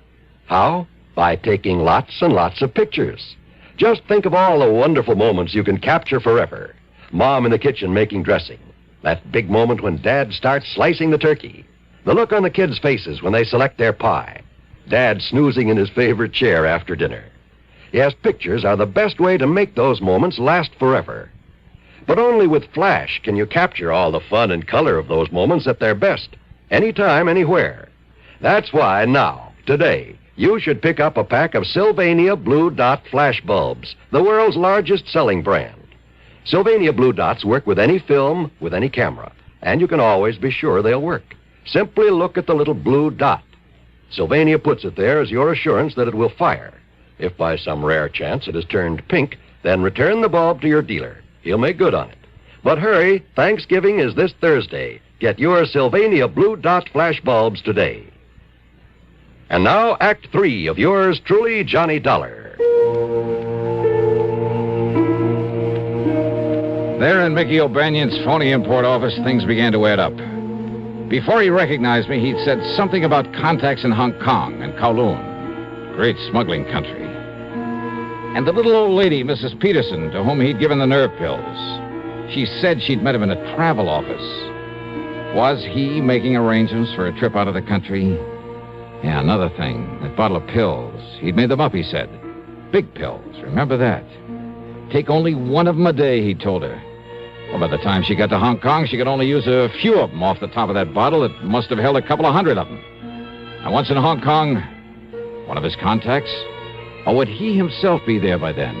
How? By taking lots and lots of pictures. Just think of all the wonderful moments you can capture forever. Mom in the kitchen making dressing. That big moment when Dad starts slicing the turkey. The look on the kids' faces when they select their pie. Dad snoozing in his favorite chair after dinner. Yes, pictures are the best way to make those moments last forever. But only with Flash can you capture all the fun and color of those moments at their best. Anytime, anywhere. That's why now, today, you should pick up a pack of Sylvania Blue Dot Flash bulbs, the world's largest selling brand. Sylvania Blue Dots work with any film, with any camera, and you can always be sure they'll work. Simply look at the little blue dot. Sylvania puts it there as your assurance that it will fire. If by some rare chance it has turned pink, then return the bulb to your dealer. He'll make good on it. But hurry, Thanksgiving is this Thursday. Get your Sylvania Blue Dot Flash bulbs today. And now, Act 3 of yours truly, Johnny Dollar. There in Mickey O'Banion's phony import office, things began to add up. Before he recognized me, he'd said something about contacts in Hong Kong and Kowloon, great smuggling country. And the little old lady, Mrs. Peterson, to whom he'd given the nerve pills, she said she'd met him in a travel office. Was he making arrangements for a trip out of the country? Yeah, another thing, that bottle of pills. He'd made them up, he said. Big pills, remember that. Take only one of them a day, he told her. Well, by the time she got to Hong Kong, she could only use a few of them off the top of that bottle that must have held a couple of hundred of them. And once in Hong Kong, one of his contacts? Or would he himself be there by then?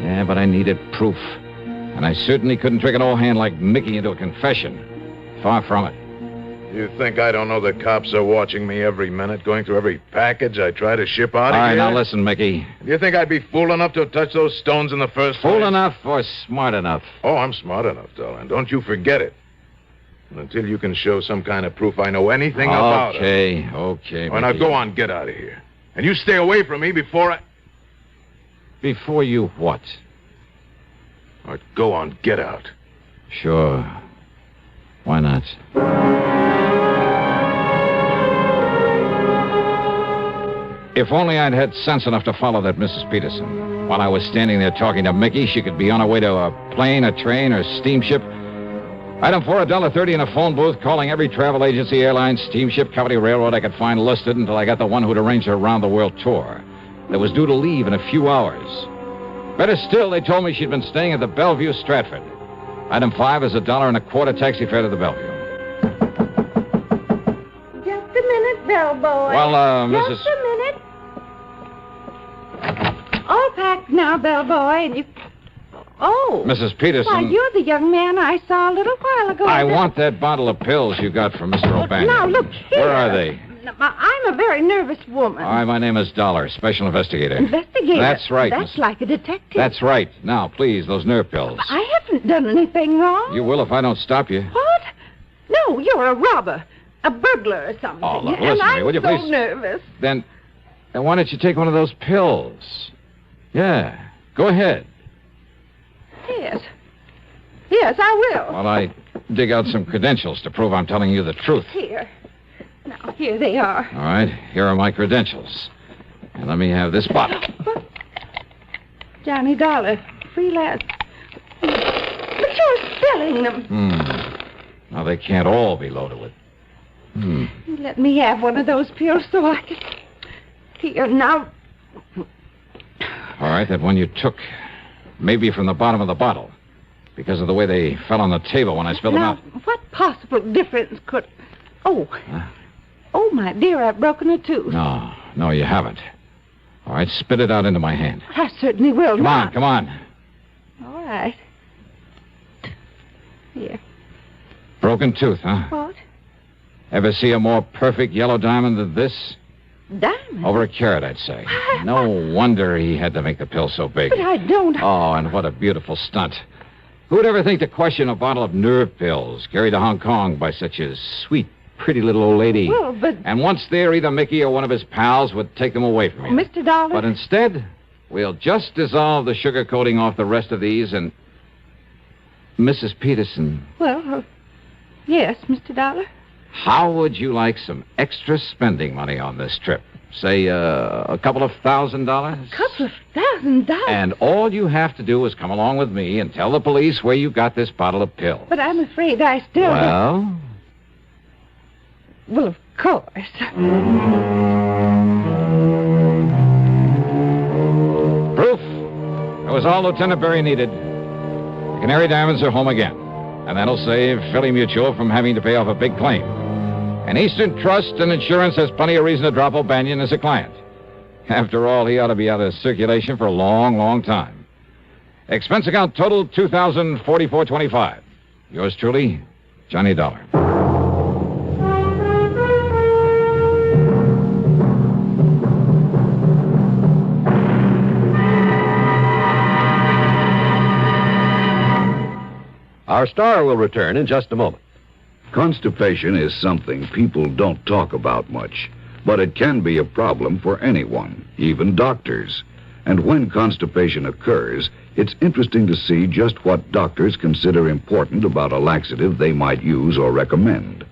Yeah, but I needed proof. And I certainly couldn't trick an old hand like Mickey into a confession. Far from it. You think I don't know the cops are watching me every minute, going through every package I try to ship out of here? All right, now listen, Mickey. Do you think I'd be fool enough to touch those stones in the first place? Fool enough or smart enough? Oh, I'm smart enough, darling. Don't you forget it. And until you can show some kind of proof I know anything about it. Okay, Well, now go on, get out of here. And you stay away from me before I... Before you what? All right, go on, get out. Sure. Why not? If only I'd had sense enough to follow that Mrs. Peterson. While I was standing there talking to Mickey, she could be on her way to a plane, a train, or steamship. Item 4, $1.30 in a phone booth, calling every travel agency, airline, steamship, company, railroad I could find listed until I got the one who'd arranged her round-the-world tour. That was due to leave in a few hours. Better still, they told me she'd been staying at the Bellevue Stratford. Item 5 is $1.25 taxi fare to the Bellevue. Just a minute, bellboy. Well, Mrs. Just a minute. All packed now, bellboy, and you... Oh. Mrs. Peterson. Why, you're the young man I saw a little while ago. I want that bottle of pills you got from Mr. O'Banion. Now, look here. Where are they? I'm a very nervous woman. All right, my name is Dollar, special investigator. Investigator? That's right. That's like a detective. That's right. Now, please, those nerve pills. I haven't done anything wrong. You will if I don't stop you. What? No, you're a robber, a burglar or something. Oh, look, and listen to me, I'm will you, so please? Nervous. Then why don't you take one of those pills? Yeah, go ahead. Yes. Yes, I will. While I dig out some credentials to prove I'm telling you the truth. Here. Now, here they are. All right, here are my credentials. And let me have this bottle. What? Johnny Dollar, freelance. But you're selling them. Now, they can't all be loaded with... Let me have one of those pills so I can... Here, now... All right, that one you took. Maybe from the bottom of the bottle. Because of the way they fell on the table when I spilled them out. What possible difference could... Oh. Oh, my dear, I've broken a tooth. No, you haven't. All right, spit it out into my hand. I certainly will. Come on. All right. Here. Broken tooth, huh? What? Ever see a more perfect yellow diamond than this? Diamond? Over a carat, I'd say. No wonder he had to make the pill so big. But I don't... Oh, and what a beautiful stunt. Who would ever think to question a bottle of nerve pills carried to Hong Kong by such a sweet, pretty little old lady? Well, but... And once there, either Mickey or one of his pals would take them away from him. Mr. Dollar? But instead, we'll just dissolve the sugar coating off the rest of these and... Mrs. Peterson, Well, yes, Mr. Dollar? how would you like some extra spending money on this trip? Say, a couple of $1,000? Couple of $1,000? And all you have to do is come along with me and tell the police where you got this bottle of pills. But I'm afraid I still... Well? Well, of course. Proof. That was all Lieutenant Berry needed. The Canary Diamonds are home again. And that'll save Philly Mutual from having to pay off a big claim. And Eastern Trust and Insurance has plenty of reason to drop O'Banion as a client. After all, he ought to be out of circulation for a long, long time. Expense account total $2,044.25. Yours truly, Johnny Dollar. Our star will return in just a moment. Constipation is something people don't talk about much, but it can be a problem for anyone, even doctors. And when constipation occurs, it's interesting to see just what doctors consider important about a laxative they might use or recommend.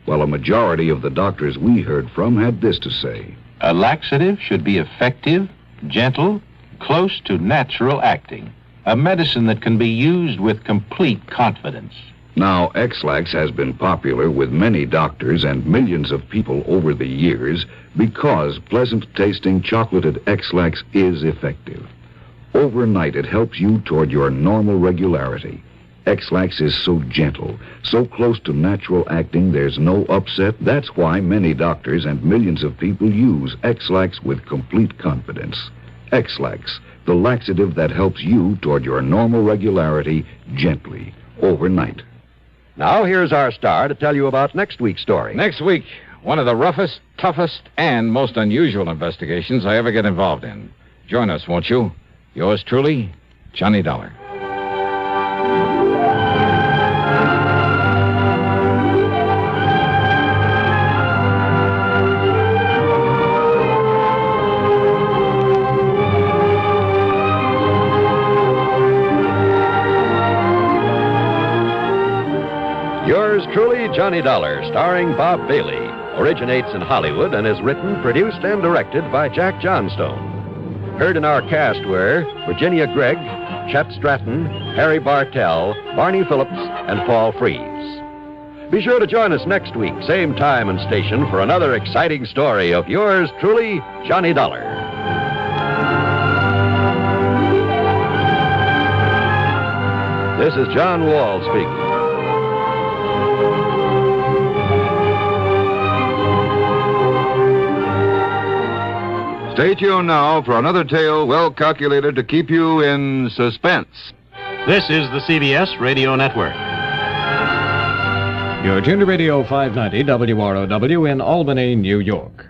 Well, a majority of the doctors we heard from had this to say. A laxative should be effective, gentle, close to natural acting. A medicine that can be used with complete confidence. Now, X-Lax has been popular with many doctors and millions of people over the years because pleasant-tasting chocolated X-Lax is effective. Overnight, it helps you toward your normal regularity. X-Lax is so gentle, so close to natural acting, there's no upset. That's why many doctors and millions of people use X-Lax with complete confidence. X-Lax, the laxative that helps you toward your normal regularity gently, overnight. Now here's our star to tell you about next week's story. Next week, one of the roughest, toughest, and most unusual investigations I ever get involved in. Join us, won't you? Yours truly, Johnny Dollar. Yours truly, Johnny Dollar, starring Bob Bailey, originates in Hollywood and is written, produced, and directed by Jack Johnstone. Heard in our cast were Virginia Gregg, Chet Stratton, Harry Bartell, Barney Phillips, and Paul Frees. Be sure to join us next week, same time and station, for another exciting story of yours truly, Johnny Dollar. This is John Wall speaking. Stay tuned now for another tale well calculated to keep you in suspense. This is the CBS Radio Network. You're tuned to Radio 590 WROW in Albany, New York.